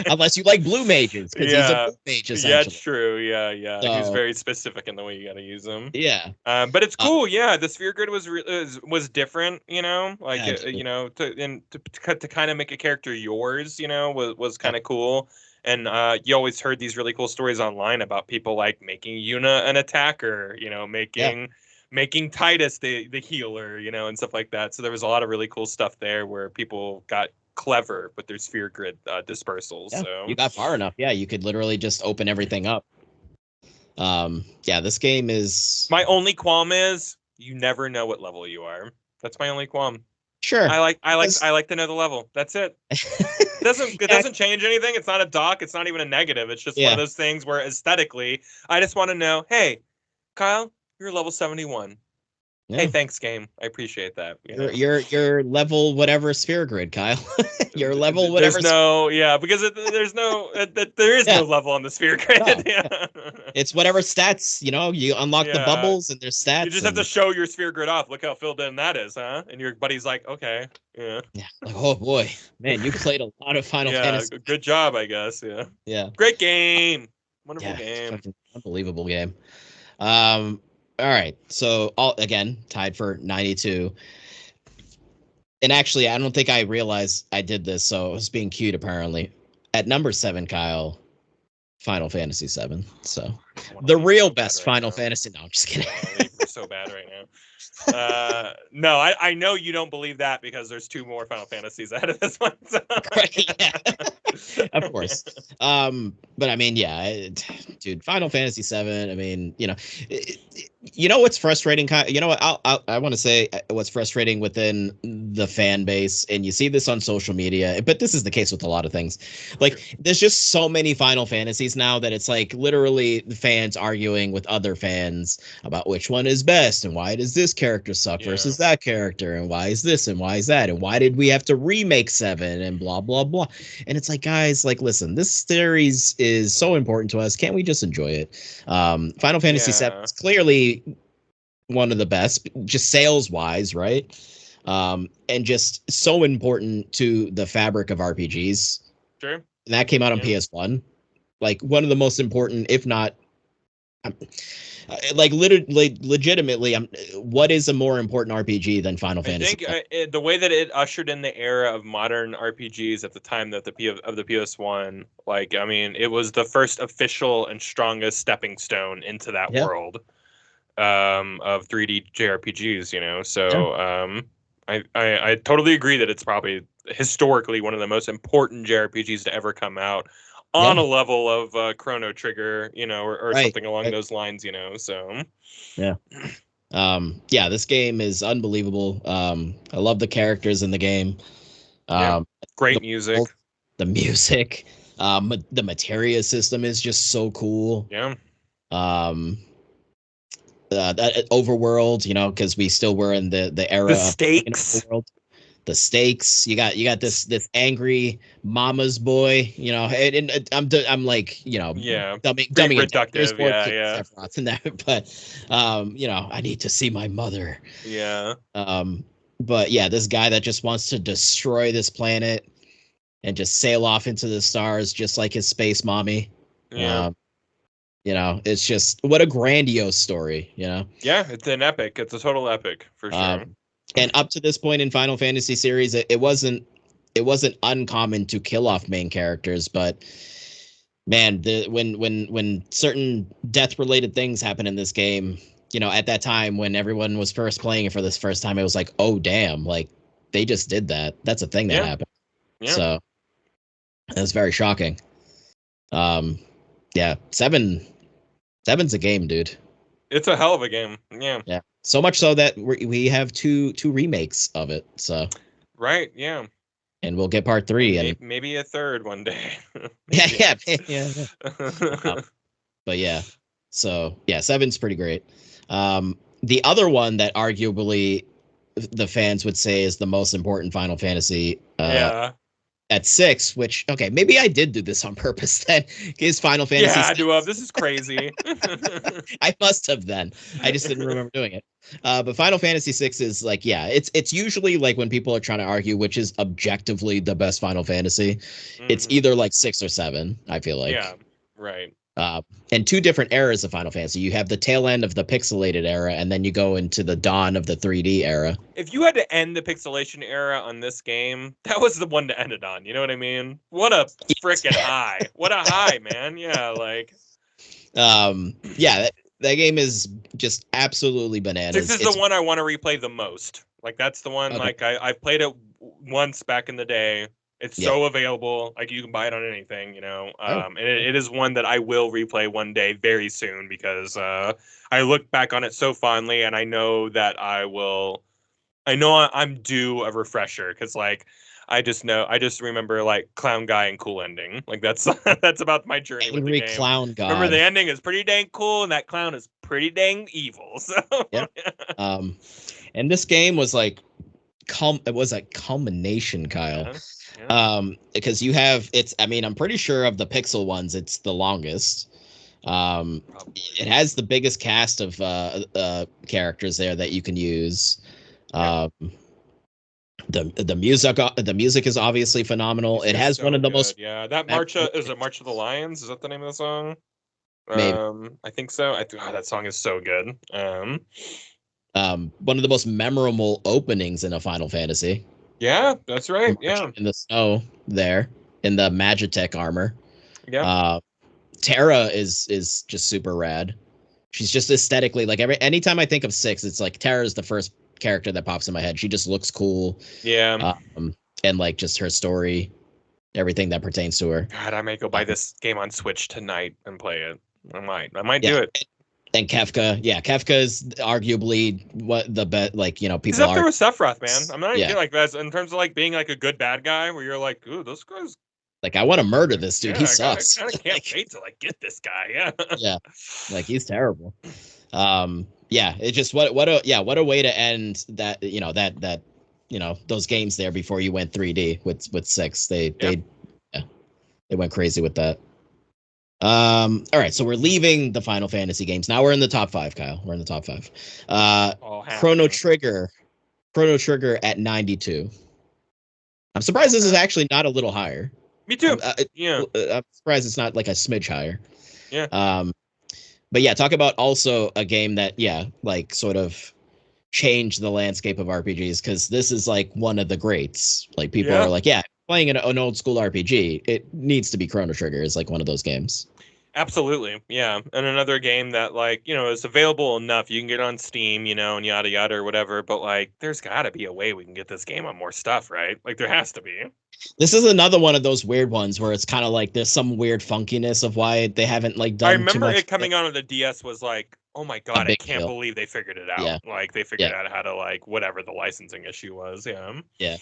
Unless you like blue mages, because he's a Yeah. blue mage Yeah, it's essentially. true. Yeah, yeah. He's So very specific in the way you got to use him. yeah, But it's uh, cool. Yeah, the sphere grid was different. Like yeah, to kind of make a character yours. Was yep, kind of cool. And you always heard these really cool stories online about people like making Yuna an attacker. yeah. Making Titus the healer. And stuff like that. So there was a lot of really cool stuff there where people got clever with their sphere grid dispersals. Yeah, So you got far enough. Yeah, you could literally just open everything up. Yeah, this game is my only qualm is you never know what level you are. That's my only qualm. sure. I like to know the level. That's it. It Yeah, doesn't change anything. It's not a doc. It's not even a negative. It's just one of yeah, those things where aesthetically, I just want to know, hey, Kyle, you're level 71. Hey, yeah. thanks, game. I appreciate that. You're level whatever sphere grid, Kyle. You're level whatever. There's no, yeah, because there is Yeah, no level on the sphere grid. no. Yeah. It's whatever stats, you unlock the Yeah. bubbles and there's You stats just have to and show your sphere grid off. Look how filled in that is, huh? And your buddy's like, okay, yeah. yeah, like oh boy, man, you played a lot of Final Yeah, Fantasy. good job, I guess. Yeah. Yeah, Great game. Wonderful yeah, game. fucking unbelievable game. All right, so all again tied for 92. And actually, I don't think I realized I did this, so it was being queued apparently. At number 7, Kyle, Final Fantasy 7. So the real best Final Fantasy. No, I'm just kidding. We're so bad right now. No, I know you don't believe that because there's 2 more Final Fantasies ahead of this one. So. Yeah. Of course. But I mean, yeah, dude, Final Fantasy 7. I mean, what's frustrating? You know what? I want to say what's frustrating within the fan base, and you see this on social media, but this is the case with a lot of things. Like, there's just so many Final Fantasies now that it's like literally the fans arguing with other fans about which one is best and why does this character suck versus that character, and why is this and why is that, and why did we have to remake 7 and blah blah blah. And it's like, guys, like, listen, this series is so important to us. Can't we just enjoy it? Final Fantasy 7 is clearly one of the best, just sales wise, right? And just so important to the fabric of RPGs. Sure. And that came out on PS1. Like, one of the most important, if not, like, legitimately, what is a more important RPG than Final Fantasy? I think the way that it ushered in the era of modern RPGs at the time that the PS1, like, I mean, it was the first official and strongest stepping stone into that world of 3D JRPGs. So I totally agree that it's probably historically one of the most important JRPGs to ever come out. On a level of Chrono Trigger, or something along those lines, so. Yeah. Yeah, this game is unbelievable. I love the characters in the game. Great music. The music. The materia system is just so cool. Yeah. That overworld, because we still were in the era the stakes. Of overworld. The stakes. You got this angry mama's boy. And I'm like, dumbing reductive. There's more Sephiroths in that, but I need to see my mother. Yeah. But yeah, this guy that just wants to destroy this planet and just sail off into the stars, just like his space mommy. Yeah. It's just, what a grandiose story. Yeah, it's an epic. It's a total epic for sure. And up to this point in Final Fantasy series, it wasn't uncommon to kill off main characters, but man, when certain death related things happen in this game, at that time when everyone was first playing it for this first time, it was like, oh damn, like they just did that. That's a thing that happened. Yeah. So it was very shocking. Yeah, seven's a game, dude. It's a hell of a game. Yeah. Yeah. So much so that we have two remakes of it. So. Right. Yeah. And we'll get part 3 and maybe a third one day. yeah. But yeah. So yeah, 7's pretty great. The other one that arguably the fans would say is the most important Final Fantasy Yeah. at 6, which, okay, maybe I did do this on purpose then. Is Final Fantasy Yeah, I 6. do. This is crazy. I must have then. I just didn't remember doing it. But Final Fantasy 6 is like, yeah, it's usually like when people are trying to argue which is objectively the best Final Fantasy, it's either like 6 or 7, I feel like. Yeah, right. And two different eras of Final Fantasy. You have the tail end of the pixelated era, and then you go into the dawn of the 3D era. If you had to end the pixelation era on this game, that was the one to end it on. You know what I mean? What a freaking high! What a high, man! Yeah, like. Yeah, that game is just absolutely bananas. This is the one I want to replay the most. Like that's the one. Okay. Like I played it once back in the day. It's so available. Like you can buy it on anything, you know. And it is one that I will replay one day very soon because I look back on it so fondly, and I know that I will. I know I'm due a refresher because like I just remember like clown guy and cool ending. Like that's that's about my journey with the game. Clown guy. Remember the ending is pretty dang cool, and that clown is pretty dang evil. So and this game was like it was a culmination, Kyle. Because you have I mean, I'm pretty sure of the pixel ones, it's the longest. It has the biggest cast of characters there that you can use. The music is obviously phenomenal. It has one of the most that March is it March of the Lions? Is that the name of the song? Maybe. I think so. That song is so good. One of the most memorable openings in a Final Fantasy. Yeah, that's right. Yeah, in the snow there in the Magitech armor. Yeah. Terra is just super rad. She's just aesthetically like anytime I think of 6, it's like Terra is the first character that pops in my head. She just looks cool. Yeah. And like just her story, everything that pertains to her. God, I may go buy this game on Switch tonight and play it. I might do it. And Kefka, Kefka is arguably what the best, like, you know, people He's up there with Sephiroth, man. I'm not even like that in terms of like being like a good bad guy where you're like, ooh, those guys. Like, I want to murder this dude. He sucks. I can't wait to like get this guy. Yeah. Yeah. Like he's terrible. Yeah. It just what a way to end that. You know that those games there before you went 3D with 6. They went crazy with that. All right, so we're leaving the Final Fantasy games. Now we're in the top 5, Kyle. We're in the top 5. Chrono Trigger at 92. I'm surprised this is actually not a little higher. Me too. I'm surprised it's not like a smidge higher. Yeah. But yeah, talk about also a game that like sort of changed the landscape of RPGs, because this is like one of the greats. Like people are like, playing an old school RPG, it needs to be Chrono Trigger. Is like one of those games. Absolutely, yeah. And another game that, like, you know, is available enough. You can get on Steam, you know, and yada yada or whatever. But like, there's got to be a way we can get this game on more stuff, right? Like, there has to be. This is another one of those weird ones where it's kind of like there's some weird funkiness of why they haven't like done. I remember too much it coming out on the DS was like, oh my god, I can't believe they figured it out. Yeah. Like they figured out how to like whatever the licensing issue was. Yeah. Yeah.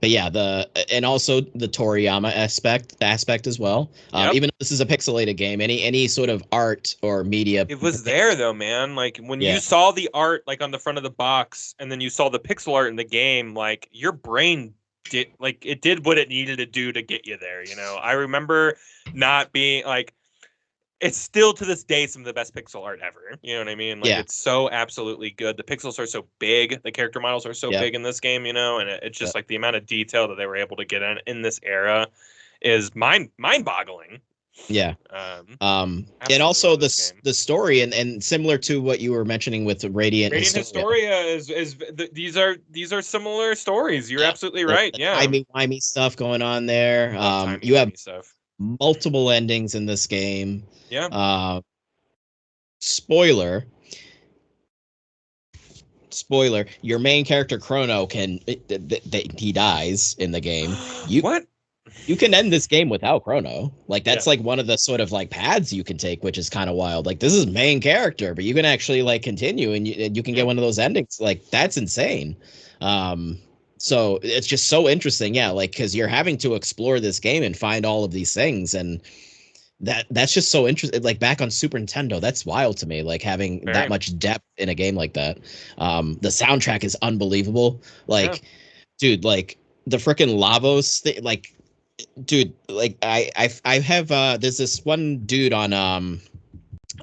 But yeah, and also the Toriyama aspect as well. Even if this is a pixelated game, any sort of art or media. It was there though, man. Like when you saw the art like on the front of the box, and then you saw the pixel art in the game, like your brain did what it needed to do to get you there. You know, I remember not being like. It's still to this day some of the best pixel art ever. You know what I mean? Like it's so absolutely good. The pixels are so big. The character models are so big in this game, you know, and it's just like the amount of detail that they were able to get in this era is mind-boggling. Yeah. And also the story and similar to what you were mentioning with Radiant Historia is these are similar stories. You're absolutely right. Yeah. Timey stuff going on there. You have multiple endings in this game. Yeah. Spoiler, your main character Chrono he dies in the game. What? You can end this game without Chrono. Like that's like one of the sort of like paths you can take, which is kind of wild. Like this is main character, but you can actually like continue and you can get one of those endings. Like that's insane. So it's just so interesting. Yeah. Like, cause you're having to explore this game and find all of these things. And that's just so interesting. Like back on Super Nintendo, that's wild to me. Like having that much depth in a game like that. The soundtrack is unbelievable. Like, dude, like the freaking Lavos thing, like, dude, like I have there's this one dude on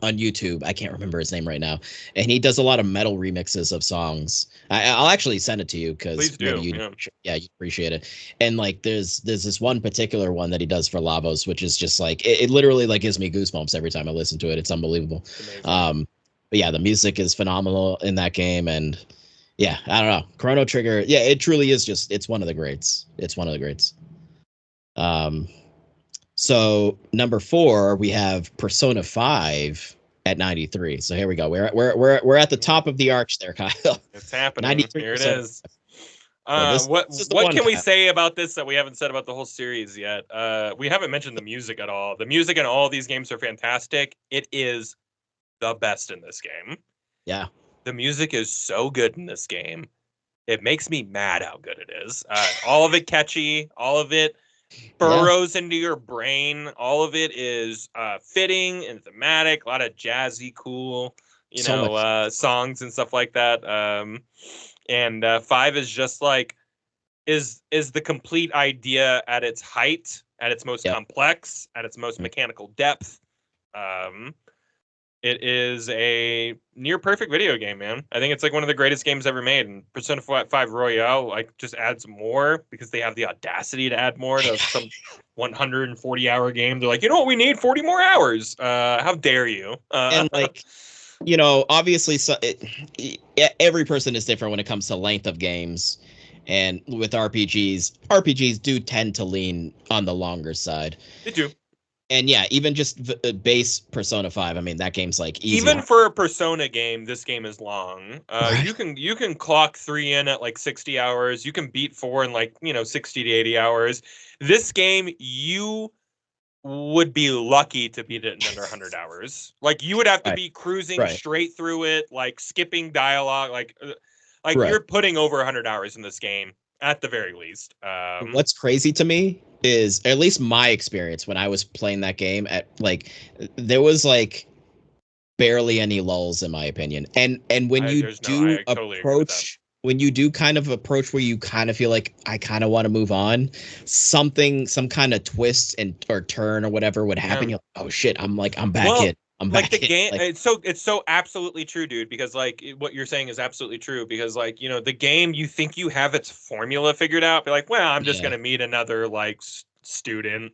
YouTube. I can't remember his name right now, and he does a lot of metal remixes of songs. I'll actually send it to you because maybe you appreciate it. And like, there's this one particular one that he does for Lavos, which is just like it literally like gives me goosebumps every time I listen to it. It's unbelievable. But yeah, the music is phenomenal in that game, and yeah, I don't know, Chrono Trigger. Yeah, it truly is just it's one of the greats. It's one of the greats. So number 4, we have Persona 5 at 93. So here we go. We're at the top of the arch there, Kyle. It's happening. Here it is. So what can we say about this that we haven't said about the whole series yet? We haven't mentioned the music at all. The music in all these games are fantastic. It is the best in this game. Yeah. The music is so good in this game. It makes me mad how good it is. All of it catchy. All of it burrows into your brain. All of it is fitting and thematic. A lot of jazzy, cool, songs and stuff like that. And 5 is just like is the complete idea at its height, at its most complex, at its most mechanical depth. It is a near perfect video game, man. I think it's like one of the greatest games ever made. And Persona 5 Royale like just adds more because they have the audacity to add more to some 140-hour game. They're like, you know what we need? 40 more hours. How dare you? And like, obviously, every person is different when it comes to length of games. And with RPGs do tend to lean on the longer side. They do. And yeah, even just base Persona 5. I mean, that game's like easy. Even for a Persona game, this game is long. Right. You can clock 3 in at like 60 hours. You can beat 4 in like 60 to 80 hours. This game, you would be lucky to beat it in under 100 hours. Like you would have to be cruising straight through it, like skipping dialogue, like you're putting over 100 hours in this game at the very least. What's crazy to me is, at least my experience when I was playing that game, at like there was like barely any lulls in my opinion. And when you do kind of approach where you kind of feel like I kind of want to move on, some kind of twist or turn or whatever would happen. You're like, oh shit, I'm back in. I'm like back the game. Like, it's so absolutely true, dude. Because like what you're saying is absolutely true. Because like the game, you think you have its formula figured out. Be like, well, I'm just gonna meet another like student.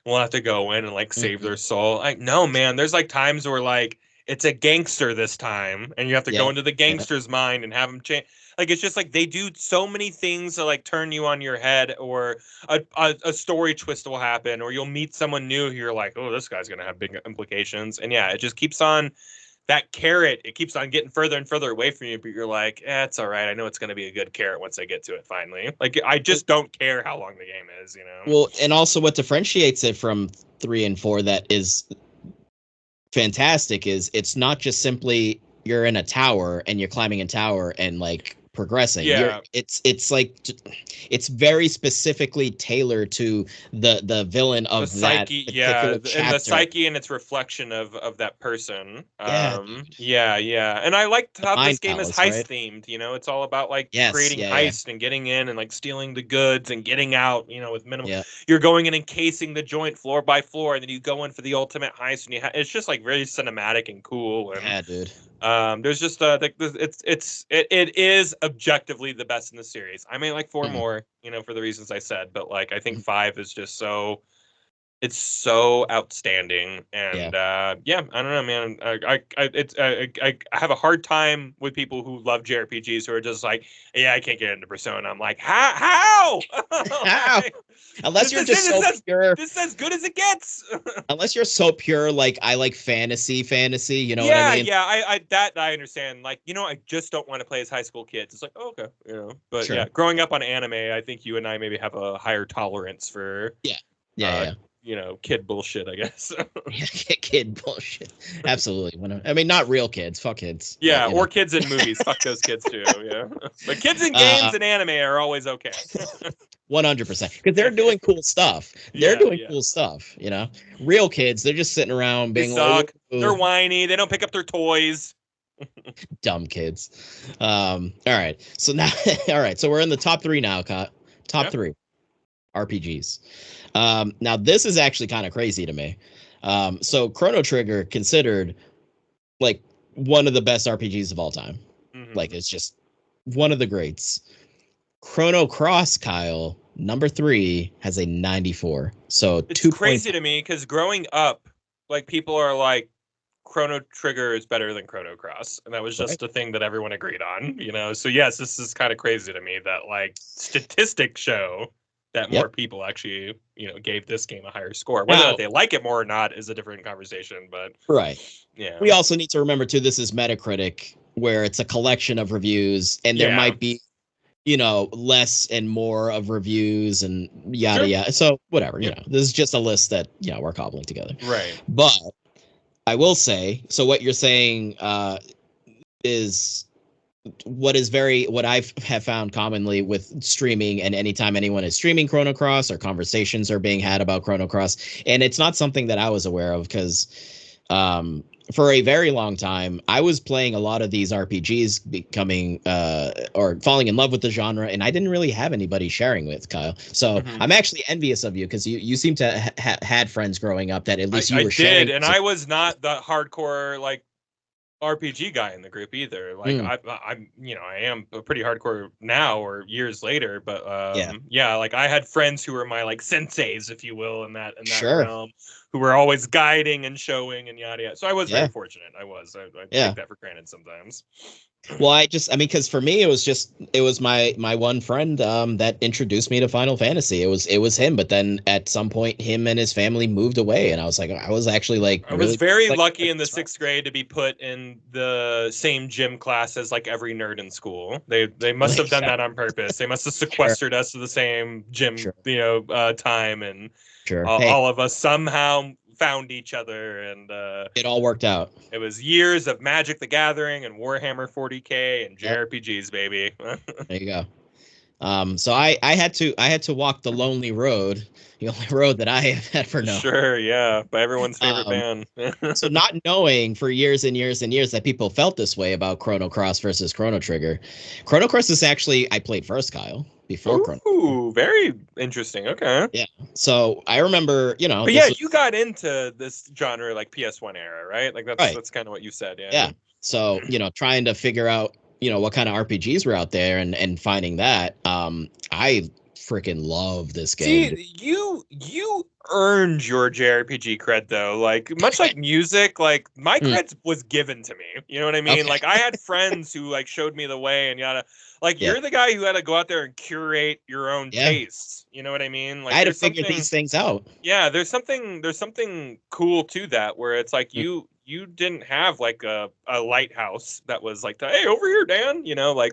We'll have to go in and like save their soul. Like, no, man. There's like times where like it's a gangster this time, and you have to go into the gangster's mind and have him change. Like it's just like they do so many things to like turn you on your head, or a story twist will happen, or you'll meet someone new who you're like, oh, this guy's gonna have big implications. And yeah, it just keeps on that carrot. It keeps on getting further and further away from you, but you're like, it's all right. I know it's gonna be a good carrot once I get to it finally. Like I just don't care how long the game is, Well, and also what differentiates it from 3 and 4 that is fantastic is it's not just simply you're in a tower and you're climbing a tower and like progressing. It's like it's very specifically tailored to the villain of the psyche, that and the psyche and its reflection of that person. And I liked how this game is heist themed. It's all about like creating heist and getting in and like stealing the goods and getting out. With minimal. You're going in and casing the joint floor by floor, and then you go in for the ultimate heist, and it's just like very cinematic and cool. And, dude. There's just it is objectively the best in the series. I may like 4 more, for the reasons I said, but like I think 5 is just it's so outstanding. And I don't know, man. I have a hard time with people who love JRPGs who are just like, I can't get into Persona. I'm like, how? How? Unless you're just so pure. This is as good as it gets. Unless you're so pure, like I like fantasy, what I mean? Yeah, I understand. Like, I just don't want to play as high school kids. It's like, okay, But growing up on anime, I think you and I maybe have a higher tolerance for kid bullshit, I guess. Yeah, kid bullshit. Absolutely. I mean, not real kids. Fuck kids. Yeah, but, or kids in movies. Fuck those kids too. Yeah, but kids in Uh, games and anime are always okay. 100%, because they're doing cool stuff. They're Yeah, doing yeah. cool stuff. Real kids, they're just sitting around They being like, suck. "Ooh, They're whiny. They don't pick up their toys. dumb kids." All right. So now, all right. So we're in the top three now. Top Yep. three RPGs. Now this is actually kind of crazy to me. So Chrono Trigger considered like one of the best RPGs of all time. Mhm. Like it's just one of the greats. Chrono Cross, Kyle, number 3, has a 94. So It's 2 crazy points. to me because growing up, like people are like, Chrono Trigger is better than Chrono Cross, and that was Right. just a thing that everyone agreed on. So yes, this is kind of crazy to me that like statistics show that more people actually gave this game a higher score. Whether or Now, not they like it more or not is a different conversation. But right. yeah, We also need to remember too, this is Metacritic, where it's a collection of reviews, and there might be, less and more of reviews and yada yada. So whatever, this is just a list that we're cobbling together. Right. But I will say, so what you're saying is what I have found commonly with streaming, and anytime anyone is streaming Chrono Cross or conversations are being had about Chrono Cross, and it's not something that I was aware of because for a very long time I was playing a lot of these RPGs, becoming or falling in love with the genre, and I didn't really have anybody sharing with, Kyle. So I'm actually envious of you because you seem to had friends growing up that at least you were sharing. And I was not the hardcore like RPG guy in the group either. Like I'm I am pretty hardcore now or years later, but like I had friends who were my like senseis, if you will, in that realm, who were always guiding and showing and yada yada. So I was very fortunate. I take that for granted sometimes. Well, because for me it was my one friend that introduced me to Final Fantasy. It was him, but then at some point him and his family moved away, and I was actually like I was very lucky in the 6th grade to be put in the same gym class as like every nerd in school. They must have done that on purpose. They must have sequestered us to the same gym time, and all of us somehow found each other, and it all worked out. It was years of Magic the Gathering and Warhammer 40K and JRPGs, baby. There you go. So I had to walk the lonely road, the only road that I have had for no. Sure, yeah, by everyone's favorite band. So not knowing for years and years and years that people felt this way about Chrono Cross versus Chrono Trigger. Chrono Cross is actually I played first, Kyle, before Chrono. Ooh, very interesting. Okay. Yeah. So I remember, But yeah, you got into this genre like PS1 era, right? Like that's kind of what you said, yeah. Yeah. So, trying to figure out, what kind of RPGs were out there and finding that, I freaking love this game. See, you earned your JRPG cred though. Like much like music, like my cred was given to me. You know what I mean? Okay. Like I had friends who like showed me the way and yada. Like you're the guy who had to go out there and curate your own tastes. You know what I mean? Like I had to figure these things out. Yeah, there's something cool to that where it's like you didn't have like a lighthouse that was like, hey, over here, Dan.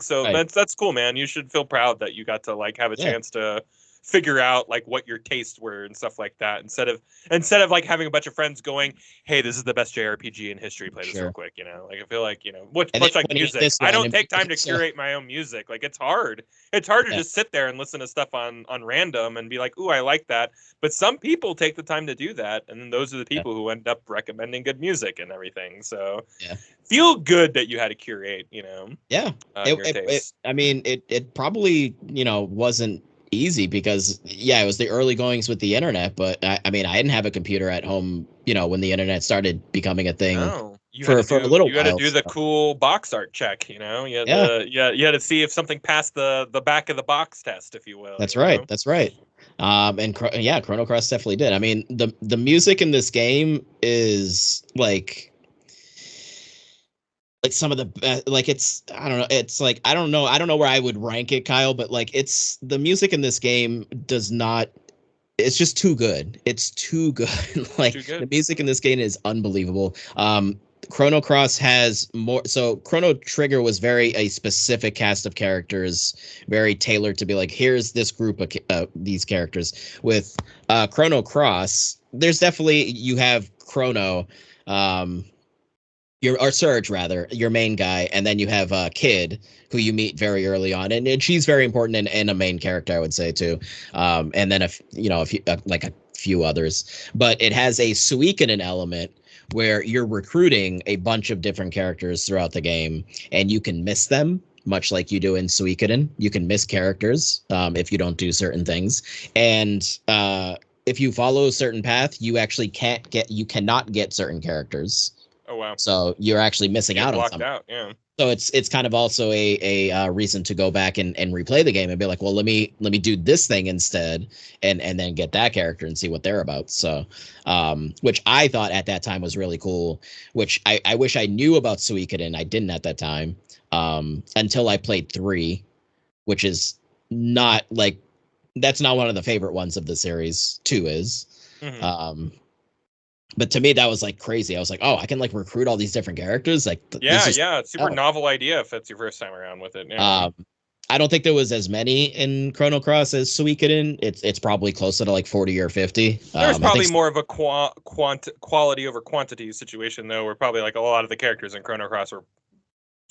So that's cool, man. You should feel proud that you got to like have a chance to figure out like what your tastes were and stuff like that instead of like having a bunch of friends going, hey, this is the best JRPG in history, play this real quick. Like I feel like much like music, I don't take time to curate my own music. Like it's hard to just sit there and listen to stuff on random and be like, ooh, I like that. But some people take the time to do that, and then those are the people who end up recommending good music and everything. So feel good that you had to curate your taste. It probably wasn't easy because it was the early goings with the internet, but I didn't have a computer at home when the internet started becoming a thing. For a little while. You had to do the cool box art check, you had to see if something passed the back of the box test, if you will. That's right. And Chrono Cross definitely did. I mean, the music in this game is like some of the best. Like it's I don't know. It's like I don't know where I would rank it, Kyle. But like it's the music in this game does not. It's just too good. It's too good. Like the music in this game is unbelievable. Chrono Cross has more. So Chrono Trigger was very a specific cast of characters, very tailored to be like, here's this group of these characters. With Chrono Cross, there's definitely, you have Chrono, or Surge rather, your main guy, and then you have Kid, who you meet very early on, and she's very important and a main character, I would say too. And then like a few others, but it has a Suikoden element where you're recruiting a bunch of different characters throughout the game, and you can miss them. Much like you do in Suikoden, you can miss characters if you don't do certain things, and if you follow a certain path, you cannot get certain characters. Oh wow! So you're actually missing out on something. Yeah. So it's kind of also a reason to go back and replay the game and be like, well, let me do this thing instead, and then get that character and see what they're about. So, which I thought at that time was really cool. Which I wish I knew about Suikoden. I didn't at that time until I played 3, which is not like, that's not one of the favorite ones of the series. 2 is. Mm-hmm. But to me, that was like crazy. I was like, oh, I can like recruit all these different characters. Like, it's super novel idea if that's your first time around with it. Yeah. I don't think there was as many in Chrono Cross as Suikoden. It's probably closer to like 40 or 50. There's probably more of a quality over quantity situation though, where probably like a lot of the characters in Chrono Cross are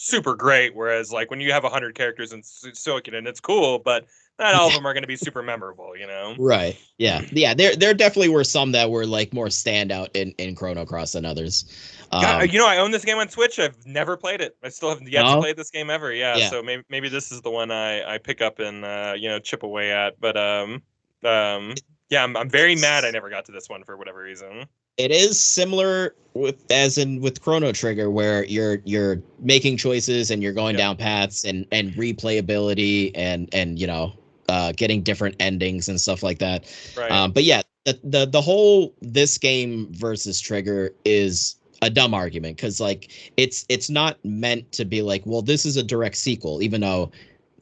super great, whereas like when you have 100 characters in Suikoden, it's cool, but not all of them are going to be super memorable, you know? Right. Yeah. Yeah. There definitely were some that were like more standout in Chrono Cross than others. I own this game on Switch. I've never played it. I still haven't yet to play this game ever. Yeah. So maybe this is the one I pick up and chip away at. But I'm very mad I never got to this one for whatever reason. It is similar with Chrono Trigger, where you're making choices and you're going down paths and replayability and getting different endings and stuff like that. Right. But yeah, the whole this game versus Trigger is a dumb argument, because like it's not meant to be like, well, this is a direct sequel, even though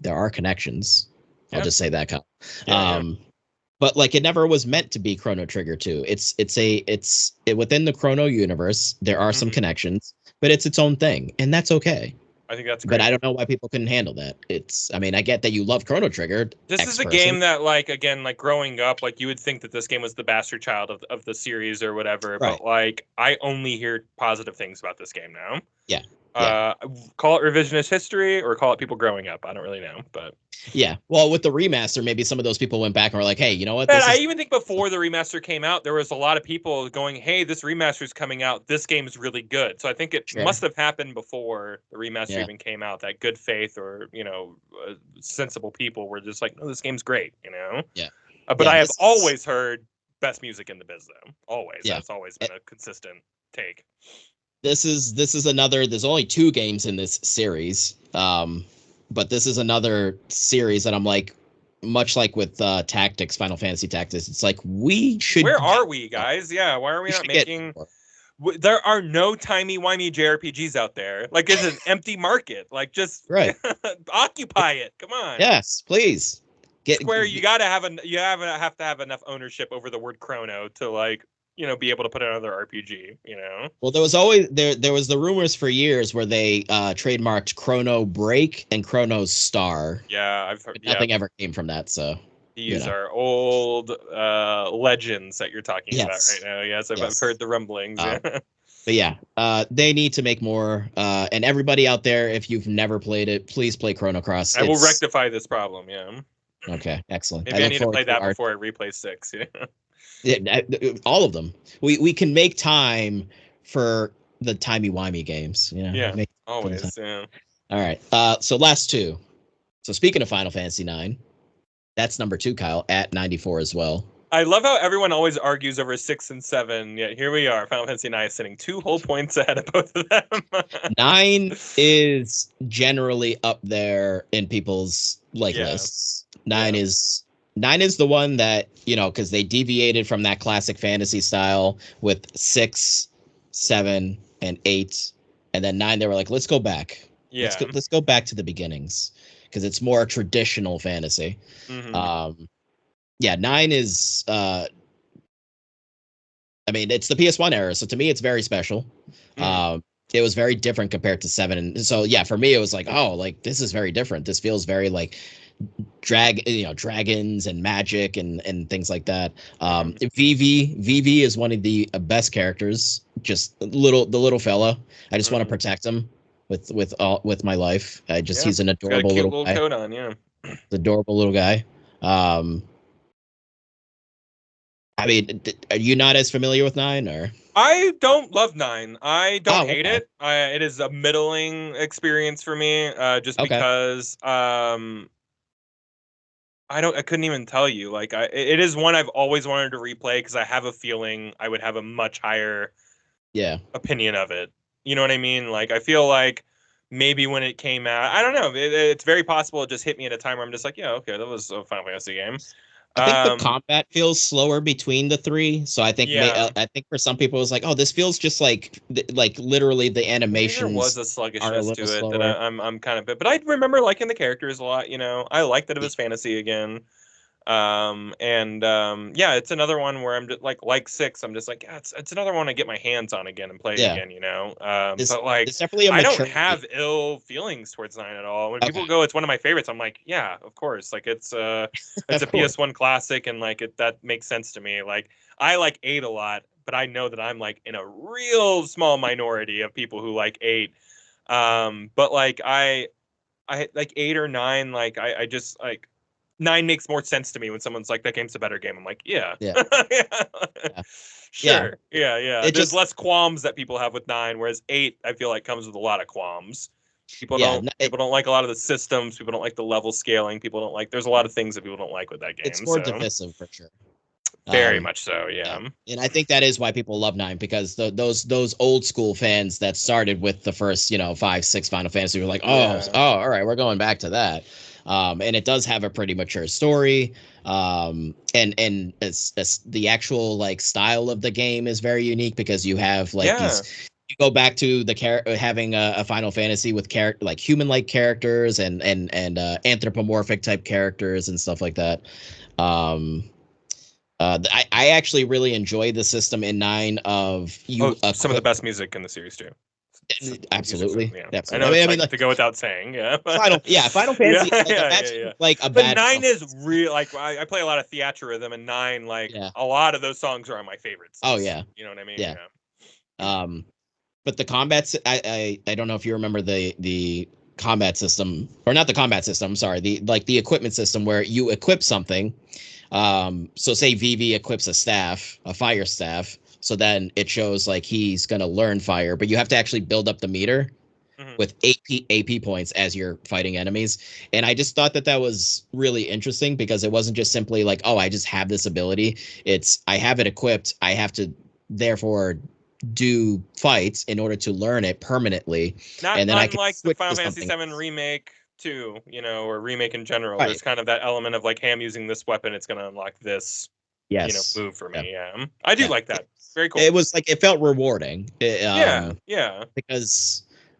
there are connections. I'll just say that. But like, it never was meant to be Chrono Trigger 2. It's within the Chrono universe. There are some connections, but it's its own thing, and that's okay. I think that's great. But I don't know why people couldn't handle that. I get that you love Chrono Trigger. This is a game that, like, again, like growing up, like you would think that this game was the bastard child of the series or whatever. Right. But like, I only hear positive things about this game now. Yeah. Call it revisionist history or call it people growing up. I don't really know, but yeah. Well, with the remaster, maybe some of those people went back and were like, "Hey, you know what?" I even think before the remaster came out, there was a lot of people going, "Hey, this remaster is coming out. This game is really good." So I think it must have happened before the remaster even came out. That good faith or sensible people were just like, "No, this game's great," Yeah. But I have always heard best music in the biz, though. Always. Yeah. That's always been a consistent take. This is another. There's only 2 games in this series, but this is another series that I'm like, much like with Tactics, Final Fantasy Tactics. It's like, we should. Where are we, guys? Yeah, why are we not making? There are no timey-wimey JRPGs out there. Like, it's an empty market. Like, just occupy it. Come on. Yes, please. Square, you have to have enough ownership over the word Chrono to like, be able to put another RPG, Well, there was always there was the rumors for years where they trademarked Chrono Break and Chrono Star. Yeah, I've heard. Nothing ever came from that, so these are old legends that you're talking about right now. Yes, I've heard the rumblings. But yeah, they need to make more. And everybody out there, if you've never played it, please play Chrono Cross. I will rectify this problem. Yeah. Okay, excellent. Maybe I need to play that before I replay 6. Yeah. Yeah, all of them. We can make time for the timey-wimey games. Yeah, always. Yeah. All right. So last 2. So speaking of Final Fantasy 9, that's number 2, Kyle, at 94 as well. I love how everyone always argues over 6 and 7. Yeah, here we are. Final Fantasy 9 is sitting 2 whole points ahead of both of them. 9 is generally up there in people's lists. 9 is the one that, because they deviated from that classic fantasy style with 6, 7, and 8. And then 9, they were like, let's go back. Yeah. Let's go back to the beginnings, because it's more traditional fantasy. Mm-hmm. 9 is, it's the PS1 era. So to me, it's very special. Mm. It was very different compared to 7. And so, for me, it was like, oh, like, this is very different. This feels very like dragons and magic and things like that. VV is one of the best characters. Just the little fella. I just want to protect him with my life. He's an Got a adorable cute little guy. coat on, yeah. Adorable little guy. I mean, are you not as familiar with 9 or? I don't love 9. I don't hate okay. it. It is a middling experience for me, just Okay. because I couldn't even tell you. Like it is one I've always wanted to replay because I have a feeling I would have a much higher opinion of it. You know what I mean? Like I feel like maybe when it came out, I don't know. It's very possible it just hit me at a time where I'm just like, yeah, okay, that was a Final Fantasy game. I think the combat feels slower between the 3, so I think I think for some people it's like, oh, this feels just like literally the animations. There was a sluggishness to it slower. that I'm kind of, but I remember liking the characters a lot. You know, I like that it was fantasy again. Yeah, it's another one where I'm just like 6. I'm just like, yeah, it's another one I get my hands on again and play again. You know, but like, it's definitely I don't have ill feelings towards 9 at all. When people go, it's one of my favorites. I'm like, yeah, of course. Like it's a PS1 classic, and like that makes sense to me. Like I like 8 a lot, but I know that I'm like in a real small minority of people who like 8. But like I like 8 or 9. Like I just like. 9 makes more sense to me when someone's like, that game's a better game. I'm like, yeah. Sure. Yeah. There's just less qualms that people have with 9, whereas 8, I feel like, comes with a lot of qualms. People don't like a lot of the systems. People don't like the level scaling. People don't like, there's a lot of things that people don't like with that game. It's more divisive for sure. Very much so, yeah. And I think that is why people love 9, because those old school fans that started with the first 5, 6 Final Fantasy were like, oh, all right, we're going back to that. And it does have a pretty mature story. And it's the actual like style of the game is very unique, because you have like these. You go back to the having a Final Fantasy with like human-like characters and anthropomorphic type characters and stuff like that. I actually really enjoy the system in 9 of some of the best music in the series too. Absolutely. I know it's like to go without saying. Yeah. Final Fantasy. Like a but bad 9 is real. Like I play a lot of theatrhythm, and 9, like a lot of those songs are on my favorites. Oh yeah. You know what I mean? Yeah. But the combats, I don't know if you remember the combat system, or not the combat system. I'm sorry. The equipment system where you equip something. So say VV equips a fire staff. So then it shows like he's going to learn fire, but you have to actually build up the meter with AP points as you're fighting enemies. And I just thought that was really interesting, because it wasn't just simply like, oh, I just have this ability. It's I have it equipped. I have to therefore do fights in order to learn it permanently. And then unlike the Final Fantasy VII remake too, or remake in general, there's kind of that element of like, hey, I'm using this weapon, it's going to unlock this move for me. I do like that. Very cool. It was like, it felt rewarding. Because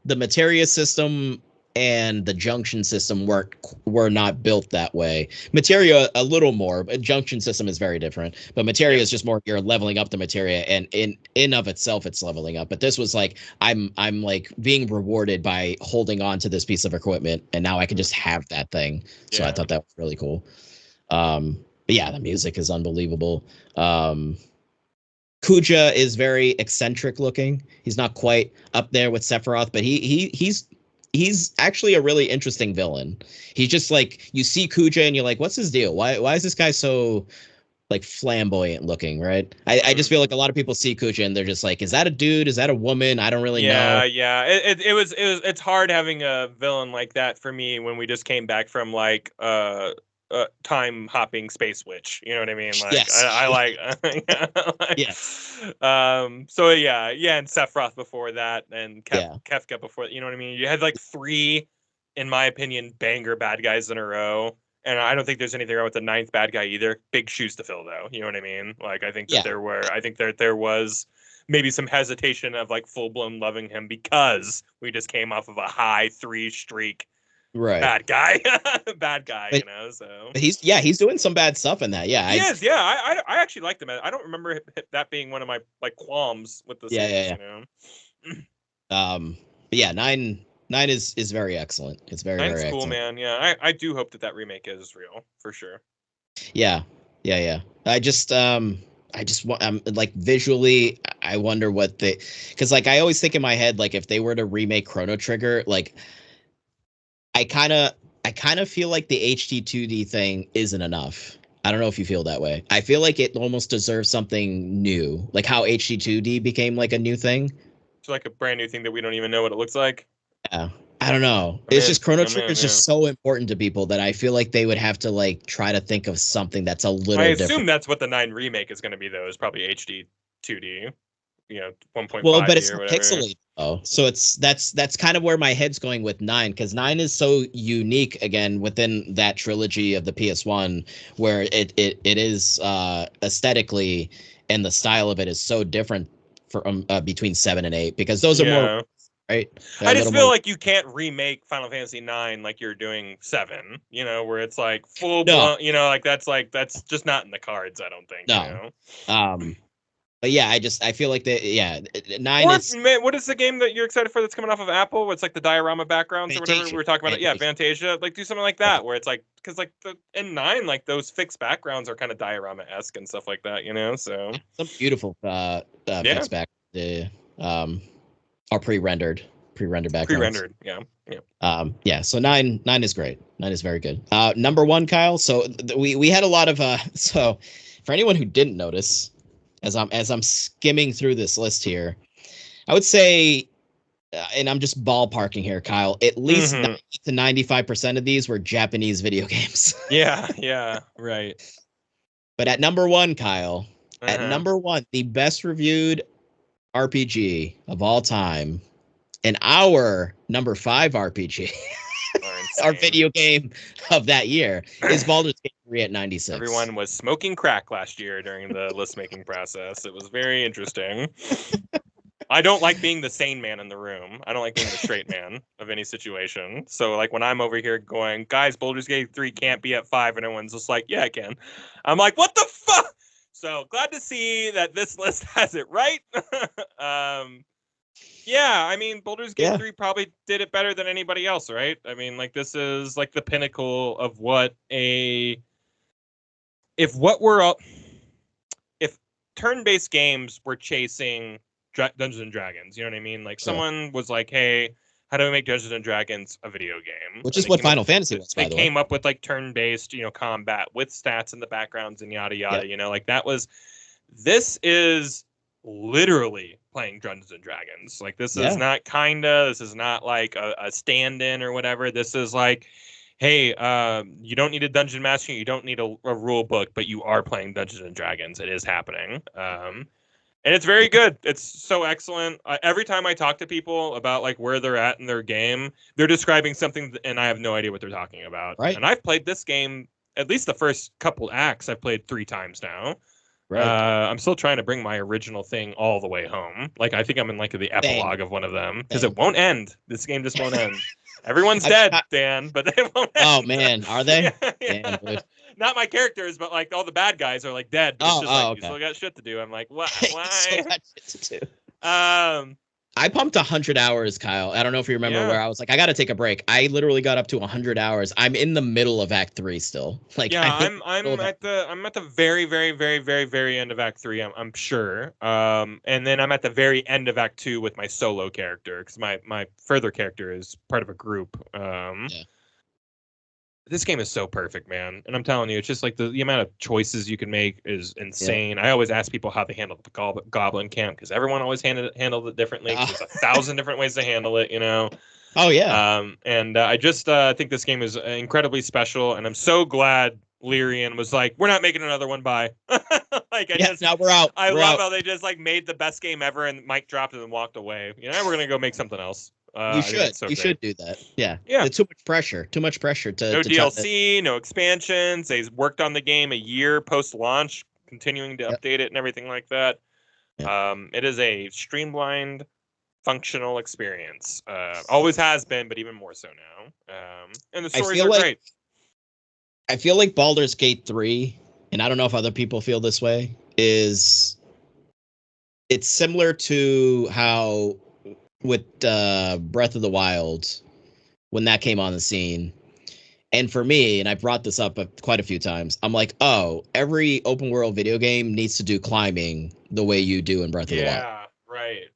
the materia system and the junction system were not built that way. Materia a little more, but junction system is very different. But materia is just more, you're leveling up the materia, and in of itself it's leveling up. But this was like, I'm like being rewarded by holding on to this piece of equipment, and now I can just have that thing. So I thought that was really cool. But yeah, the music is unbelievable. Kuja is very eccentric looking. He's not quite up there with Sephiroth, but he's actually a really interesting villain. He's just like, you see Kuja and you're like, what's his deal? Why is this guy so like flamboyant looking, right? I just feel like a lot of people see Kuja and they're just like, is that a dude? Is that a woman? I don't really know. Yeah. It's hard having a villain like that for me when we just came back from like time hopping space witch. You know what I mean? Like, yes. I like, So and Sephiroth before that, and Kefka before. You know what I mean? You had like 3, in my opinion, banger bad guys in a row. And I don't think there's anything wrong with the 9th bad guy either. Big shoes to fill, though. You know what I mean? Like, I think that there was maybe some hesitation of like full blown loving him, because we just came off of a high 3 streak. Right. Bad guy. But, so. But he's doing some bad stuff in that. Yeah. He is. Yeah. I actually liked him. I don't remember that being one of my like qualms with the series, But yeah, 9 9 is very excellent. It's very, Nine's very cool, excellent. man. Yeah, I do hope that remake is real for sure. Yeah, yeah. I just want like visually, I wonder what they, because like I always think in my head, like if they were to remake Chrono Trigger, like I kind of I kind of feel like the HD 2D thing isn't enough. I don't know if you feel that way. I feel like it almost deserves something new, like how HD 2D became like a new thing. It's like a brand new thing that we don't even know what it looks like. Yeah. I don't know. I'm It's in. just Chrono I'm Trigger in. is Yeah. just so important to people that I feel like they would have to like try to think of something that's a I little assume different. that's what the 9 remake is going to be, though. Is probably HD 2D, 1.5D Well, but it's or not whatever. pixelated though. So that's kind of where my head's going with 9, because 9 is so unique again within that trilogy of the PS1, where it is aesthetically, and the style of it is so different from between 7 and 8, because those are more, Yeah. right? They're I a just little feel more. like you can't remake Final Fantasy 9 like you're doing 7, where it's like full No, blown, like that's just not in the cards, I don't think. no. But yeah, I feel like the 9 Or is man, what is the game that you're excited for that's coming off of Apple? It's like the diorama backgrounds or whatever we Fantasia. were talking about. Yeah, Fantasia. Fantasia. Like do something like Yeah. that where it's like because like in 9, like those fixed backgrounds are kind of diorama esque and stuff like that. So Some beautiful yeah, fixed back the um or pre-rendered backgrounds. pre-rendered. Yeah, yeah. Yeah, so 9 is great. 9 is very good. Number 1, Kyle. So we had a lot of so for anyone who didn't notice, as I'm skimming through this list here, I would say, and I'm just ballparking here, Kyle, at least Mm-hmm. 90 to 95% of these were Japanese video games. Yeah, yeah, right. But at number 1, Kyle, at Uh-huh. number 1, the best reviewed RPG of all time, and our number 5 RPG, Are our insane. video game of that year, is Baldur's Gate 3 at 96. Everyone was smoking crack last year during the list making process. It was very interesting. I don't like being the sane man in the room. I don't like being the straight man of any situation. So like when I'm over here going, guys, Baldur's Gate 3 can't be at 5, and everyone's just like, yeah, I can. I'm like, what the fuck? So glad to see that this list has it right. Yeah, I mean, Baldur's Gate Yeah. 3 probably did it better than anybody else, right? I mean, like this is like the pinnacle of what a if what we're if turn-based games were chasing Dungeons and Dragons, you know what I mean? Like Sure. someone was like, "Hey, how do we make Dungeons and Dragons a video game?" Which And is what Final Fantasy was, they by the way. came up with like turn-based, combat with stats in the backgrounds and yada Yep. yada. Like that was. This is literally playing Dungeons and Dragons. Like this is not kinda. This is not like a stand-in or whatever. This is like, hey, you don't need a dungeon master, you don't need a rule book, but you are playing Dungeons and Dragons. It is happening. And it's very good. It's so excellent. Every time I talk to people about like where they're at in their game, they're describing something, and I have no idea what they're talking about. Right. And I've played this game at least the first couple acts. I've played 3 times now. Right. I'm still trying to bring my original thing all the way home. Like I think I'm in like the epilogue of one of them because it won't end. This game just won't end. Everyone's dead, Dan, but they won't end. Oh man, are they? Yeah. Damn, Not my characters, but like all the bad guys are like dead. But it's just like you still got shit to do. I'm like, what? Why? Still got shit to do. I pumped 100 hours, Kyle. I don't know if you remember where I was like, I got to take a break. I literally got up to 100 hours. I'm in the middle of Act 3 still. Like, yeah, I'm at the very very very very very end of Act 3. I'm sure. And then I'm at the very end of Act 2 with my solo character because my further character is part of a group. Yeah. This game is so perfect, man. And I'm telling you, it's just like the amount of choices you can make is insane. I always ask people how they handle the goblin camp because everyone always handled it differently. There's 1,000 different ways to handle it, Oh, yeah. And I just think this game is incredibly special. And I'm so glad Lyrian was like, we're not making another one, bye. Now we're out. I love how they just like made the best game ever and Mike dropped it and walked away. We're going to go make something else. You should do that. Yeah. It's too much pressure. Too much pressure to no to DLC, no expansions. They worked on the game a year post-launch, continuing to update it and everything like that. It is a streamlined, functional experience. Always has been, but even more so now. And the stories are great. I feel like Baldur's Gate 3, and I don't know if other people feel this way, it's similar to how Breath of the Wild when that came on the scene. And for me, and I brought this up quite a few times, I'm like, oh, every open world video game needs to do climbing the way you do in Breath of the Wild. Yeah,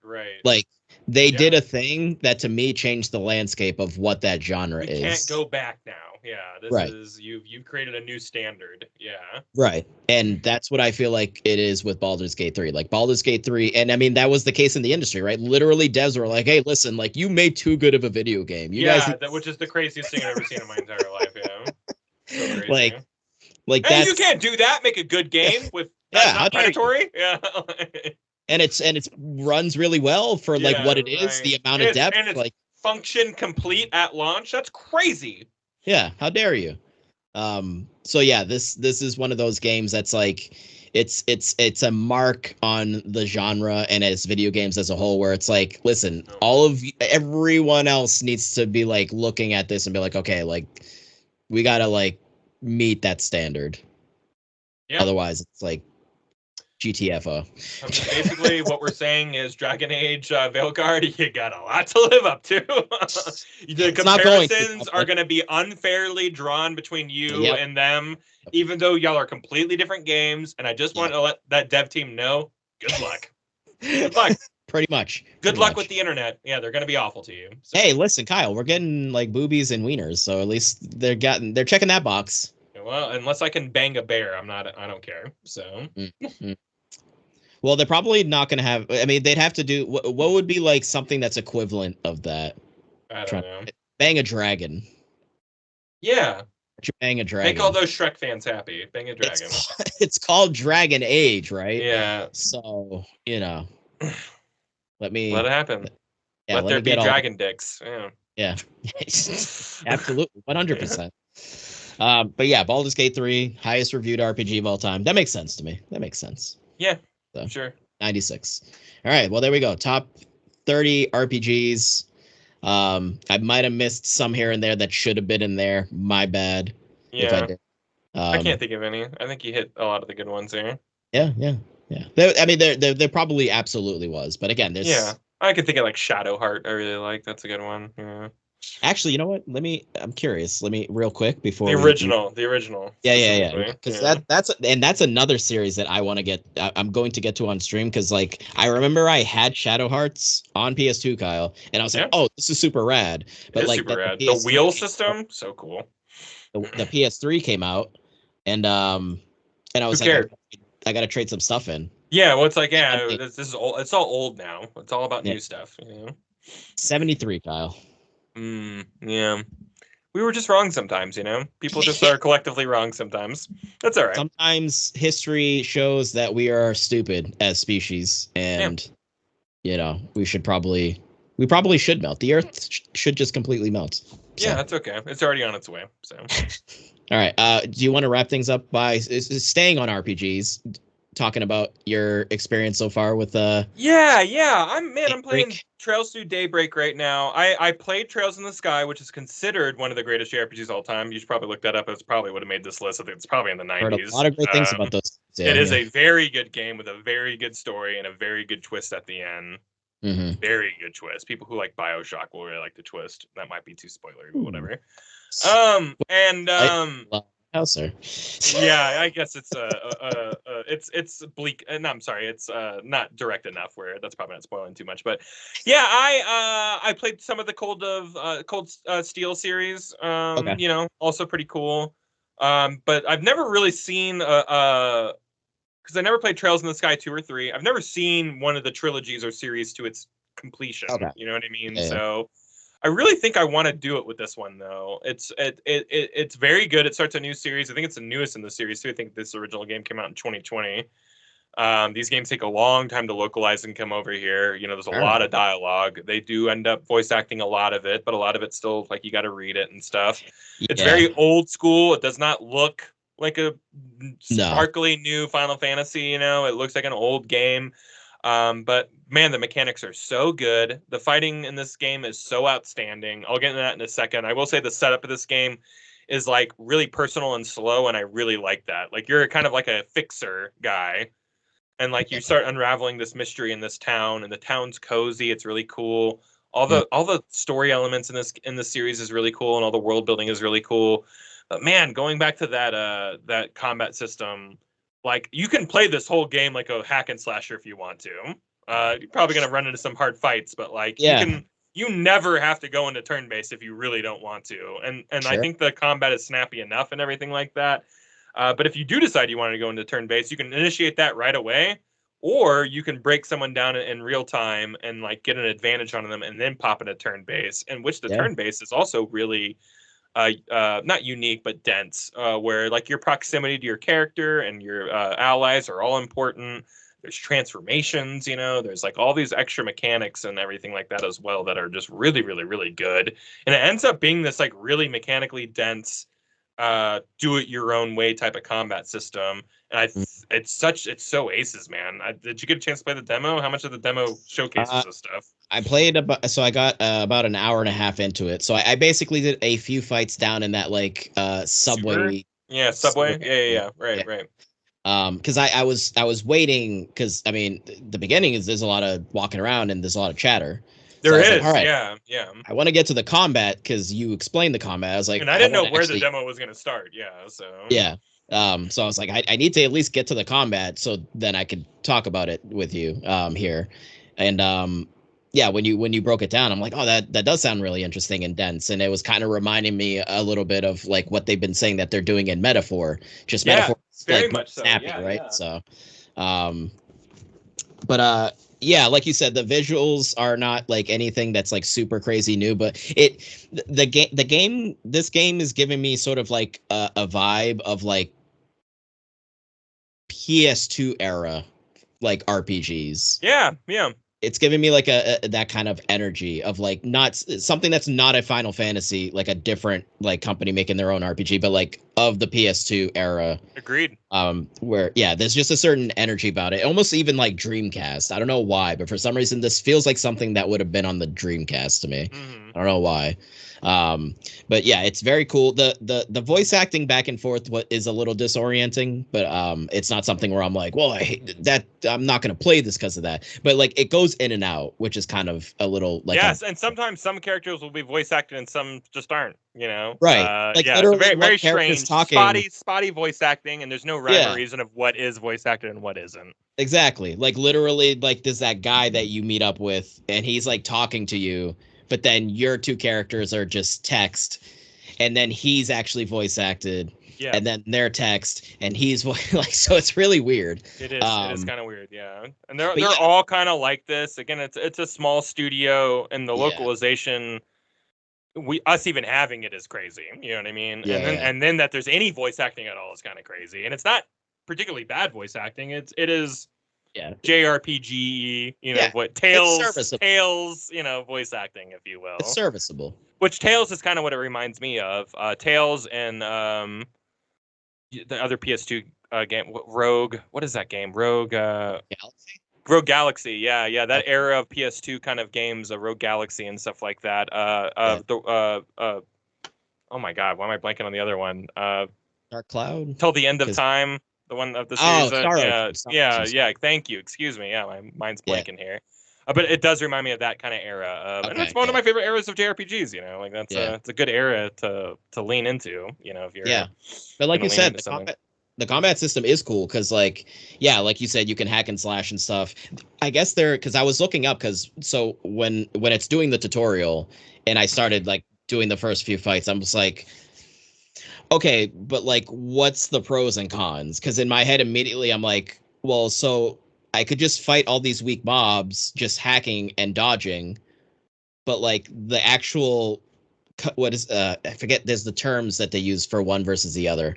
right. Like they did Yeah. a thing that to me changed the landscape of what that genre We is. can't go back now. Yeah, this Right. is you've created a new standard. Yeah. Right. And that's what I feel like it is with Baldur's Gate 3. Like Baldur's Gate 3, and I mean that was the case in the industry, right? Literally devs were like, "Hey, listen, like you made too good of a video game. You guys that which is the craziest thing I've ever seen in my entire life, yeah. So crazy. like hey, that's you can't do that. Make a good game with that's not predatory. Yeah. and it's runs really well for like what it is, right. the amount of depth, and it's like function complete at launch. That's crazy. yeah, how dare you? So yeah, this is one of those games that's like it's a mark on the genre and as video games as a whole where it's like, listen, everyone else needs to be like looking at this and be like, okay, like we gotta like meet that standard. Yeah. Otherwise it's like GTFO. I mean, basically, what we're saying is Dragon Age Veilguard, you got a lot to live up to. The comparisons are going to be unfairly drawn between you and them, even though y'all are completely different games. And I just want to let that dev team know, good luck. Good luck. Pretty much. Good luck with the internet. Yeah, they're going to be awful to you. So. Hey, listen, Kyle, we're getting like boobies and wieners, so at least they're checking that box. Well, unless I can bang a bear, I don't care. So. Mm-hmm. Well, they're probably not going to have. I mean, they'd have to do. What would be like something that's equivalent of that? I don't know. Bang a dragon. Yeah. Bang a dragon. Make all those Shrek fans happy. Bang a dragon. It's called Dragon Age, right? Yeah. So let it happen. Yeah, let there be dragon dicks. Yeah. Absolutely, 100%. But yeah, Baldur's Gate 3, highest reviewed RPG of all time. That makes sense to me. That makes sense. Yeah. So, sure. 96. All right. Well, there we go. Top 30 RPGs. I might have missed some here and there that should have been in there. My bad. Yeah. If I did. I can't think of any. I think you hit a lot of the good ones there. Yeah. There probably absolutely was, but again, there's. Yeah. I could think of like Shadowheart. I really like. That's a good one. Yeah. Actually, you know what? I'm curious. Let me real quick before the original. Yeah. Because that's another series that I want to get. I'm going to get to on stream because like I remember I had Shadow Hearts on PS2, Kyle, and I was like, oh, this is super rad. But like super rad. The wheel system, so cool. The PS3 came out, and I was like, I got to trade some stuff in. Yeah, well, it's like this is old. It's all old now. It's all about new stuff. 73, Kyle. Yeah. We were just wrong sometimes, People just are collectively wrong sometimes. That's all right. Sometimes history shows that we are stupid as species, and we probably should melt. The Earth should just completely melt. So. Yeah, that's okay. It's already on its way. So. All right. Do you want to wrap things up by staying on RPGs? Talking about your experience so far with I'm playing Trails Through Daybreak right now. I played Trails in the Sky, which is considered one of the greatest JRPGs of all time. You should probably look that up. It's probably would have made this list. I think it's probably in the 90s. Heard a lot of great things about those. It is a very good game with a very good story and a very good twist at the end. Mm-hmm. Very good twist. People who like BioShock will really like the twist. That might be too spoilery, but whatever. How, sir? Yeah, I guess it's it's bleak. No, I'm sorry, it's not direct enough where that's probably not spoiling too much. But yeah, I played some of the Cold Steel series. Okay. Also pretty cool. But I've never really seen because I never played Trails in the Sky 2 or 3. I've never seen one of the trilogies or series to its completion. Okay. You know what I mean? Yeah. So I really think I want to do it with this one though. It's very good. It starts a new series. I think it's the newest in the series too. I think this original game came out in 2020. These games take a long time to localize and come over here. There's a lot of dialogue. They do end up voice acting a lot of it, but a lot of it's still like you got to read it and stuff. Yeah. It's very old school. It does not look like a sparkly new Final Fantasy. It looks like an old game. But man, the mechanics are so good. The fighting in this game is so outstanding. I'll get into that in a second. I will say the setup of this game is like really personal and slow, and I really like that. Like you're kind of like a fixer guy, and like you start unraveling this mystery in this town, and the town's cozy. It's really cool. All the story elements in this series is really cool, and all the world building is really cool. But man, going back to that combat system, like you can play this whole game like a hack and slasher if you want to. You're probably gonna run into some hard fights, but like you never have to go into turn based if you really don't want to. And I think the combat is snappy enough and everything like that. But if you do decide you want to go into turn based, you can initiate that right away, or you can break someone down in real time and like get an advantage on them and then pop into turn base, in which the turn base is also really not unique but dense, where like your proximity to your character and your allies are all important. There's transformations, there's like all these extra mechanics and everything like that as well that are just really, really, really good. And it ends up being this like really mechanically dense, do it your own way type of combat system. And it's so aces, man. Did you get a chance to play the demo? How much of the demo showcases this stuff? I played I got about an hour and a half into it. So I basically did a few fights down in that like subway. Yeah, subway. Yeah. Right. Because I was waiting, because I mean the beginning is there's a lot of walking around and there's a lot of chatter. There is, like, all right, yeah. I want to get to the combat because you explained the combat. I was like, and I didn't know where the demo was going to start. So I was like, I need to at least get to the combat so then I could talk about it with you here. And when you broke it down, I'm like, oh, that does sound really interesting and dense, and it was kind of reminding me a little bit of like what they've been saying that they're doing in Metaphor. Just Metaphor, very like, much snappy, so. right? So, yeah, like you said, the visuals are not like anything that's like super crazy new, but this game is giving me sort of like a vibe of like PS2 era like RPGs. Yeah. It's giving me like a that kind of energy of like not something that's not a Final Fantasy, like a different like company making their own RPG, but like of the PS2 era. Agreed. Where there's just a certain energy about it, almost even like Dreamcast. I don't know why, but for some reason this feels like something that would have been on the Dreamcast to me. I don't know why. But yeah, it's very cool. The voice acting back and forth is a little disorienting, but it's not something where I'm like, well, I hate that, I'm not going to play this because of that. But like it goes in and out, which is kind of a little like and sometimes some characters will be voice acted and some just aren't, right. Like it's very, very strange, talking, spotty voice acting, and there's no rhyme or reason of what is voice acted and what isn't. Exactly. Like literally, like there's that guy that you meet up with and he's like talking to you, but then your two characters are just text, and then he's actually voice acted, and then their text, and he's like, so it's really weird. It is kind of weird, and they're all kind of like this. Again, it's a small studio, and the localization, us even having it is crazy. You know what I mean? And then that there's any voice acting at all is kind of crazy, and it's not particularly bad voice acting. It is. JRPG, what Tales, voice acting, if you will. It's serviceable. Which Tales is kind of what it reminds me of. Tales and the other PS2 game, Rogue. What is that game? Rogue Galaxy. Rogue Galaxy. Yeah. That era of PS2 kind of games, Rogue Galaxy and stuff like that. Oh my God, why am I blanking on the other one? Dark Cloud. Till the End of Time. The one of the series. Yeah. Thank you. Excuse me. Yeah, my mind's blanking here. But it does remind me of that kind of era. And it's one of my favorite eras of JRPGs. Like that's it's a good era to lean into. If you're But like you said, the combat system is cool because like you said, you can hack and slash and stuff. I guess because I was looking up so when it's doing the tutorial and I started like doing the first few fights, I'm just like, okay, but like, what's the pros and cons? Because in my head, immediately, I'm like, well, so I could just fight all these weak mobs, just hacking and dodging. But like the actual, I forget, there's the terms that they use for one versus the other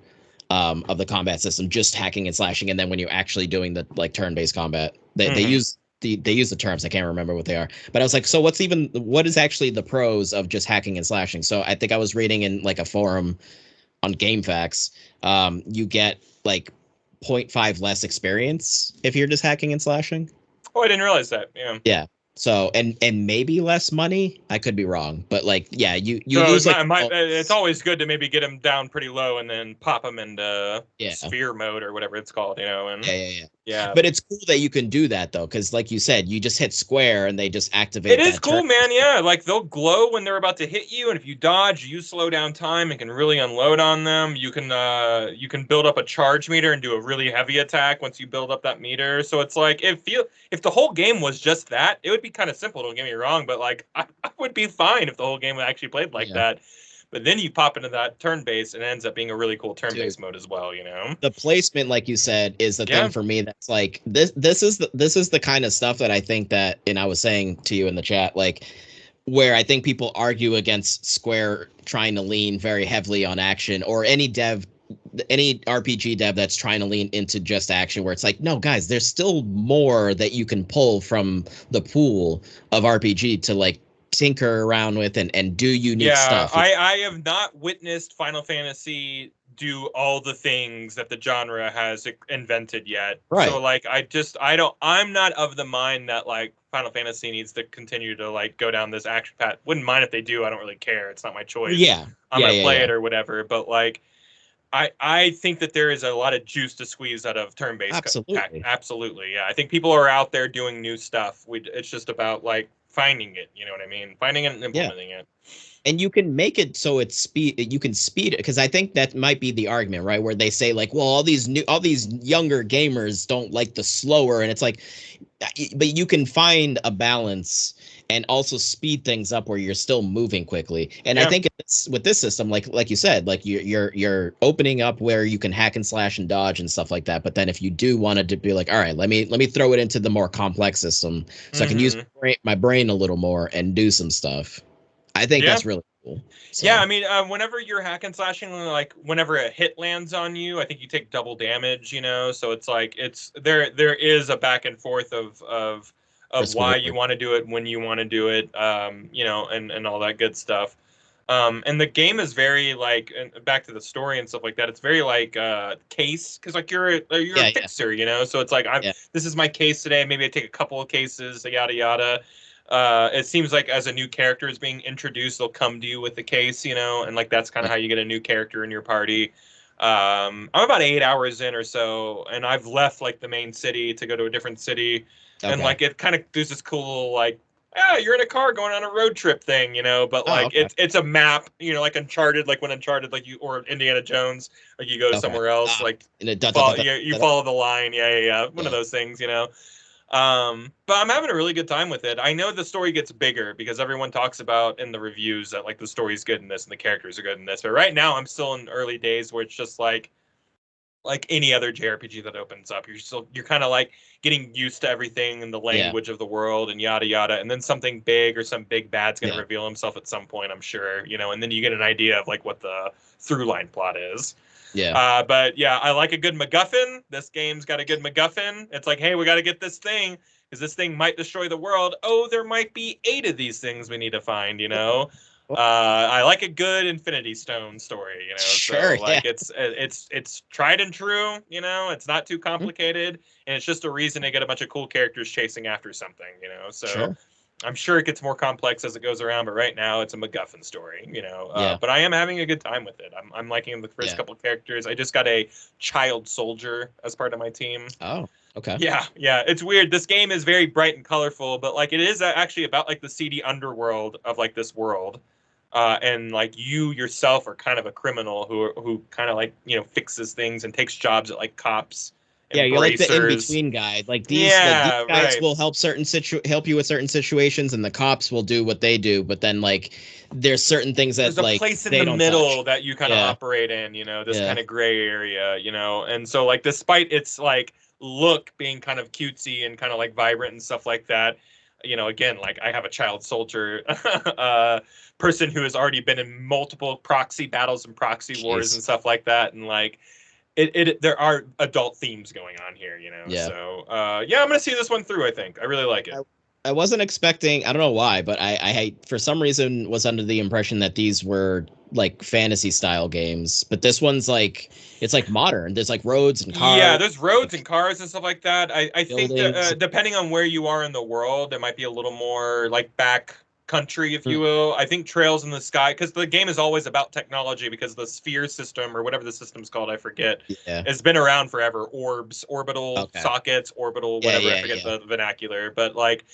of the combat system, just hacking and slashing. And then when you're actually doing the like turn-based combat, they use the terms. I can't remember what they are. But I was like, so what is actually the pros of just hacking and slashing? So I think I was reading in like a forum on GameFAQs, you get like 0.5 less experience if you're just hacking and slashing. Oh, I didn't realize that. Yeah. So and maybe less money. I could be wrong, but like yeah, you So lose like it's always good to maybe get them down pretty low and then pop them into yeah. sphere mode or whatever it's called, and Yeah. yeah. But it's cool that you can do that though, because like you said, you just hit square and they just It activate is that turn. cool, man. Yeah, like they'll glow when they're about to hit you, and if you dodge, you slow down time and can really unload on them. You can build up a charge meter and do a really heavy attack once you build up that meter. So it's like if the whole game was just that, it would be kind of simple. Don't get me wrong, but like I would be fine if the whole game actually played like Yeah, that. But then you pop into that turn based, and it ends up being a really cool turn dude. based mode as well. The placement, like you said, is the thing Yeah. for me that's like this is the kind of stuff that I think that, and I was saying to you in the chat, like where I think people argue against Square trying to lean very heavily on action, or any RPG dev that's trying to lean into just action, where it's like, no, guys, there's still more that you can pull from the pool of RPG to like tinker around with and do unique Yeah, stuff. I have not witnessed Final Fantasy do all the things that the genre has invented yet. So Right. like I'm not of the mind that like Final Fantasy needs to continue to like go down this action path. Wouldn't mind if they do. I don't really care. It's not my choice. Yeah. I'm gonna play Yeah. it or whatever. But like I think that there is a lot of juice to squeeze out of turn-based Absolutely. absolutely. Yeah. I think people are out there doing new stuff. It's just about like finding it, you know what I mean? Finding it and Yeah. implementing it. And you can make it so it's you can speed it, because I think that might be the argument, right, where they say like, well, all these younger gamers don't like the slower, and it's like, but you can find a balance and also speed things up where you're still moving quickly. And I Yeah. think with this system, like you said, like you're opening up where you can hack and slash and dodge and stuff like that. But then if you do want to be like, all right, let me throw it into the more complex system so I can use Mm-hmm. my brain a little more and do some stuff. I think Yeah. that's really cool. Yeah, So I mean, whenever you're hack and slashing, like whenever a hit lands on you, I think you take double damage. So it's like there is a back and forth of risk why you reward. want to do it, when you want to do it, and all that good stuff. And the game is very like, and back to the story and stuff like that. It's very like case, because like you're a Yeah. fixer. So it's like Yeah. this is my case today. Maybe I take a couple of cases, yada yada. It seems like as a new character is being introduced, they'll come to you with the case, and like that's kind of how you get a new character in your party. I'm about 8 hours in or so, and I've left like the main city to go to a different city, and Okay. like it kind of there's this cool like, yeah, you're in a car going on a road trip thing, but Oh, like okay. it's a map, like Uncharted, like when Uncharted, like you or Indiana Jones, like you go to Okay. somewhere else, Ah, like and it you follow the line, yeah, one of yeah. those things. But I'm having a really good time with it. I know the story gets bigger because everyone talks about in the reviews that like the story's good in this and the characters are good in this. But right now I'm still in early days where it's just like any other JRPG that opens up. You're kind of like getting used to everything and the Yeah. language of the world and yada yada. And then something big or some big bad's gonna Yeah. reveal himself at some point, I'm sure, and then you get an idea of like what the through line plot is. Yeah. But yeah, I like a good MacGuffin. This game's got a good MacGuffin. It's like, hey, we got to get this thing because this thing might destroy the world. Oh, there might be 8 of these things we need to find. Oh, I like a good Infinity Stone story. sure. So Yeah. like it's tried and true. It's not too complicated, and it's just a reason to get a bunch of cool characters chasing after something. So Sure. I'm sure it gets more complex as it goes around, but right now it's a MacGuffin story. Yeah. But I am having a good time with it. I'm liking the first Yeah. couple characters. I just got a child soldier as part of my team. Oh, okay. Yeah, it's weird. This game is very bright and colorful, but like it is actually about like the seedy underworld of like this world. And like you yourself are kind of a criminal who kind of like fixes things and takes jobs at like cops Yeah, and you're like the bracers. in-between guy. Like these Yeah, guys right. will help you with certain situations, and the cops will do what they do, but then like there's certain things There's that a like place in they the don't touch. middle that you kind of Yeah. operate in, this Yeah. kind of gray area. And so like despite its like look being kind of cutesy and kind of like vibrant and stuff like that, again, like I have a child soldier person who has already been in multiple proxy battles and proxy wars Jeez. and stuff like that. And like there are adult themes going on here. Yeah. So yeah, I'm gonna see this one through, I think. I really like I, it. I wasn't expecting. I don't know why, but I for some reason was under the impression that these were like fantasy style games. But this one's like it's like modern. There's like roads and Yeah, cars, there's roads and like cars and stuff like that. I think that buildings. depending on where you are in the world, it might be a little more like back country, if Mm, you will. I think Trails in the Sky, because the game is always about technology, because the sphere system or whatever the system's called, I forget, yeah. has been around forever. Orbs, orbital Okay. sockets, orbital Yeah. whatever, I Yeah. forget Yeah. the vernacular, but like,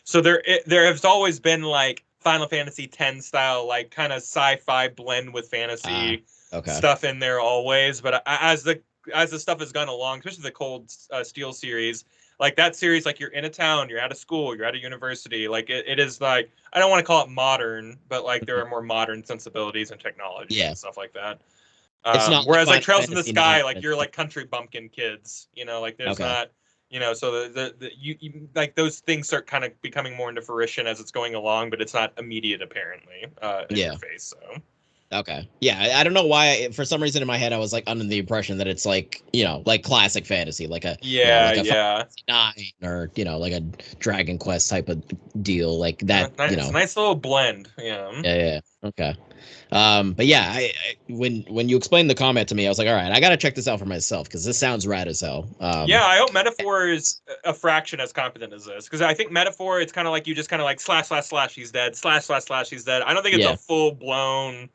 so there has always been like Final Fantasy X style, like kind of sci-fi blend with Ah. fantasy Okay. stuff in there always. But as the stuff has gone along, especially the Cold Steel series, like that series, like you're in a town, you're at a school, you're at a university, like it is like, I don't want to call it modern, but like there Mhm. are more modern sensibilities and technologies Yeah. and stuff like that. It's not like Whereas like Final Trails in the Fantasy 9. Sky, like It's you're like like country bumpkin kids, like there's okay. not, so you like those things start kind of becoming more into fruition as it's going along, but it's not immediate apparently in your Yeah. face. So Okay. Yeah. I don't know why. For some reason in my head, I was like under the impression that it's like like classic fantasy, like a yeah, like a Final yeah. Fantasy 9 or like a Dragon Quest type of deal, like that. It's a nice little blend. Yeah. Yeah. Yeah. Okay. But yeah, when you explained the comment to me, I was like, all right, I gotta check this out for myself because this sounds rad as hell. Yeah, I hope Metaphor is a fraction as competent as this, because I think Metaphor, it's kind of like you just kind of like slash slash slash he's dead, slash slash slash he's dead. I don't think it's a Yeah. full blown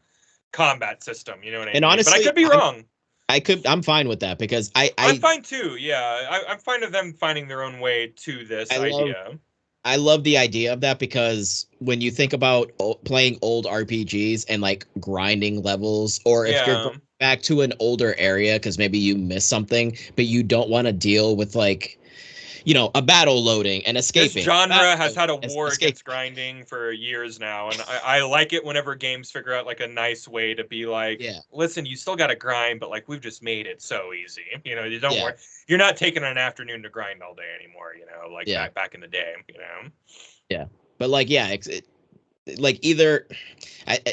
combat system. You know what I And mean? But I honestly, could be wrong. I'm fine with that because I'm fine too. Yeah, I'm fine with them finding their own way to this I love idea. I love the idea of that because when you think about playing old RPGs and like grinding levels, or if you're Yeah. going back to an older area because maybe you missed something, but you don't want to deal with like, a battle loading and This escaping, battle genre has loading, had a war escape. against grinding for years now, and I like it whenever games figure out like a nice way to be like, Yeah, listen, you still got to grind, but like we've just made it so easy. You don't yeah, worry. You're not taking an afternoon to grind all day anymore. Like yeah, back in the day. yeah. But like, yeah, like either,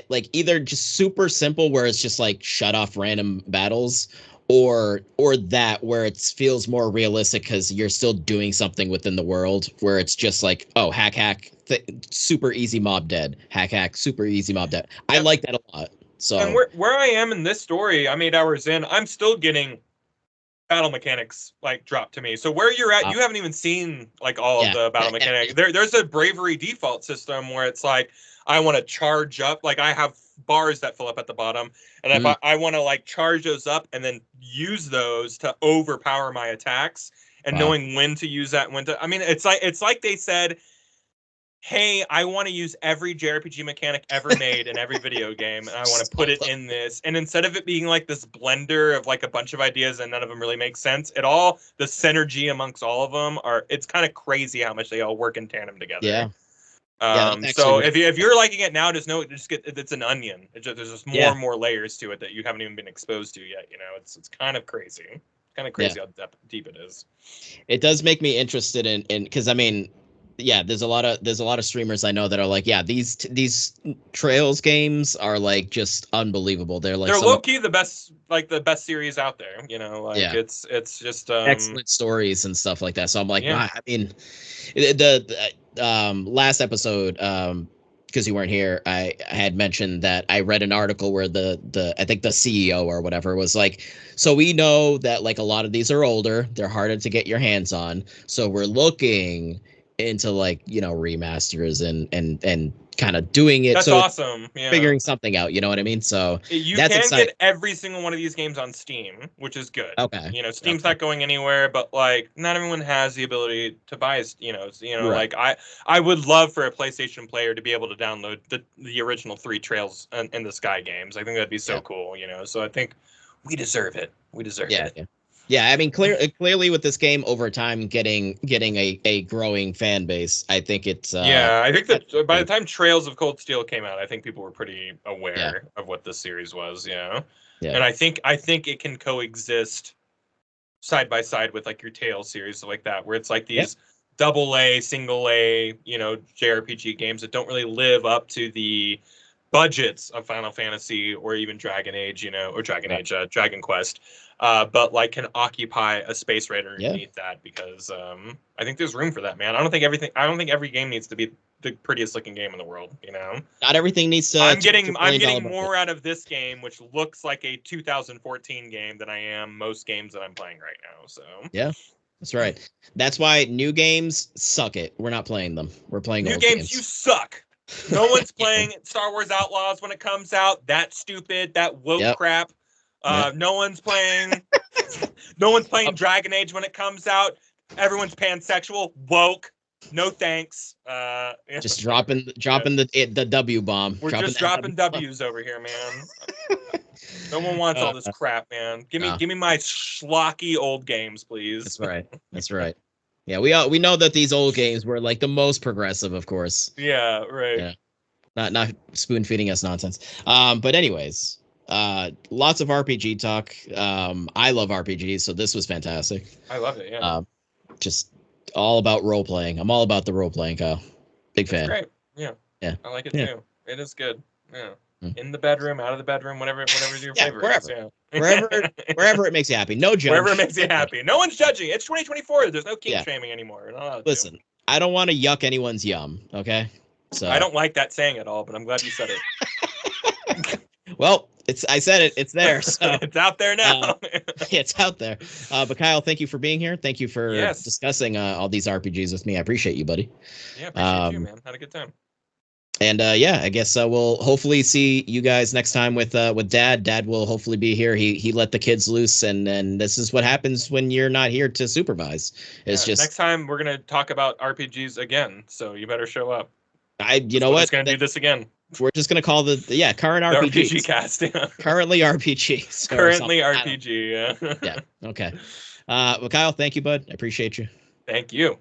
like either just super simple where it's just like shut off random battles, or that where it feels more realistic because you're still doing something within the world where it's just like, oh, hack, super easy mob dead, hack, super easy mob dead. I And like that a lot. and So where I am in this story, I'm 8 hours in. I'm still getting battle mechanics like dropped to me. So where you're at, uh, you haven't even seen like all of yeah, the battle mechanics. There's a bravery default system where it's like I want to charge up, like I have bars that fill up at the bottom, and if mm, I want to like charge those up and then use those to overpower my attacks, and wow, knowing when to use that, when to, I mean, it's like they said, hey, I want to use every JRPG mechanic ever made in every video game, and I want to put it in this. And instead of it being like this blender of like a bunch of ideas and none of them really make sense, the synergy amongst all of them it's kind of crazy how much they all work in tandem together. yeah, yeah, that's actually So really if you're liking it now, it's an onion. There's just more yeah, and more layers to it that you haven't even been exposed to yet. It's kind of crazy. Kind of yeah. crazy how deep it is. It does make me interested in because I mean, yeah, there's a lot of streamers I know that are like, yeah, these Trails games are like just unbelievable. They're like They're some low of key the best series out there. Like yeah, it's just excellent stories and stuff like that. So I'm like, yeah. wow, I mean, the last episode because you weren't here, I had mentioned that I read an article where the I think the CEO or whatever was like, so we know that like a lot of these are older, they're harder to get your hands on, so we're looking into like remasters and kind of doing it That's so it's awesome. Yeah. figuring something out, you know what I mean? So You that's can exciting. get every single one of these games on Steam, which is good. Okay. Steam's Okay. not going anywhere, but like not everyone has the ability to buy. Right. Like I would love for a PlayStation player to be able to download the original three Trails in the Sky games. I think that'd be so Yeah. cool. So I think we deserve it. We deserve Yeah. it. Yeah. Yeah, I mean, clearly with this game over time getting a growing fan base, I think it's Yeah, I think that's that by the great. time Trails of Cold Steel came out, I think people were pretty Yeah, aware of what this series was. Yeah, yeah, and I think it can coexist side by side with like your Tales series, like that, where it's like yeah, these double A, single A, JRPG games that don't really live up to the budgets of Final Fantasy or even Dragon Age, you know, or Dragon Quest, but like can occupy a space right underneath that, because I think there's room for that, man. I don't think every game needs to be the prettiest looking game in the world, you know. Not everything needs to. I'm getting more out of this game, which looks like a 2014 game, than I am most games that I'm playing right now. So yeah. That's right. That's why new games suck it. We're not playing them. We're playing new old games. You suck. No one's playing Star Wars Outlaws when it comes out. That's stupid. That woke crap. No one's playing. No one's playing Dragon Age when it comes out. Everyone's pansexual. Woke. No thanks. Just dropping the W bomb. We're just dropping W's over here, man. No one wants all this crap, man. Give me my schlocky old games, please. That's right. That's right. Yeah, we know that these old games were like the most progressive, of course. Yeah, right. Yeah. Not spoon feeding us nonsense. But anyways, lots of RPG talk. I love RPGs, so this was fantastic. I love it. Yeah. Just all about role playing. I'm all about the role playing, Kyle. Big fan. Great. Yeah. Yeah. I like it too. It is good. Yeah. In the bedroom, out of the bedroom, whatever your favorite. Wherever. Wherever it makes you happy. No judge. Wherever it makes you happy. No one's judging. It's 2024. There's no kink shaming anymore. Listen, I don't want to yuck anyone's yum. Okay. So I don't like that saying at all, but I'm glad you said it. Well, I said it. It's there. So it's out there now. It's out there. But Kyle, thank you for being here. Thank you for discussing all these RPGs with me. I appreciate you, buddy. Yeah, appreciate you, man. Had a good time. And I guess we'll hopefully see you guys next time with Dad. Dad will hopefully be here. He let the kids loose, and this is what happens when you're not here to supervise. It's just next time we're gonna talk about RPGs again, so you better show up. You know what? We're gonna do this again. We're just gonna call current RPGs. RPG cast. Yeah. Currently RPG. Currently RPG. Yeah. Yeah. Okay. Well, Kyle, thank you, bud. I appreciate you. Thank you.